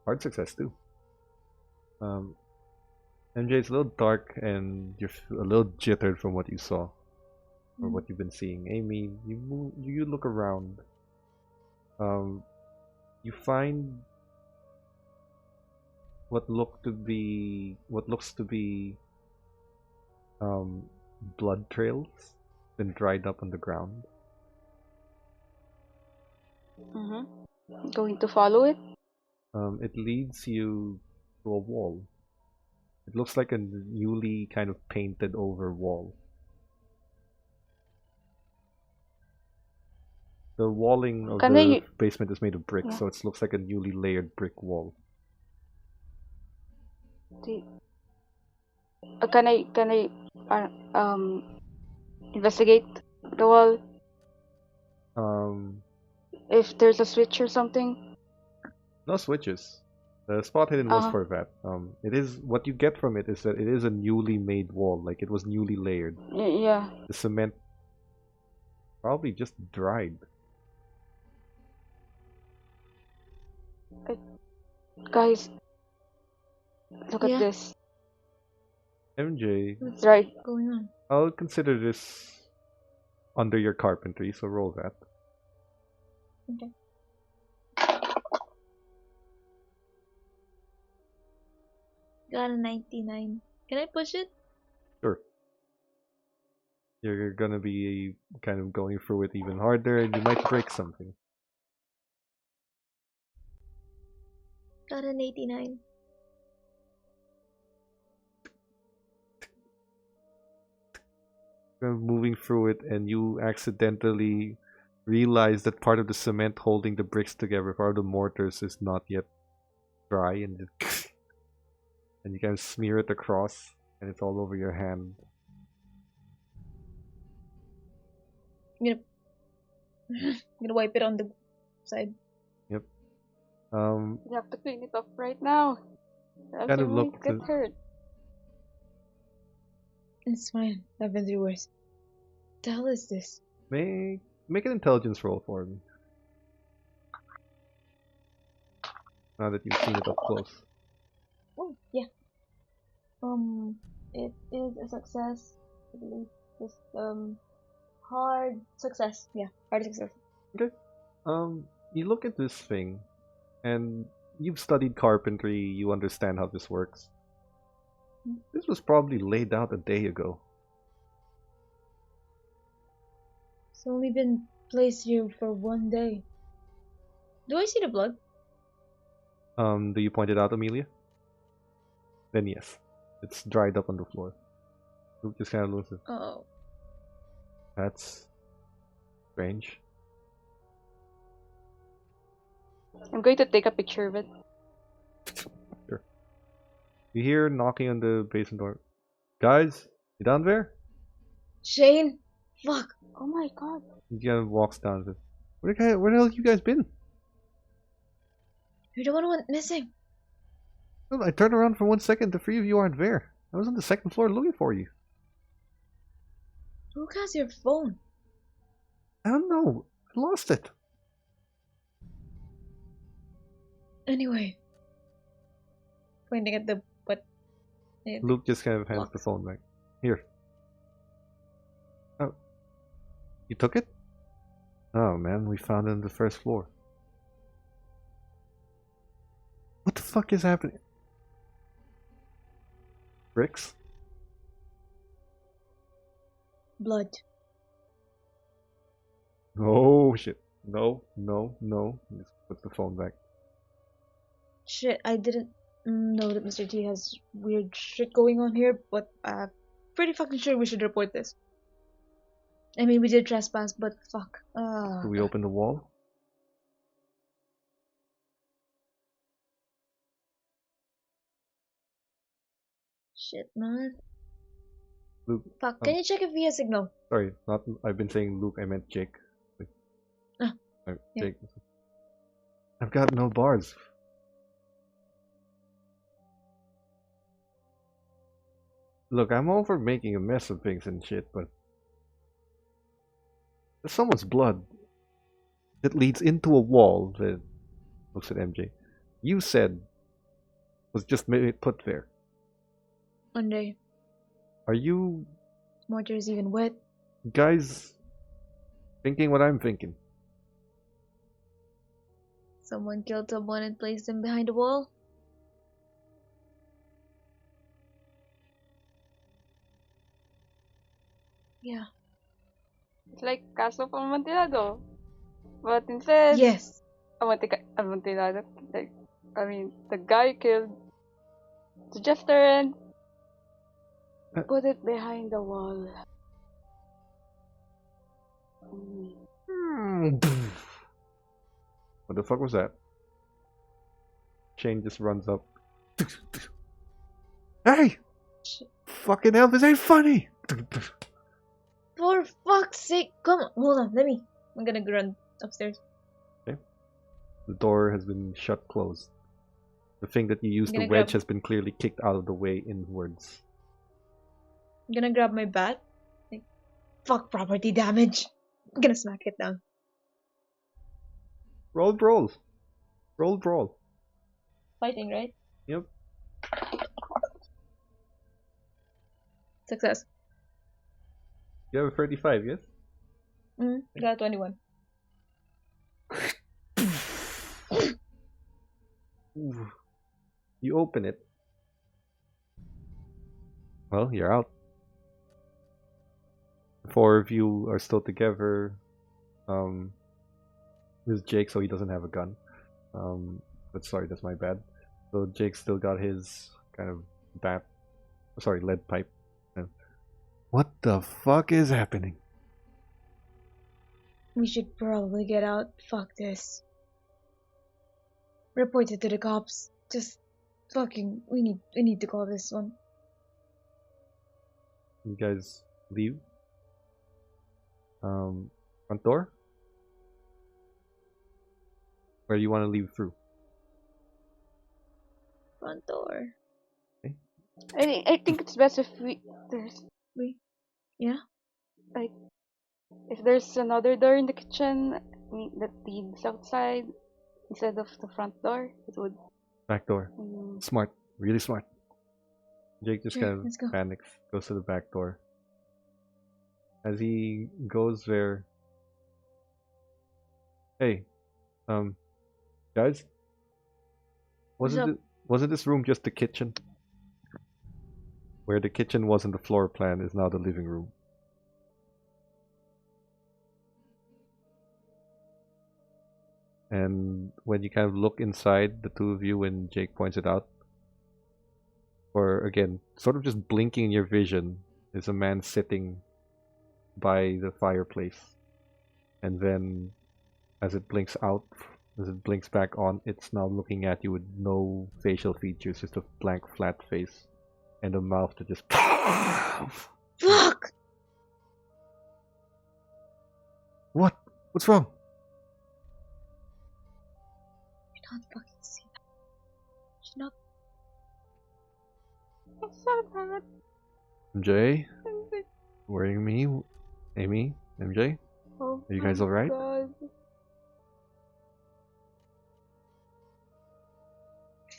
Hard success too. MJ, it's a little dark and you're a little jittered from what you saw or what you've been seeing. Amy, you look around. You find what looks to be blood trails been dried up on the ground. Going to follow it? It leads you to a wall. It looks like a newly kind of painted over wall. The walling of the basement is made of brick, so it looks like a newly layered brick wall. Can I investigate the wall? If there's a switch or something? No switches. The spot hidden was for that. It is what you get from it is that it is a newly made wall, like it was newly layered. Yeah. The cement probably just dried. Guys, look at this. MJ, What's right going on? I'll consider this under your carpentry, so roll that. Okay. Got a 99. Can I push it? Sure. You're gonna be kind of going through it even harder and you might break something. Got an 89. You're moving through it and you accidentally realize that part of the cement holding the bricks together, part of the mortars, is not yet dry and and you kind of smear it across and it's all over your hand. I'm gonna wipe it on the side. Yep. You have to clean it up right now. Kind of look get hurt. It's fine. I've been through worse. What the hell is this? Make an intelligence roll for me. Now that you've seen it up close. Oh, yeah. It is a success. I believe just hard success. Yeah, hard success. Okay. You look at this thing, and you've studied carpentry. You understand how this works. This was probably laid out a day ago. It's only been placed here for one day. Do I see the blood? Do you point it out, Amelia? Then yes. It's dried up on the floor. You just kind of looks at. Oh. That's strange. I'm going to take a picture of it. Sure. You hear knocking on the basement door. Guys, you down there? Shane? Fuck. Oh my god. He kind of walks down and says, where the hell have you guys been? You're the one who went missing. Well, I turned around for 1 second, the three of you aren't there. I was on the second floor looking for you. Who has your phone? I don't know. I lost it. Anyway. Pointing at the what? Luke just kind of hands the phone back. Here. Oh. You took it? Oh man, we found it on the first floor. What the fuck is happening? Bricks? Blood. Oh shit. No. Just put the phone back. Shit, I didn't know that Mr. T has weird shit going on here, but I'm pretty fucking sure we should report this. I mean, we did trespass, but fuck. Do we open the wall? Shit, man. Luke. Fuck, can you check if he has signal? Sorry, not. I've been saying Luke, I meant Jake. Ah, yeah. Jake. I've got no bars. Look, I'm all for making a mess of things and shit, but there's someone's blood that leads into a wall that looks at MJ. You said was just put there. One day, Are you mortar is even wet. guys thinking what I'm thinking? Someone killed someone and placed them behind a wall. Yeah. It's like Caso of Amontillado. But instead, Yes. Amontillado, like, I mean, the guy killed the jester and put it behind the wall. What the fuck was that? Shane just runs up. Hey! Shit. Fucking hell, this ain't funny! For fuck's sake, come on, hold on, I'm gonna run upstairs. The door has been shut closed. The thing that you used to gonna wedge grab- has been clearly kicked out of the way inwards. I'm gonna grab my bat. Like, fuck property damage. I'm gonna smack it down. Roll brawl! Roll brawl. Fighting, right? Yep. Success. You have a 35, yes? Got a 21. Ooh. You open it. Well, you're out. The four of you are still together. This is Jake, so he doesn't have a gun. But sorry, that's my bad. So Jake's still got his kind of lead pipe. What the fuck is happening? We should probably get out. Fuck this. Report it to the cops. Just fucking, we need to call this one. You guys leave. Front door? Where do you want to leave through? Front door. I think it's best if Yeah? like, if there's another door in the kitchen that leads outside instead of the front door, it would. Back door. Smart. Really smart. Jake just Sure, kind let's go. of panics, goes to the back door. As he goes there, hey, guys, wasn't this room just the kitchen? Where the kitchen was in the floor plan is now the living room. And when you kind of look inside, the two of you, and Jake points it out, or again, sort of just blinking in your vision, is a man sitting by the fireplace. And then as it blinks back on, it's now looking at you with no facial features, just a blank flat face and a mouth that just Fuck! What? What's wrong? You're not fucking see that. You're not. It's so bad. MJ? Worrying me? Amy? MJ? Oh Are you guys my alright? God.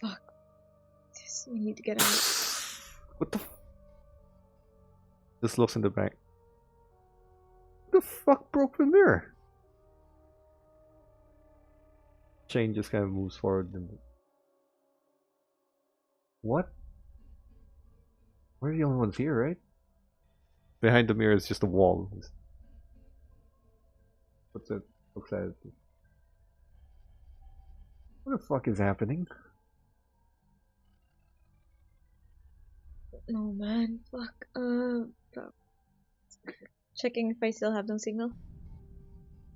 Fuck. We need to get out. What the Just looks in the back. The fuck broke the mirror? Shane just kind of moves forward and... What? We're the only ones here, right? Behind the mirror is just a wall. What's it? Looks at it. What the fuck is happening? No, man. Fuck. Fuck. Checking if I still have no signal.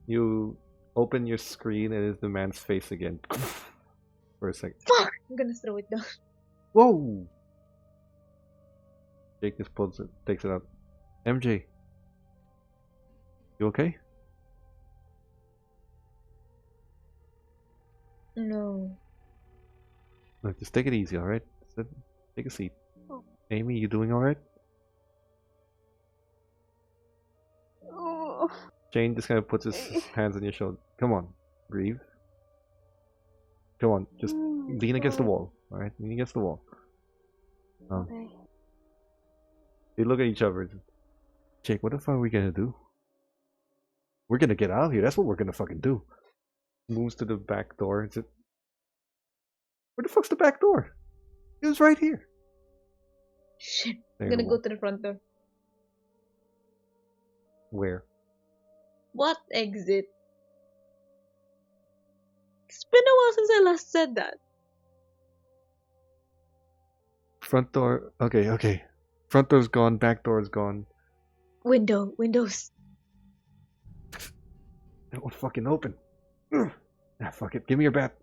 You open your screen and it's the man's face again. For a second. Fuck! I'm gonna throw it down. Whoa! Jake just pulls it, takes it out. MJ, you okay? No. Look, just take it easy, alright? Take a seat. Oh. Amy, you doing alright? Oh. Shane just kind of puts his hands on your shoulder. Come on, breathe. Come on, just lean against the wall, alright? Lean against the wall. Okay. They look at each other. Jake, what the fuck are we gonna do? We're gonna get out of here. That's what we're gonna fucking do. Moves to the back door. Is it? Where the fuck's the back door? It was right here. Shit. There I'm gonna you go are. to the front door. Where? What exit? It's been a while since I last said that. Front door. Okay, okay. Front door's gone. Back door's gone. Windows. It won't fucking open. Ugh. Ah, fuck it. Give me your bat.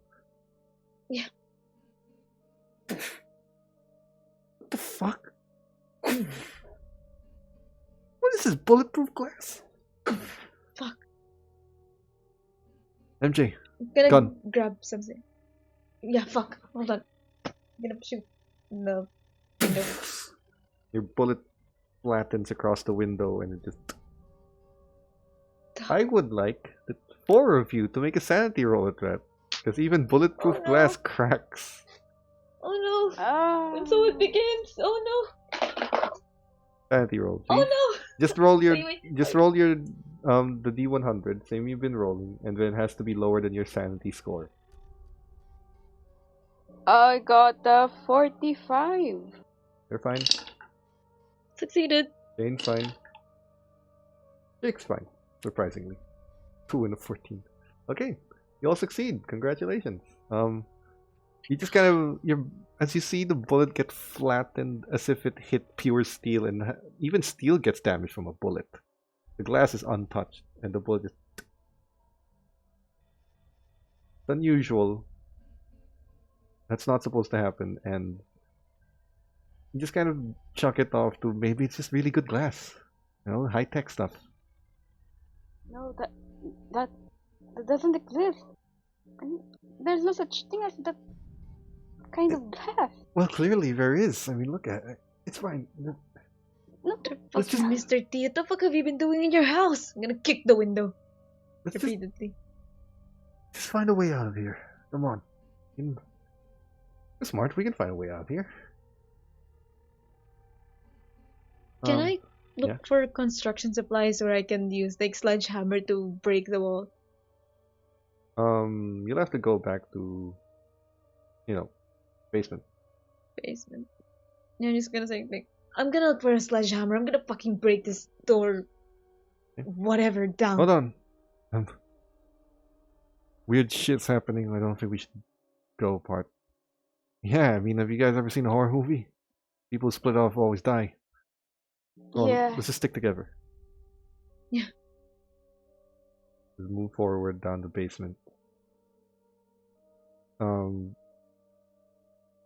Yeah. What the fuck? What is this, bulletproof glass? Fuck. MJ, I'm gonna gun. grab something. Yeah, fuck. Hold on. I'm gonna shoot in the window. Your bullet flattens across the window and it just... I would like the four of you to make a sanity roll at that. Because even bulletproof Oh, no. glass cracks. Oh no. Ah. And so it begins. Oh no. Sanity roll. Oh please. no. Just roll your... Wait. Just roll your... the D100. Same you've been rolling. And then it has to be lower than your sanity score. I got the 45. You're fine. Succeeded. Jane's fine. Jake's fine. Surprisingly. 2 and a 14. Okay. You all succeed. Congratulations. You just kind of... as you see the bullet get flattened as if it hit pure steel, and even steel gets damaged from a bullet. The glass is untouched, and the bullet is... It's unusual. That's not supposed to happen, and you just kind of chuck it off to maybe it's just really good glass. You know, high-tech stuff. No, that doesn't exist. There's no such thing as that kind of glass. Well, clearly there is. I mean, look at it. It's fine. No, Let's just, Fucking Mr. T, what the fuck have you been doing in your house? I'm gonna kick the window let's just repeatedly. find a way out of here. Come on. We're smart. We can find a way out of here. Can I look yeah. for construction supplies where I can use like sledgehammer to break the wall? You'll have to go back to, basement. Basement. You're just gonna say like, I'm gonna look for a sledgehammer. I'm gonna fucking break this door, Okay. whatever, down. Hold on. Weird shit's happening. I don't think we should go apart. Yeah, I mean, have you guys ever seen a horror movie? People who split off always die. Come on, Yeah. let's just stick together. Yeah. Just move forward down the basement.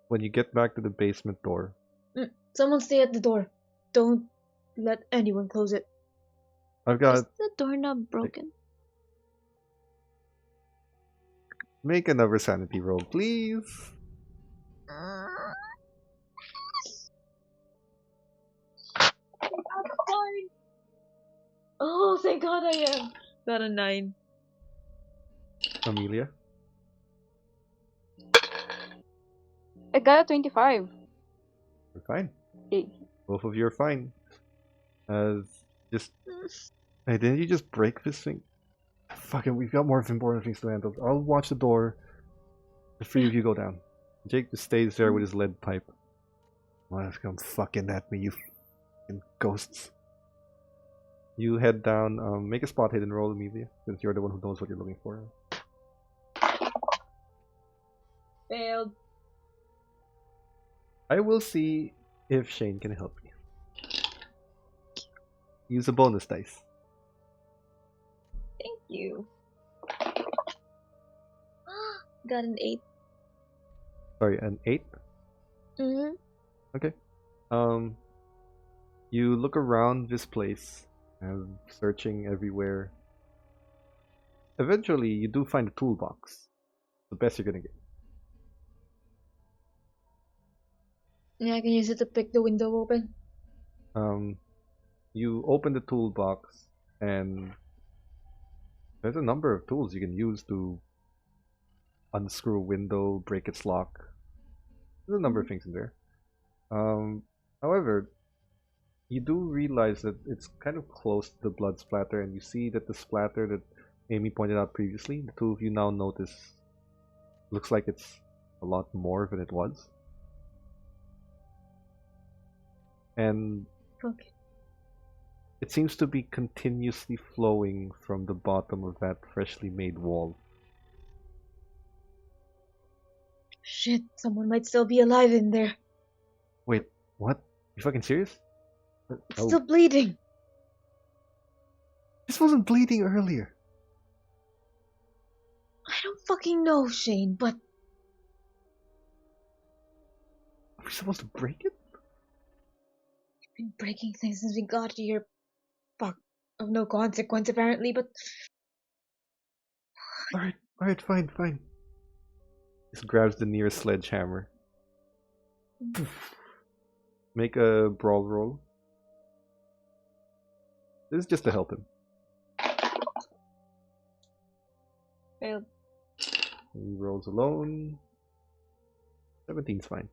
When you get back to the basement door, Someone stay at the door. Don't let anyone close it. I've got... Is the doorknob broken? Make another sanity roll, please. Oh, thank God I am. Got a 9. Amelia. I got a 25. You're fine. Eh, Both of you are fine. Just. Hey, didn't you just break this thing? Fucking, we've got more important things to handle. I'll watch the door. The three of you go down. Jake just stays there with his lead pipe. Why come fucking at me, you fucking ghosts? You head down. Make a spot hidden roll, Amelia, since you're the one who knows what you're looking for. Failed. I will see if Shane can help you. Use a bonus dice. Thank you. Got an 8. Sorry, an 8? Mm-hmm. Okay. You look around this place and searching everywhere. Eventually, you do find a toolbox. The best you're gonna get. Yeah, I can use it to pick the window open. You open the toolbox and there's a number of tools you can use to unscrew a window, break its lock. There's a number of things in there. However, you do realize that it's kind of close to the blood splatter, and you see that the splatter that Amy pointed out previously, the two of you now notice, looks like it's a lot more than it was. And Okay. it seems to be continuously flowing from the bottom of that freshly made wall. Shit, someone might still be alive in there. Wait, what? You fucking serious? It's still bleeding. This wasn't bleeding earlier. I don't fucking know, Shane, but Are we supposed to break it? I've been breaking things since we got here. Fuck. Of no consequence, apparently, but Alright, fine. Just grabs the nearest sledgehammer. Make a brawl roll. This is just to help him. failed. He rolls alone. 17's fine.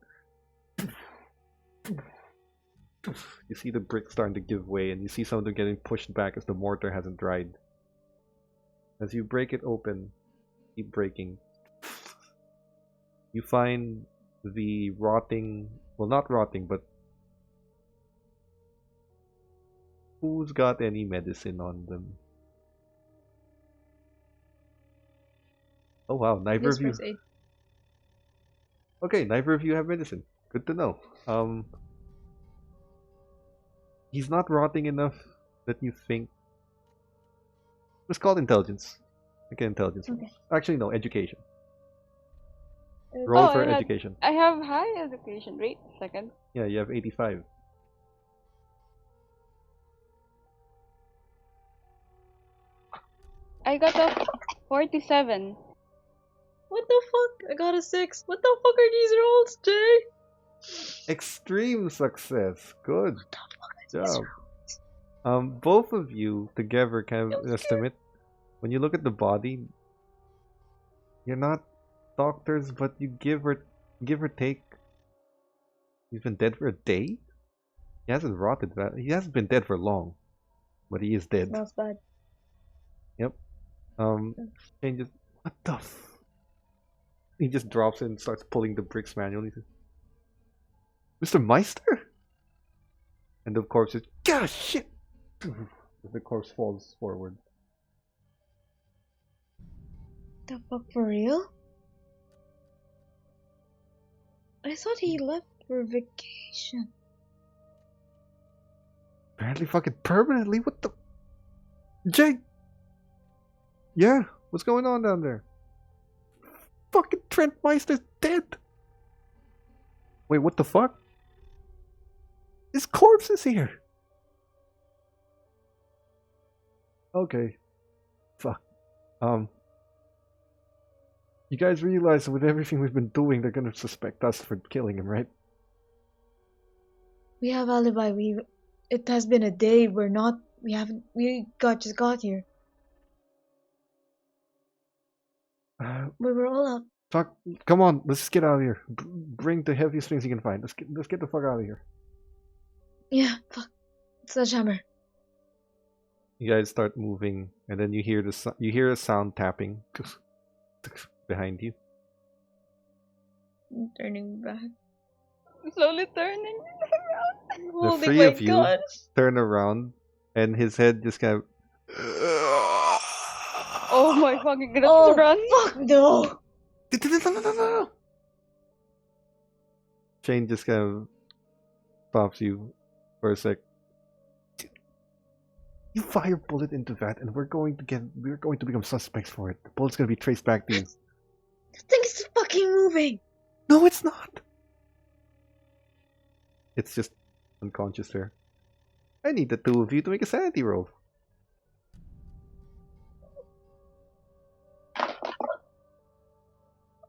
You see the bricks starting to give way, and you see some of them getting pushed back as the mortar hasn't dried. As you break it open, keep breaking, you find the rotting, well, not rotting, but who's got any medicine on them? Oh wow, neither Use of you. first aid. Okay, neither of you have medicine. Good to know. He's not rotting enough that you think. It's called intelligence. Make an intelligence. Okay. Actually, no, education. Roll for education. I have high education. Wait, second. Yeah, you have 85. I got a 47. What the fuck? I got a 6. What the fuck are these rolls, Jay? Extreme success. Good job. Both of you together can estimate. When you look at the body, you're not doctors, but you give or take. He's been dead for a day. He hasn't rotted. He hasn't been dead for long, but he is dead. Smells bad. Yep. Changes. What the? He just drops it and starts pulling the bricks manually. Mr. Meister? And the corpse is, gosh, shit! The corpse falls forward. The fuck, for real? I thought he left for vacation. Apparently fucking permanently? What the? Jake! Yeah, what's going on down there? Fucking Trent Meister's dead! Wait, what the fuck? His corpse is here! Okay. Fuck. You guys realize that with everything we've been doing, they're gonna suspect us for killing him, right? We have alibi. It has been a day. We just got here. We were all out. Fuck! Come on, let's just get out of here. Bring the heaviest things you can find. Let's get the fuck out of here. Yeah, fuck. Sledgehammer. You guys start moving, and then you hear a sound tapping behind you. Turning back. Slowly turning around. The Holding three my of you gun. turn around, and his head just kind of. Oh my fucking god, Oh, run! fuck no! No. Shane just kind of stops you for a sec. You fire a bullet into that, and we're going to become suspects for it. The bullet's going to be traced back to you. The thing is fucking moving. No, it's not. It's just unconscious there. I need the two of you to make a sanity roll.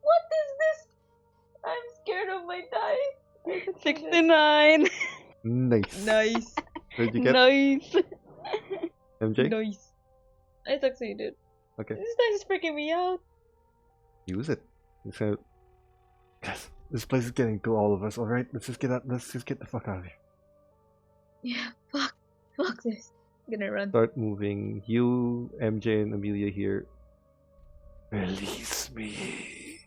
What is this? I'm scared of my dice. 69. Nice. Nice. What did you get, Nice. MJ? Nice. I succeeded. Okay. This dice is freaking me out. Use it. So, guys, this place is getting to all of us. All right, let's just get out. Let's just get the fuck out of here. Yeah, fuck this. I'm gonna run. Start moving. You, MJ, and Amelia here. Release me.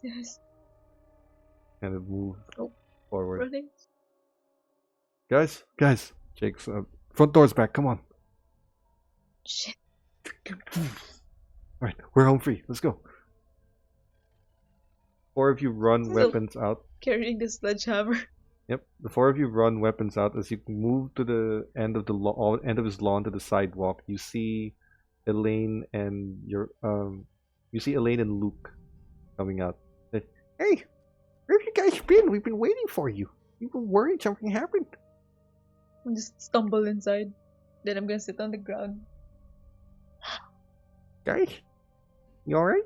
Yes, Kind of move Oh. forward. running. Guys, Jake's front door's back. Come on. Shit. Alright, we're home free. Let's go. Four of you run So- weapons out. Carrying the sledgehammer. Yep, the four of you run weapons out. As you move to the end of end of his lawn to the sidewalk, you see Elaine and Luke coming out. Hey, where have you guys been? We've been waiting for you. We were worried something happened. I'm just stumble inside. Then I'm gonna sit on the ground. Guys, you alright?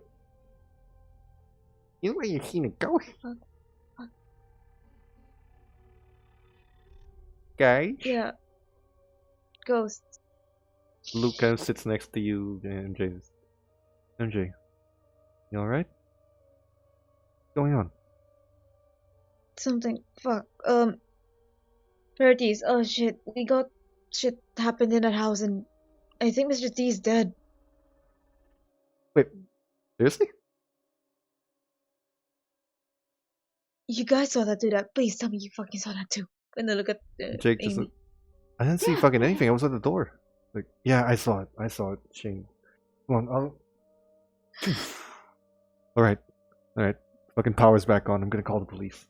You know where you've seen a ghost? Fuck. Guys? Yeah. Ghost. Luke kind of sits next to you, MJ, you alright? What's going on? Something. Fuck. 30s. Oh shit. We got shit happened in that house and I think Mr. T is dead. Wait, seriously? You guys saw that, dude. Please tell me you fucking saw that too. Gonna look at Jake just. Amy. I didn't see fucking anything. I was at the door. Like, yeah, I saw it. Shane. Come on, Alright. Fucking power's back on. I'm gonna call the police.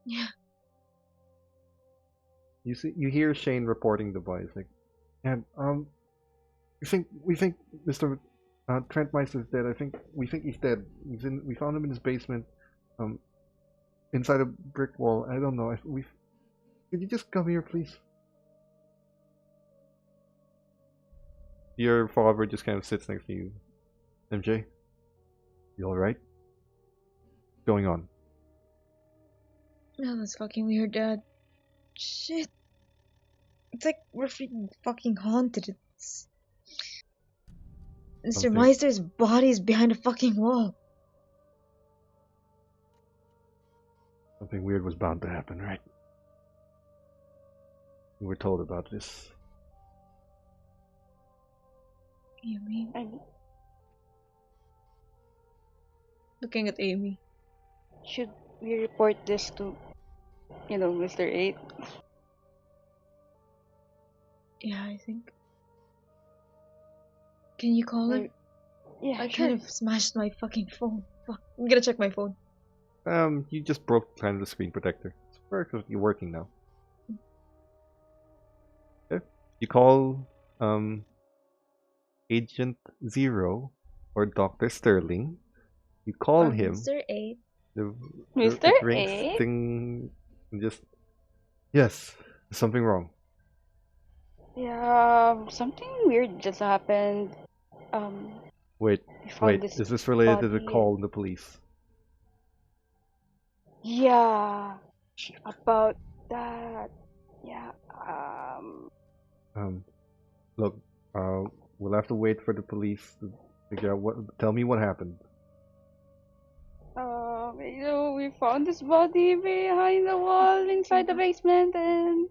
Yeah. You hear Shane reporting the boys. Like, and we think Mr. Trent Meister's dead. We think he's dead. We found him in his basement, inside a brick wall. I don't know. Could you just come here, please? Your father just kind of sits next to you. MJ, you alright? What's going on? No, that's fucking weird, Dad. Shit. It's like we're fucking haunted. It's... Mr. Something- Meister's body's behind a fucking wall. Something weird was bound to happen, right? We were told about this. You mean? And Looking at Amy. should we report this to, Mr. 8? Yeah, I think. Can you call him? Yeah, I sure. kind of smashed my fucking phone. Fuck. I'm gonna check my phone. You just broke kind of the screen protector. It's perfectly working now. Okay. You call Agent Zero or Dr. Sterling. You call Or him. Mr. 8. Mr. It rings, 8? ding, and just yes, there's something wrong. Yeah, something weird just happened. Um, Wait, we found wait. this Is this related to the body. call in the police? Yeah, Shit. about that. Yeah. Um, look, uh, we'll have to wait for the police to figure out what. Tell me what happened. We found this body behind the wall inside the basement, and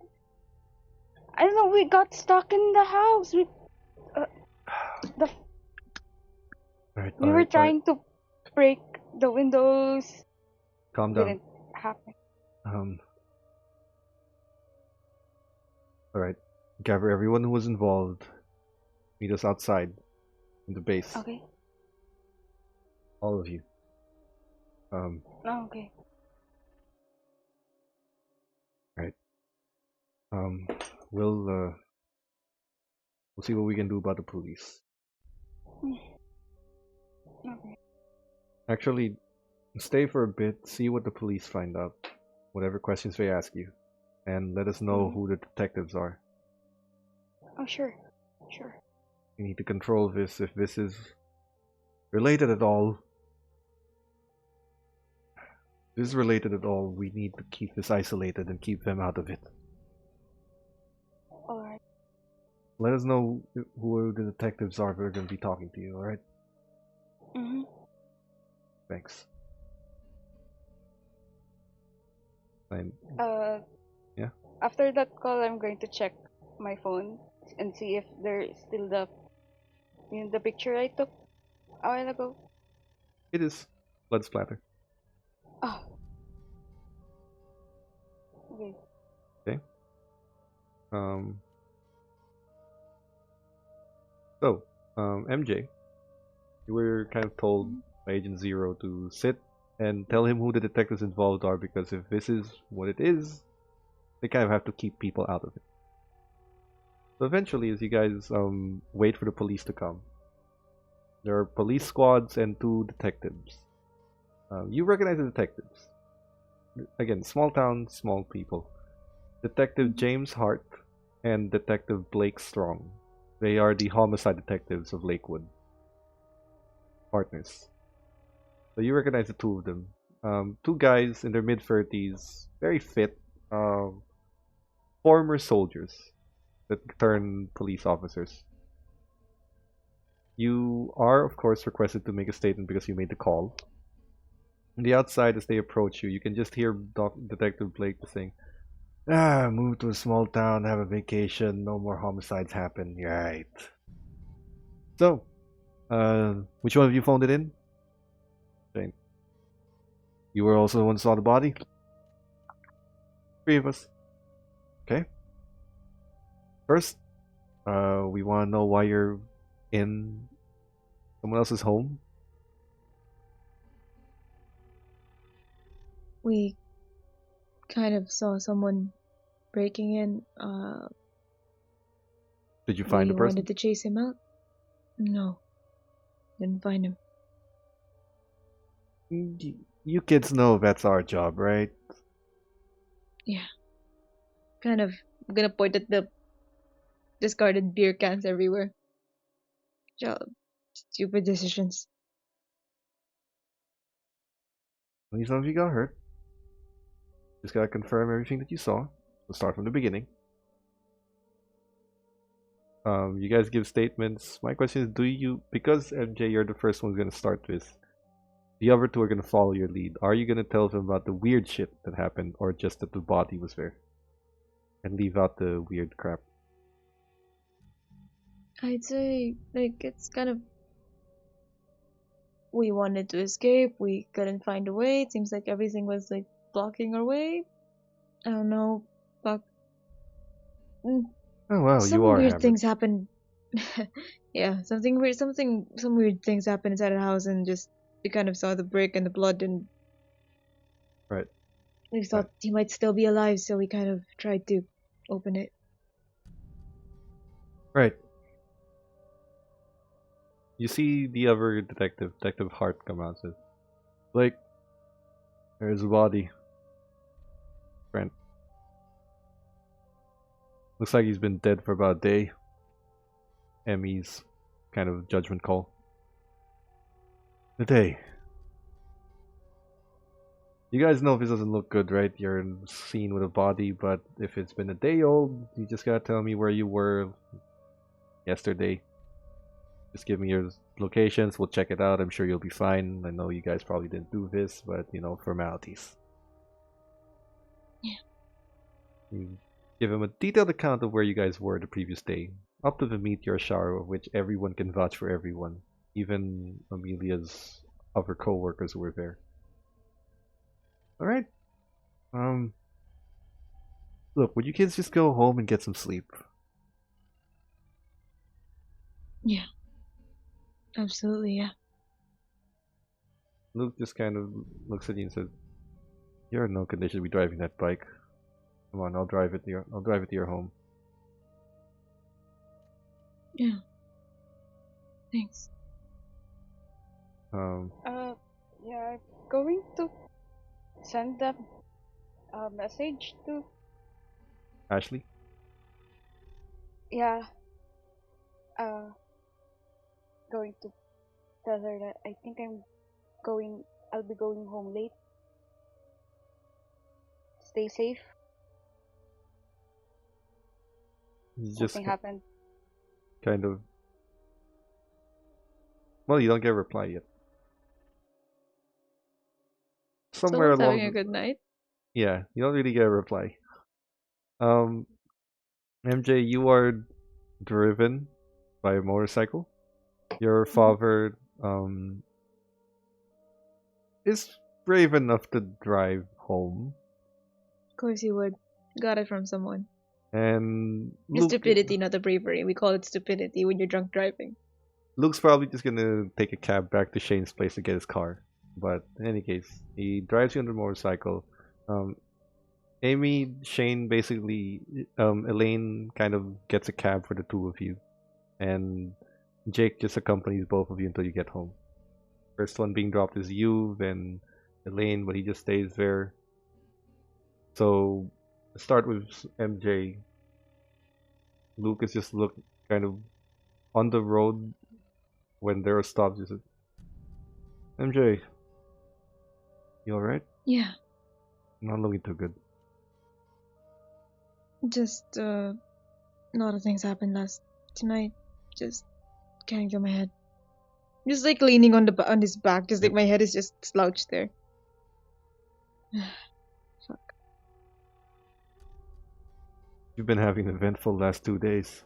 I don't know. We got stuck in the house. Uh, the Alright, we were alright, alright. trying to break the windows. Calm down. Didn't happen. Um, alright. Gather everyone who was involved. Meet us outside in the base. Okay. All of you. Oh, okay. Alright. Um, we'll see what we can do about the police. Okay. Actually, stay for a bit, see what the police find out, whatever questions they ask you, and let us know who the detectives are. Oh, sure. Sure. We need to control this if this is related at all. If this is related at all, we need to keep this isolated and keep them out of it. Alright. Let us know who the detectives are that are going to be talking to you, alright? Mm-hmm. Thanks. And yeah? After that call, I'm going to check my phone and see if there is still the picture I took a while ago. It is blood splatter. Oh. Okay. Okay. Um. So, MJ, you were kind of told by Agent Zero to sit and tell him who the detectives involved are, because if this is what it is, they kind of have to keep people out of it. So eventually, as you guys wait for the police to come, there are police squads and 2 detectives. You recognize the detectives. Again, small town, small people. Detective James Hart and Detective Blake Strong. They are the homicide detectives of Lakewood. Partners. So you recognize the 2 of them. 2 guys in their mid-30s, very fit, former soldiers that turn police officers. You are, of course, requested to make a statement because you made the call. On the outside, as they approach you, you can just hear Detective Blake saying, move to a small town, have a vacation, no more homicides happen. Right. So, which one of you phoned it in? Jane. You were also the one who saw the body? 3 of us. Okay. First, we want to know why you're in someone else's home. We kind of saw someone breaking in. Did you find We the person? wanted to chase him out. No, didn't find him. You kids know that's our job, right? Yeah. Kind of gonna point at the discarded beer cans everywhere. Job. Stupid decisions. Only some of you got hurt. Just gotta confirm everything that you saw. We'll start from the beginning. You guys give statements. My question is, do you, because MJ, you're the first one who's gonna start this, the other 2 are gonna follow your lead. Are you gonna tell them about the weird shit that happened, or just that the body was there? And leave out the weird crap. I'd say, like, it's kind of. We wanted to escape, we couldn't find a way. It seems like everything was, like, blocking our way. I don't know. But. Oh wow, you Some are weird hammered. things happened. Yeah, some weird things happened inside the house, and just we kind of saw the brick and the blood, and Right. we thought he might still be alive, so we kind of tried to open it. Right. You see the other detective, Detective Hart, come out and says, Blake, there's a body. Friend. Looks like he's been dead for about a day. Emmy's kind of judgment call. A day. You guys know if this doesn't look good, right? You're seen with a body, but if it's been a day old, you just gotta tell me where you were yesterday. Just give me your locations, we'll check it out. I'm sure you'll be fine. I know you guys probably didn't do this, but you know, formalities. Yeah. You give him a detailed account of where you guys were the previous day, up to the meteor shower, of which everyone can vouch for everyone, even Amelia's other co-workers who were there. Alright. Look, would you kids just go home and get some sleep? Yeah. Absolutely, yeah. Luke just kind of looks at you and says, "You're in no condition to be driving that bike. Come on, I'll drive it to your home." Yeah. Thanks. Yeah, I'm going to send them a message to. Ashley? Yeah, uh, going to tell her that I think I'll be going home late. Stay safe. He's just Something happened. kind of. Well, you don't get a reply yet. Somewhere Someone's having along. a good night. Yeah, you don't really get a reply. Um, MJ, you are driven by a motorcycle. Your father is brave enough to drive home, Of course you would. Got it from someone. and It's stupidity, not the bravery. We call it stupidity when you're drunk driving. Luke's probably just gonna take a cab back to Shane's place to get his car. But in any case, he drives you on the motorcycle. Um, Amy, Shane, basically, Elaine kind of gets a cab for the two of you, and Jake just accompanies both of you until you get home. First one being dropped is you, then Elaine, but he just stays there. So, let's start with MJ. Luke is just look kind of on the road when there are stops. Just MJ, you alright? Yeah. Not looking too good. Just, a lot of things happened last tonight. Just can't get my head. Just like leaning on his back, just like my head is just slouched there. Fuck. You've been having an eventful last 2 days.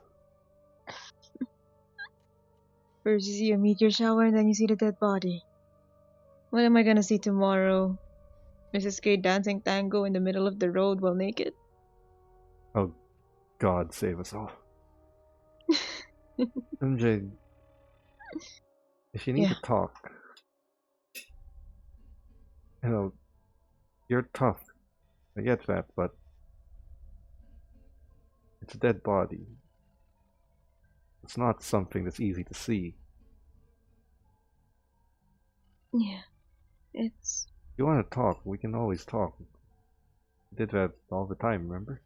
First you see a meteor shower and then you see the dead body. What am I gonna see tomorrow? Mrs. K dancing tango in the middle of the road while naked? Oh, God save us all. MJ, if you need Yeah. to talk, you know, you're tough. I get that, but it's a dead body. It's not something that's easy to see. Yeah. It's... If you want to talk, we can always talk. We did that all the time, remember?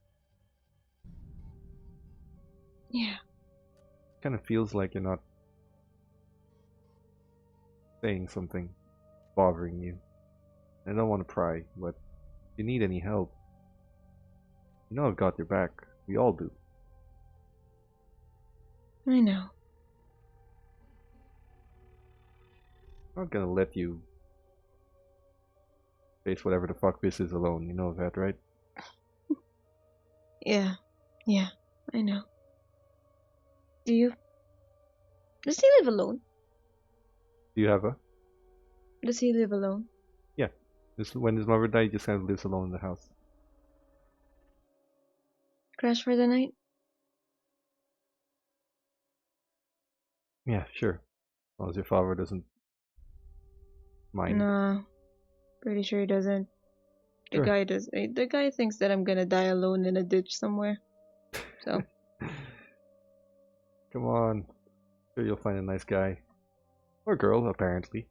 Yeah. Kind of feels like you're not saying something bothering you. I don't want to pry, but if you need any help, you know I've got your back. We all do. I know. I'm not gonna let you face whatever the fuck this is alone. You know that, right? Yeah. Yeah. I know. Does he live alone? Do you have a? Does he live alone? Yeah. When his mother died, he just kind of lives alone in the house. Crash for the night? Yeah, sure. As long as your father doesn't mind. Nah. Pretty sure he doesn't. The Sure. guy does. The guy thinks that I'm gonna die alone in a ditch somewhere. So. Come on. Sure you'll find a nice guy. Or girl, apparently.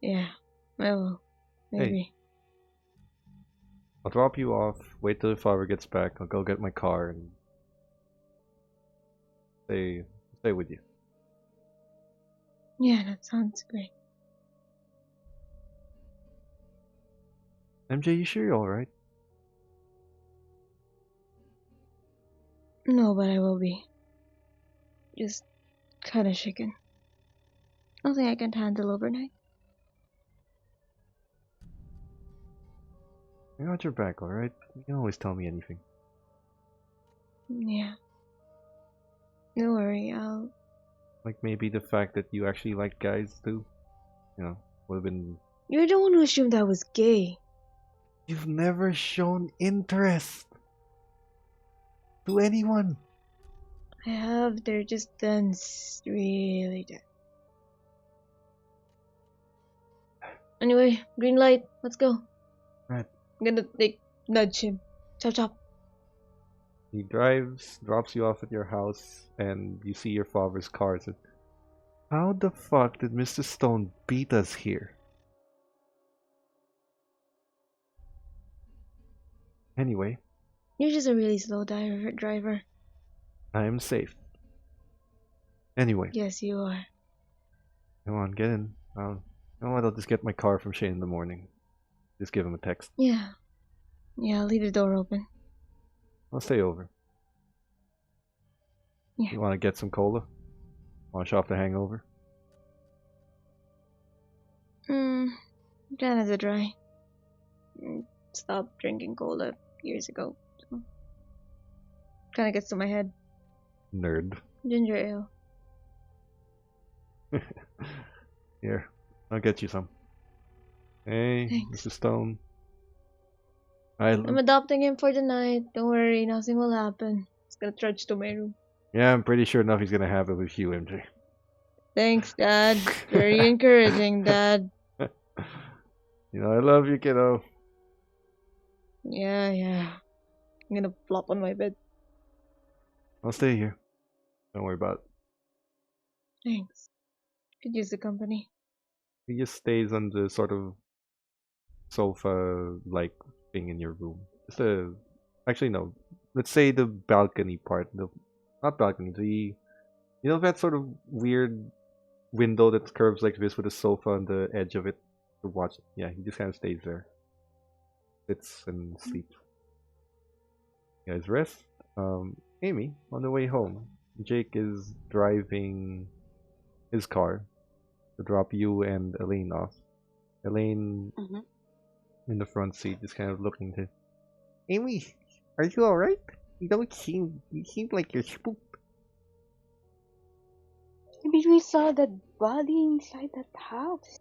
Yeah. Well, maybe. I'll drop you off. Wait till your father gets back. I'll go get my car and stay with you. Yeah, that sounds great. MJ, you sure you're all right? No, but I will be. Just kind of shaken. Nothing I can't handle overnight. I got your back, all right? You can always tell me anything. Yeah. Don't worry, I'll... Like maybe the fact that you actually like guys too. You know, would have been. You're the one who assumed I was gay. You've never shown interest to anyone. I have, they're just done really dead. Anyway, green light, let's go. Right. I'm gonna nudge him. Chop chop. He drives, drops you off at your house, and you see your father's car. Says, "How the fuck did Mr. Stone beat us here?" Anyway, You're just a really slow driver. I am safe. Anyway, Yes, you are. come on, get in. You know what? I'll just get my car from Shane in the morning. Just give him a text. Yeah. Yeah, I'll leave the door open. I'll stay over. Yeah. You want to get some cola? Want to shop the hangover? Kind of a dry. Stopped drinking cola years ago. So. Kind of gets to my head. Nerd. Ginger ale. Here, I'll get you some. Hey, Thanks. Mr. Stone. I'm adopting him for the night. Don't worry, nothing will happen. He's gonna trudge to my room. Yeah, I'm pretty sure nothing's gonna happen with you, MJ. Thanks, Dad. Very encouraging, Dad. You know, I love you, kiddo. Yeah. I'm gonna flop on my bed. I'll stay here. Don't worry about it. Thanks. Could use the company. He just stays on the sort of sofa-like thing in your room. Actually no. Let's say the balcony part. Not balcony. You know that sort of weird window that curves like this with a sofa on the edge of it to watch it. Yeah, he just kind of stays there. Sits and sleeps. You guys rest. Amy, on the way home, Jake is driving his car to drop you and Elaine off. Elaine in the front seat, just kind of looking to Amy. Are you all right? You seem like you're spooked. I mean, we saw that body inside that house.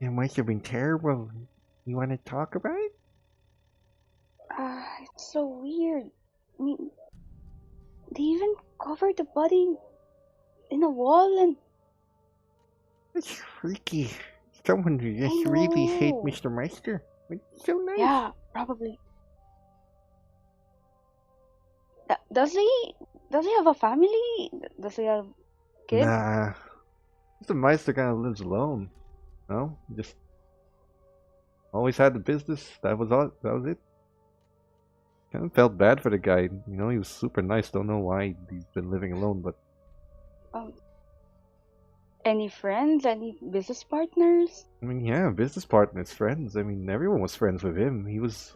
It must have been terrible. You want to talk about it? It's so weird. I mean, they even covered the body in a wall and... That's freaky. Someone who just really hate Mr. Meister. It's so nice. Yeah, probably. Does he have a family? Does he have kids? Nah. Mr. Meister kind of lives alone. No? Just always had the business. That was all. That was it. Kind of felt bad for the guy. You know, he was super nice. Don't know why he's been living alone, but... Any friends? Any business partners? I mean, yeah, business partners, friends. I mean, everyone was friends with him. He was,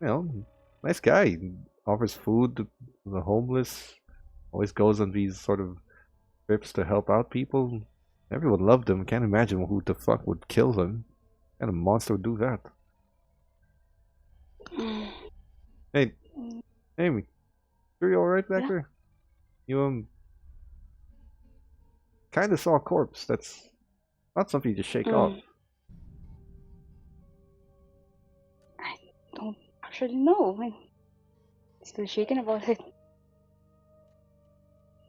you know, nice guy. He offers food to the homeless. Always goes on these sort of trips to help out people. Everyone loved him. Can't imagine who the fuck would kill him. What kind of monster would do that? Hey, Amy, sure you alright back there? You kind of saw a corpse. That's not something you just shake off. I don't actually know. I'm still shaking about it.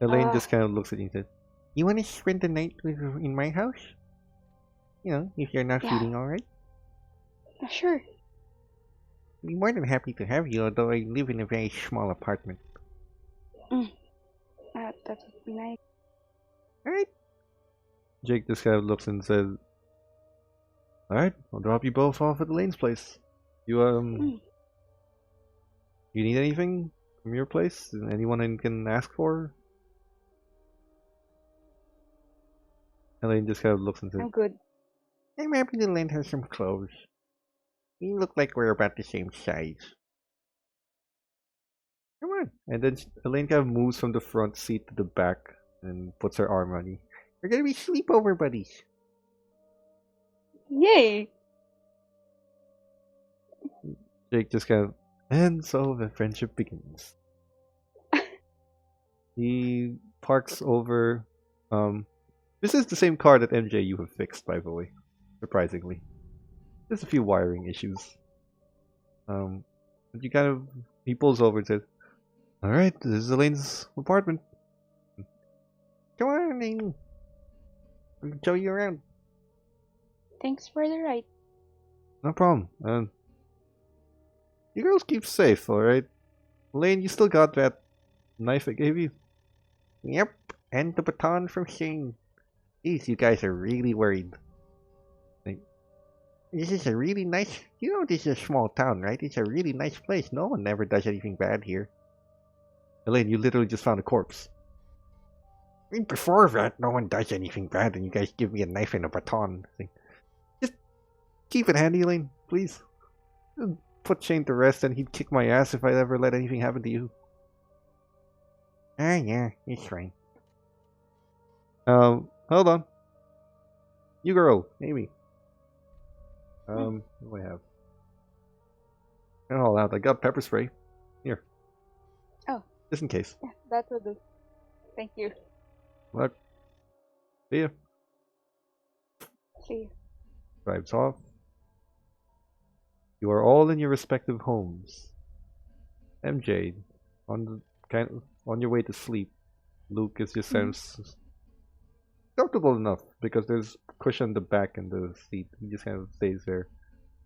Elaine just kind of looks at you and says, "You want to spend the night in my house? You know, if you're not feeling alright? Sure. I'd be more than happy to have you, although I live in a very small apartment." That would be nice. Alright. Jake just kind of looks and says, "Alright, I'll drop you both off at Elaine's place." You Mm. you need anything from your place? Anyone I can ask for? Elaine just kind of looks into it. I'm good. I'm happy to lend her some clothes. You look like we're about the same size. Come on. And then Elaine kind of moves from the front seat to the back and puts her arm on you. We're gonna be sleepover buddies. Yay! Jake just kind of, and so the friendship begins. He parks over. This is the same car that MJ you have fixed, by the way. Surprisingly, just a few wiring issues. But you kind of he pulls over and says, "All right, this is Elaine's apartment. Come on, Elaine. I'll show you around." Thanks for the ride. No problem. You girls keep safe, all right? Elaine, you still got that knife I gave you? Yep, and the baton from Shane. Geez, you guys are really worried. Like, this is a really nice. You know, this is a small town, right? It's a really nice place. No one ever does anything bad here. Elaine, you literally just found a corpse. I mean, before that, no one does anything bad, and you guys give me a knife and a baton. Like, just keep it handy, Elaine, please. Put Shane to rest, and he'd kick my ass if I ever let anything happen to you. Ah, yeah, it's fine. Hold on. You girl, Amy. What do I have? Hold out. I got pepper spray. Here. Oh. Just in case. Yeah, that will do. Thank you. What? See ya. See you. Drives off. You are all in your respective homes. MJ, on your way to sleep. Luke is just sounds comfortable enough because there's cushion in the back in the seat. He just kind of stays there.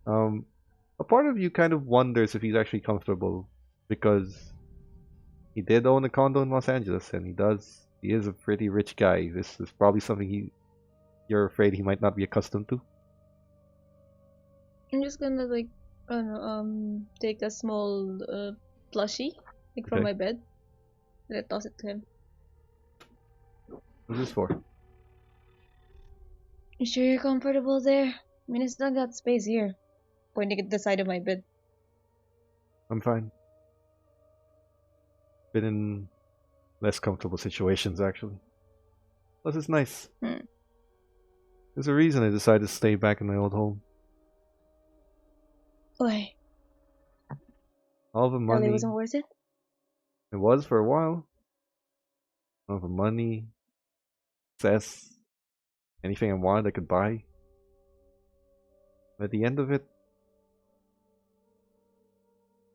A part of you kind of wonders if he's actually comfortable because he did own a condo in Los Angeles, and he is a pretty rich guy. This is probably something you're afraid he might not be accustomed to. I'm just gonna like, I don't know, take a small plushie like from Okay. my bed, and I toss it to him. What's this for? You sure you're comfortable there? I mean, I still got space here. Pointing at the side of my bed. I'm fine. Been in less comfortable situations actually. Plus, it's nice. There's a reason I decided to stay back in my old home. Why? All the money. LA wasn't worth it? It was for a while. All the money, success, anything I wanted I could buy. But at the end of it,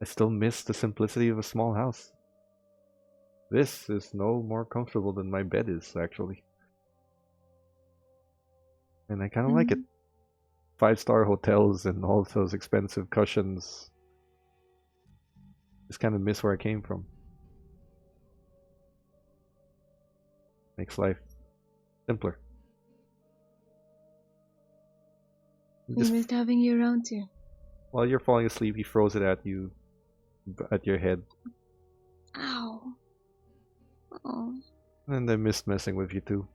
I still miss the simplicity of a small house. This is no more comfortable than my bed is, actually. And I kind of like it. 5-star hotels and all those expensive cushions. Just kind of miss where I came from. Makes life simpler. We missed having you around too. While you're falling asleep, he throws it at you, at your head. Ow. Oh. And I missed messing with you too.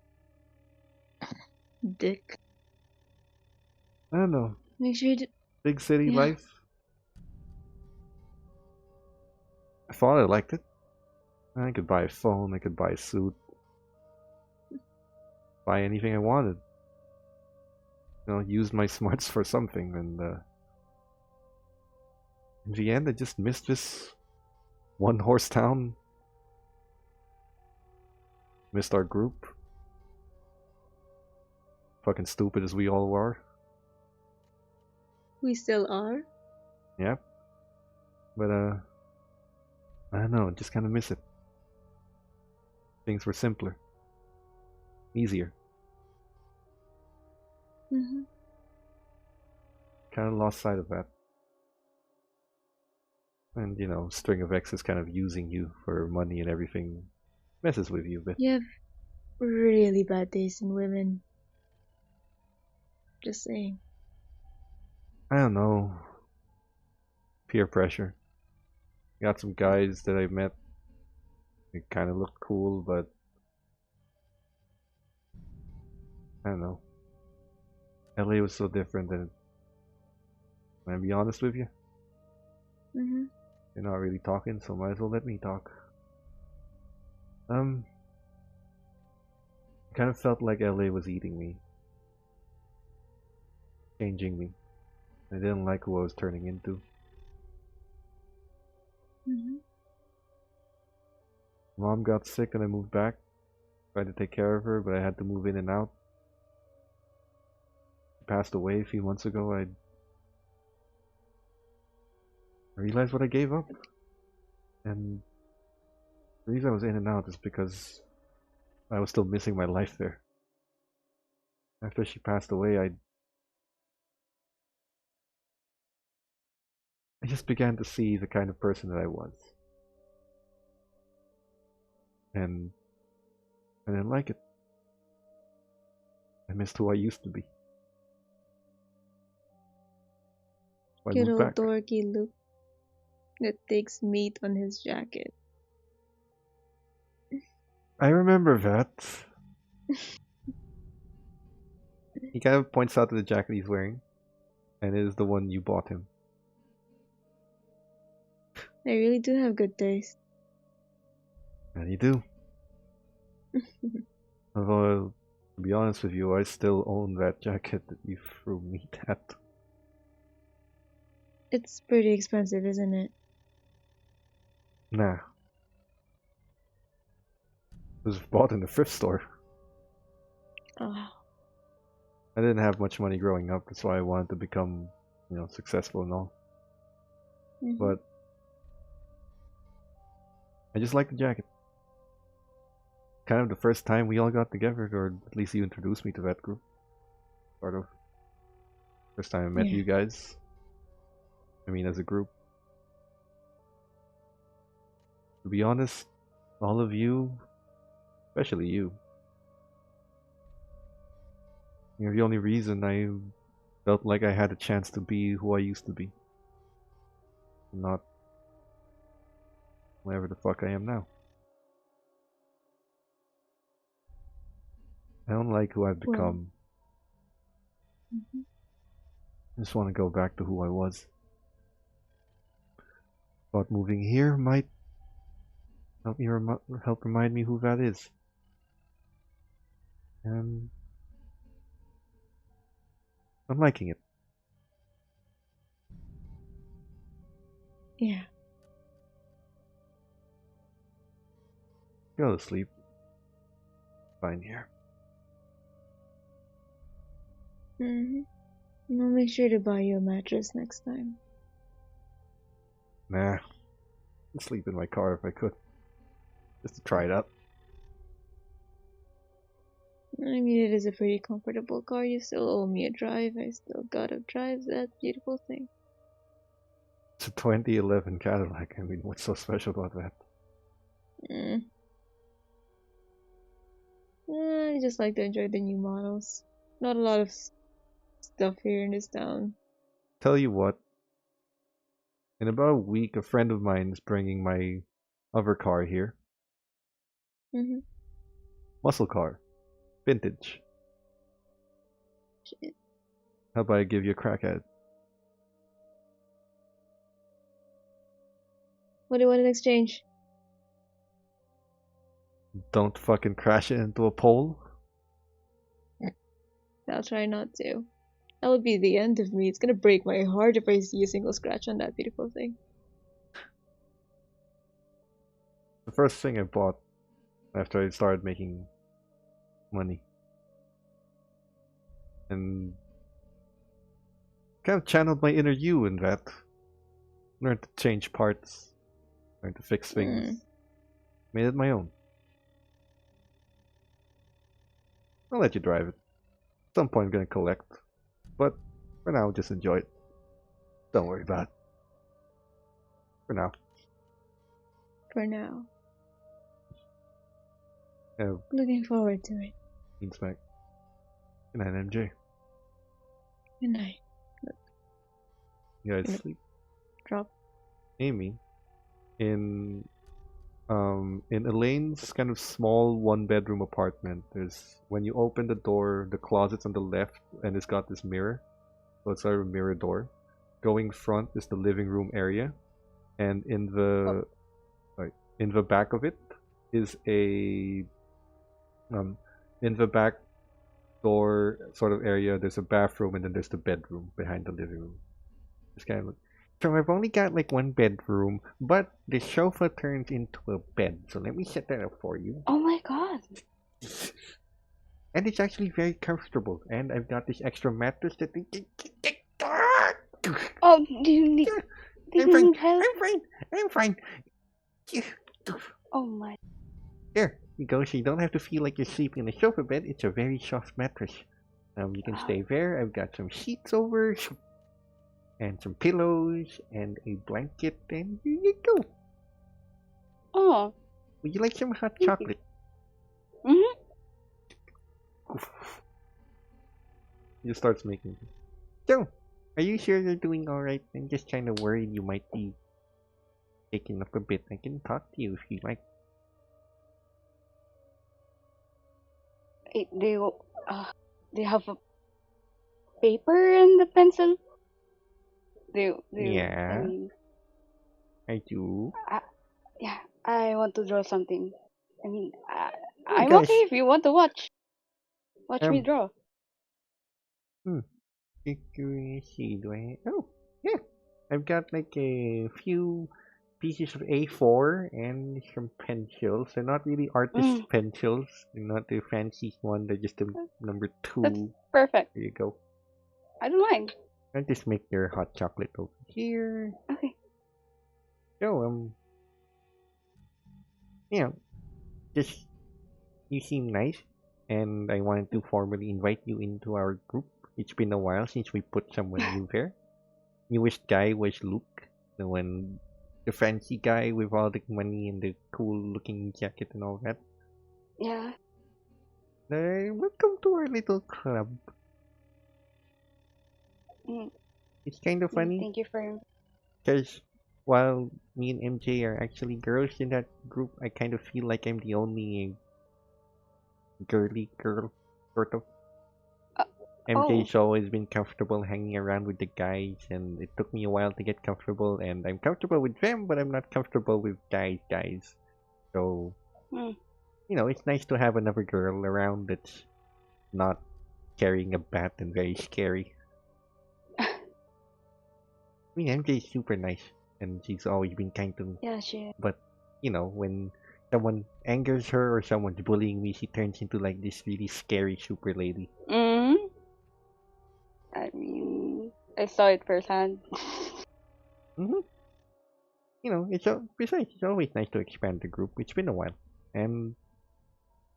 Dick. I don't know. Make sure you do. Big city Yeah. life. I thought I liked it. I could buy a phone, I could buy a suit. Buy anything I wanted. You know, use my smarts for something, and in the end I just missed this one-horse town. Missed our group. Fucking stupid as we all were. We still are. Yep. But I don't know, just kinda miss it. Things were simpler. Easier. Kinda lost sight of that. And you know, String of X is kind of using you for money and everything. Messes with you, but You have really bad taste in women. Just saying. I don't know. peer pressure. Got some guys that I met. They kind of looked cool, but I don't know. LA was so different, and can I be honest with you? Mm-hmm. You're not really talking, so might as well let me talk. Kind of felt like LA was eating me, changing me. I didn't like who I was turning into. Mm-hmm. Mom got sick and I moved back. Tried to take care of her, but I had to move in and out. She passed away a few months ago. I realized what I gave up. And the reason I was in and out is because I was still missing my life there. After she passed away, I just began to see the kind of person that I was. And I didn't like it. I missed who I used to be. So I Good moved old back. dorky Luke that takes meat on his jacket. I remember that. He kind of points out to the jacket he's wearing, and it is the one you bought him. I really do have good taste. And you do. Although, to be honest with you, I still own that jacket that you threw meat at. It's pretty expensive, isn't it? Nah. It was bought in the thrift store. Oh. I didn't have much money growing up, that's why I wanted to become, successful and all. Mm-hmm. But I just like the jacket. Kind of the first time we all got together, or at least you introduced me to that group. Sort of. First time I met you guys. I mean, as a group. To be honest, all of you, especially you, you're the only reason I felt like I had a chance to be who I used to be. Not whatever the fuck I am now. I don't like who I've become. Mm-hmm. I just want to go back to who I was. But moving here might help remind me who that is. And I'm liking it. Yeah. Go to sleep. Fine here. Mm-hmm. I'll make sure to buy you a mattress next time. Nah. I'd sleep in my car if I could. Just to try it out. I mean, it is a pretty comfortable car. You still owe me a drive. I still gotta drive that beautiful thing. It's a 2011 Cadillac. I mean, what's so special about that? I just like to enjoy the new models. Not a lot of stuff here in this town. Tell you what. In about a week, a friend of mine is bringing my other car here. Mm-hmm. Muscle car. Vintage. Shit. How about I give you a crack at it? What do you want in exchange? Don't fucking crash it into a pole? I'll try not to. That would be the end of me. It's gonna break my heart if I see a single scratch on that beautiful thing. The first thing I bought after I started making money. And kind of channeled my inner you in that. Learned to change parts. Learned to fix things. Made it my own. I'll let you drive it. At some point I'm gonna collect. But for now, just enjoy it. Don't worry about it. For now. For now. Yeah, Looking forward to it. means back. Good night, MJ. Good night. You guys Good night. sleep. Drop Amy, in Elaine's kind of small one-bedroom apartment, there's when you open the door, the closet's on the left, and it's got this mirror. So it's a mirror door. Going front is the living room area, and in the back of it is a in the back door sort of area. There's a bathroom, and then there's the bedroom behind the living room. It's kind of like, so I've only got like one bedroom, but the sofa turns into a bed. So let me set that up for you. Oh my god. And it's actually very comfortable. And I've got this extra mattress that Oh, do you need I'm fine. help? I'm fine. Oh my. Here you go. So you don't have to feel like you're sleeping in a sofa bed. It's a very soft mattress. You can stay there. I've got some sheets over, and some pillows, and a blanket, and here you go. Oh. Would you like some hot Thank you. chocolate? Mhm. He starts making. So, are you sure you're doing alright? I'm just kind of worried you might be taking up a bit. I can talk to you if you like. Do you have a paper and a pencil? Yeah. I mean, I do. yeah, I want to draw something. I mean, Oh I'm gosh. okay if you want to watch me draw. See, do I? Oh, yeah. I've got like a few pieces of A4 and some pencils. They're not really artist pencils. They're not the fancy one. They're just the number 2. That's perfect. There you go. I don't mind. I'll just make your hot chocolate over here. Okay. So, yeah, just you seem nice, and I wanted to formally invite you into our group. It's been a while since we put someone new there. Newest guy was Luke, the fancy guy with all the money and the cool-looking jacket and all that. Yeah. Welcome to our little club. Mm, It's kind of funny Thank you for. because while me and MJ are actually girls in that group, I kind of feel like I'm the only girly girl, sort of. MJ's always been comfortable hanging around with the guys, and it took me a while to get comfortable, and I'm comfortable with them, but I'm not comfortable with guys. So, it's nice to have another girl around that's not carrying a bat and very scary. I mean, MJ's super nice, and she's always been kind to me. Yeah, she. But, when someone angers her or someone's bullying me, she turns into like this really scary super lady. I mean, I saw it firsthand. Besides, it's always nice to expand the group. It's been a while, and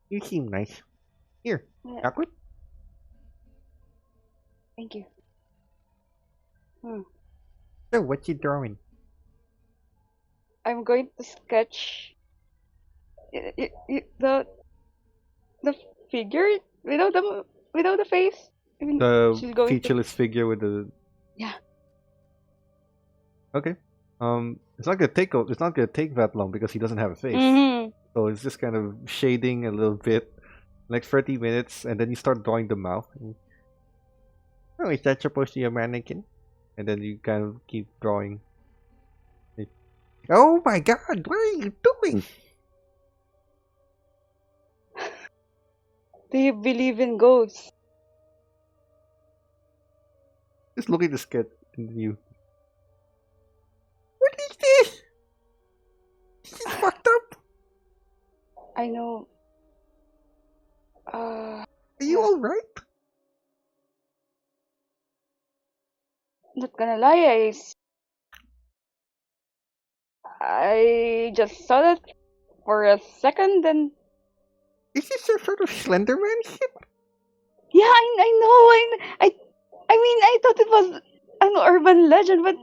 you seem nice. Here, Yeah, chocolate. thank you. So, what you drawing? I'm going to sketch the figure without the face. I mean, The she's going to. featureless figure with the. Yeah. Okay. It's not gonna take that long because he doesn't have a face. So it's just kind of shading a little bit, like 30 minutes, and then you start drawing the mouth. Oh, is that supposed to be a mannequin? And then you kind of keep drawing. Oh my god, what are you doing? Do you believe in ghosts? Just look at the sketch and you. What is this? This is fucked up. I know. Are you alright? Not gonna lie, I just saw that for a second, and Is this some sort of Slenderman shit? yeah, I know. I mean, I thought it was an urban legend, but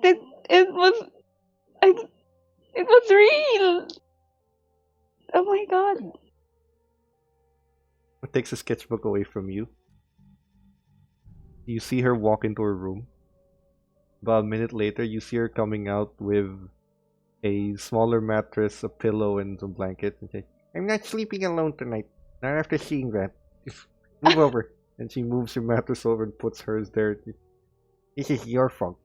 it was real. Oh my god. It takes a sketchbook away from you. You see her walk into her room. About a minute later, you see her coming out with a smaller mattress, a pillow, and some blanket, and say, "I'm not sleeping alone tonight. Not after seeing that. Just move over." And she moves her mattress over and puts hers there. This is your fault.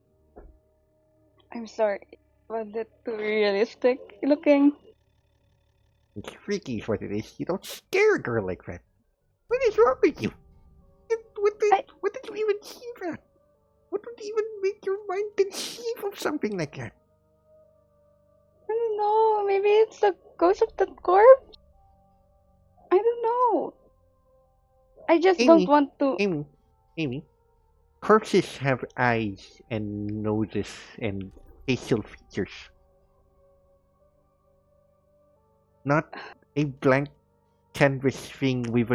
I'm sorry. Was it too realistic looking? It's freaky is what it is. You don't scare a girl like that. What is wrong with you? I What did you even see that? What would even make your mind conceive of something like that? don't know. Maybe it's the ghost of the corpse? I don't know. I just don't Amy, want to. Amy. Corpses have eyes and noses and facial features. Not a blank canvas thing with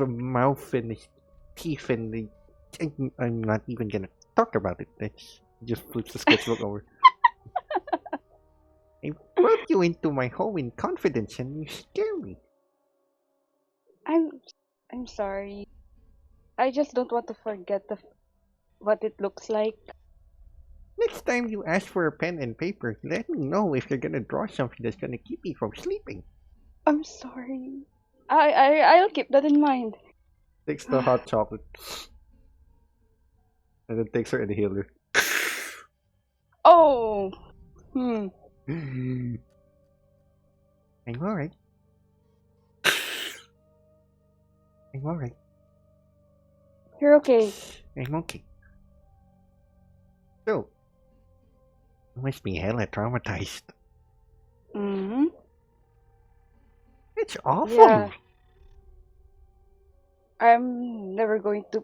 a mouth and a teeth and a, I'm not even gonna talk about it. Let's just flips the sketchbook over. I brought you into my home in confidence and you scare me. I'm I'm sorry. I just don't want to forget what it looks like. Next time you ask for a pen and paper, let me know if you're gonna draw something that's gonna keep me from sleeping. I'm sorry. I'll keep that in mind. Takes the hot chocolate and then takes her inhaler. Oh. I'm alright. I'm alright. You're okay. I'm okay. So, you must be hella traumatized. Mm-hmm. It's awful. Yeah. I'm never going to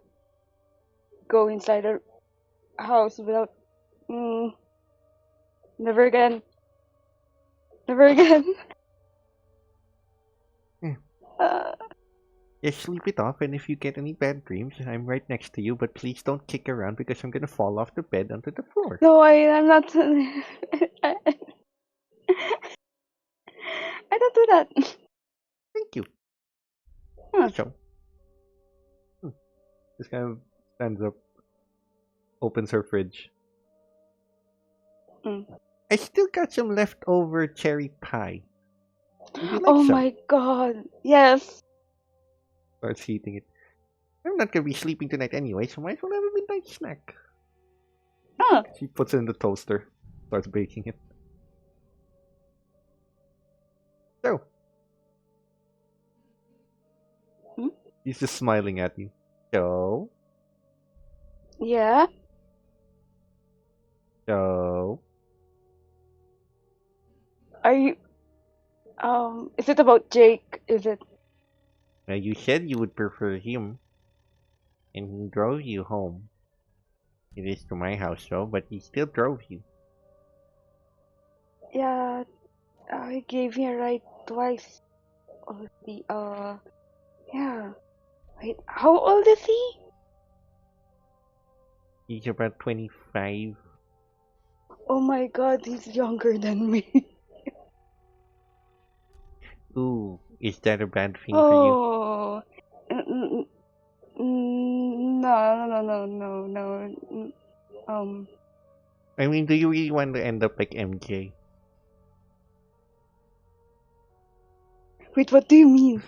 go inside a house without. Mm, never again. Never again. Yeah. Uh, Just sleep it off, and if you get any bad dreams, I'm right next to you, but please don't kick around because I'm gonna fall off the bed onto the floor. no, I'm not. I don't do that. Thank you. Huh. So, this kind of stands up, opens her fridge. Mm. I still got some leftover cherry pie. Would you like Oh some? my god. Yes. Starts heating it. I'm not gonna be sleeping tonight anyway, so might as well have a midnight snack. Huh. She puts it in the toaster, starts baking it. So, he's just smiling at you. So, Yeah. so, Are you? Is it about Jake? Is it? now you said you would prefer him, and he drove you home. It is to my house though, but he still drove you. Yeah. I gave him a ride twice. Already. Yeah. Wait. How old is he? He's about 25. Oh my god, he's younger than me. Ooh, is that a bad thing for you? Oh. No, no, no, no, no. I mean, do you really want to end up like MJ? Wait, what do you mean?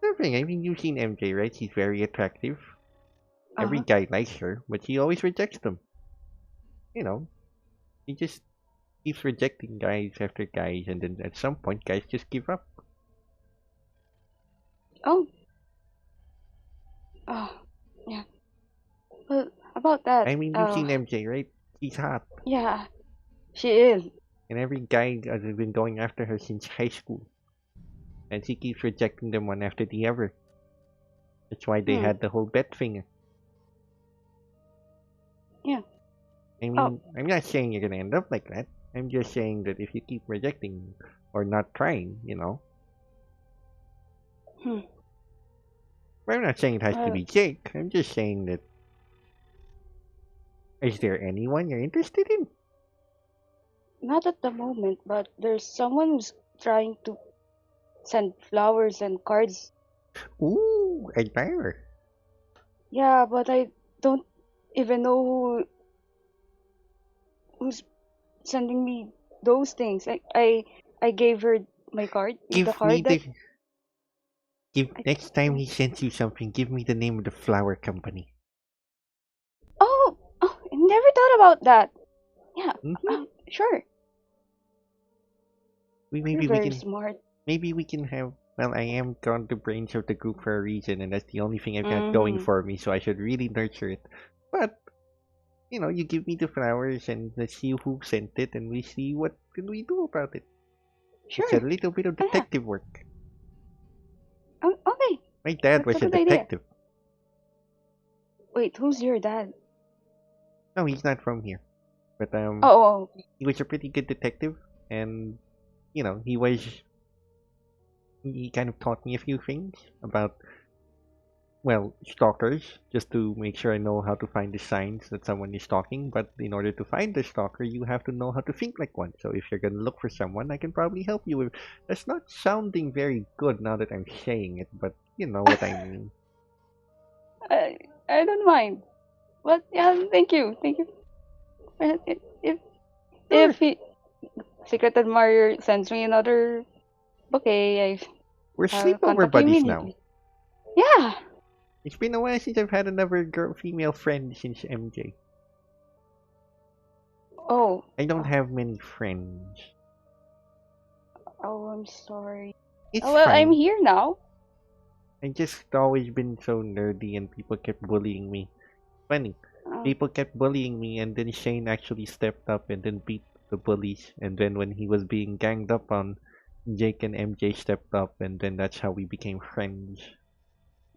Nothing. I mean, you've seen MJ, right? She's very attractive. Every Uh-huh. guy likes her, but she always rejects them. You know, she just keeps rejecting guys after guys, and then at some point, guys just give up. Oh. Oh. Yeah. Well, about that. I mean, you've seen MJ, right? She's hot, Yeah. She is. and every guy has been going after her since high school, and she keeps rejecting them one after the other. That's why they Hmm. had the whole bet thing. Yeah. I Oh. mean, I'm not saying you're gonna end up like that. I'm just saying that if you keep rejecting or not trying, you know. Hmm. I'm not saying it has to Well, be Jake. I'm just saying that. Is there anyone you're interested in? not at the moment, but there's someone who's trying to send flowers and cards. Ooh, admirer. Yeah, but I don't even know who's sending me those things. I gave her my card, the Give me card that the give I, next time he sends you something, give me the name of the flower company. oh, I never thought about that. Yeah, Mm-hmm. sure. You're Maybe we very can smart. have. Well, I am the brains of the group for a reason, and that's the only thing I've got going Mm-hmm. for me. So I should really nurture it. But you give me the flowers, and let's see who sent it, and we see what can we do about it. It's a Sure. little bit of Oh, yeah. detective work. Okay. My dad That's a was a good idea. detective. Wait, who's your dad? No, he's not from here, but Oh, he was a pretty good detective, and he kind of taught me a few things about, well, stalkers, just to make sure I know how to find the signs that someone is stalking. But in order to find the stalker, you have to know how to think like one. So if you're gonna look for someone, I can probably help you with. That's not sounding very good now that I'm saying it, but you know what I mean. I don't mind. But yeah, thank you. Uh, If Sure. if he, Secret Admirer sends me another bouquet, We're I'll sleepover contact you buddies now. immediately. Yeah. It's been a while since I've had another female friend since MJ. Oh. I don't have many friends. Oh, I'm sorry. It's Oh, well, I'm fine. here now. I just always been so nerdy and people kept bullying me. Funny. Oh. People kept bullying me and then Shane actually stepped up and then beat the bullies. And then when he was being ganged up on, Jake and MJ stepped up and then that's how we became friends.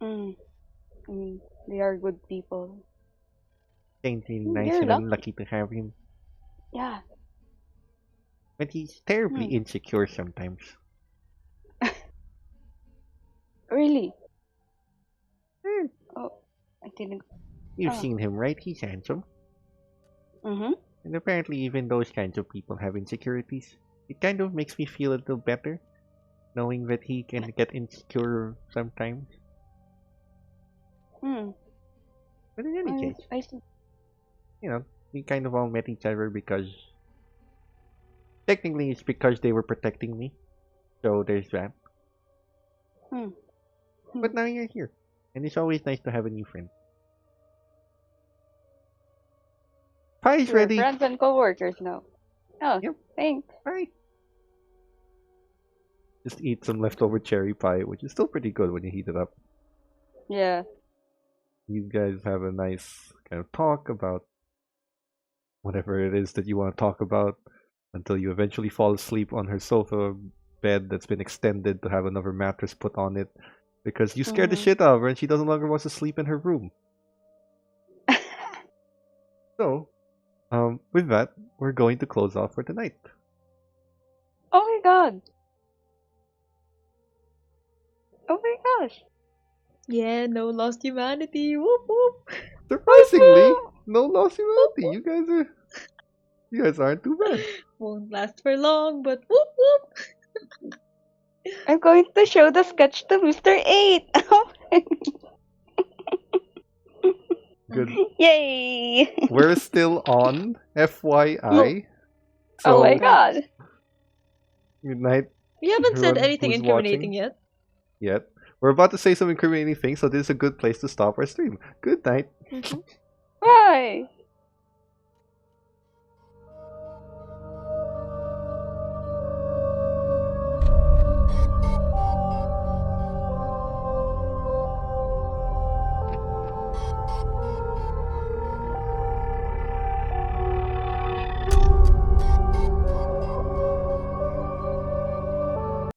Mm. They are good people. Shane's really nice You're and I'm lucky. lucky to have him. Yeah. But he's terribly Hmm. insecure sometimes. Really? Hmm. Oh, I didn't. You've Oh. seen him, right? He's handsome. Mm-hmm. And apparently even those kinds of people have insecurities. It kind of makes me feel a little better knowing that he can get insecure sometimes. Hmm. But in any case, I see. we kind of all met each other because technically it's because they were protecting me. So there's that. Hmm. But now you're here. And it's always nice to have a new friend. Pie's We're ready. friends and co-workers now. Oh, Yep. thanks. Pie. Just eat some leftover cherry pie, which is still pretty good when you heat it up. Yeah. You guys have a nice kind of talk about whatever it is that you want to talk about until you eventually fall asleep on her sofa bed that's been extended to have another mattress put on it because you scared the Mm-hmm. shit out of her and she doesn't longer wants to sleep in her room. So, with that, we're going to close off for tonight. Oh my god. Oh my gosh. Yeah, no lost humanity. Whoop whoop. Surprisingly, no lost humanity. You guys aren't too bad. Won't last for long, but whoop whoop. I'm going to show the sketch to Mr. 8. Good. Yay! We're still on, FYI. Oh So, my god. good night, We haven't said everyone anything who's incriminating watching. yet. We're about to say some incriminating things, so this is a good place to stop our stream. Good night. Mm-hmm. Bye.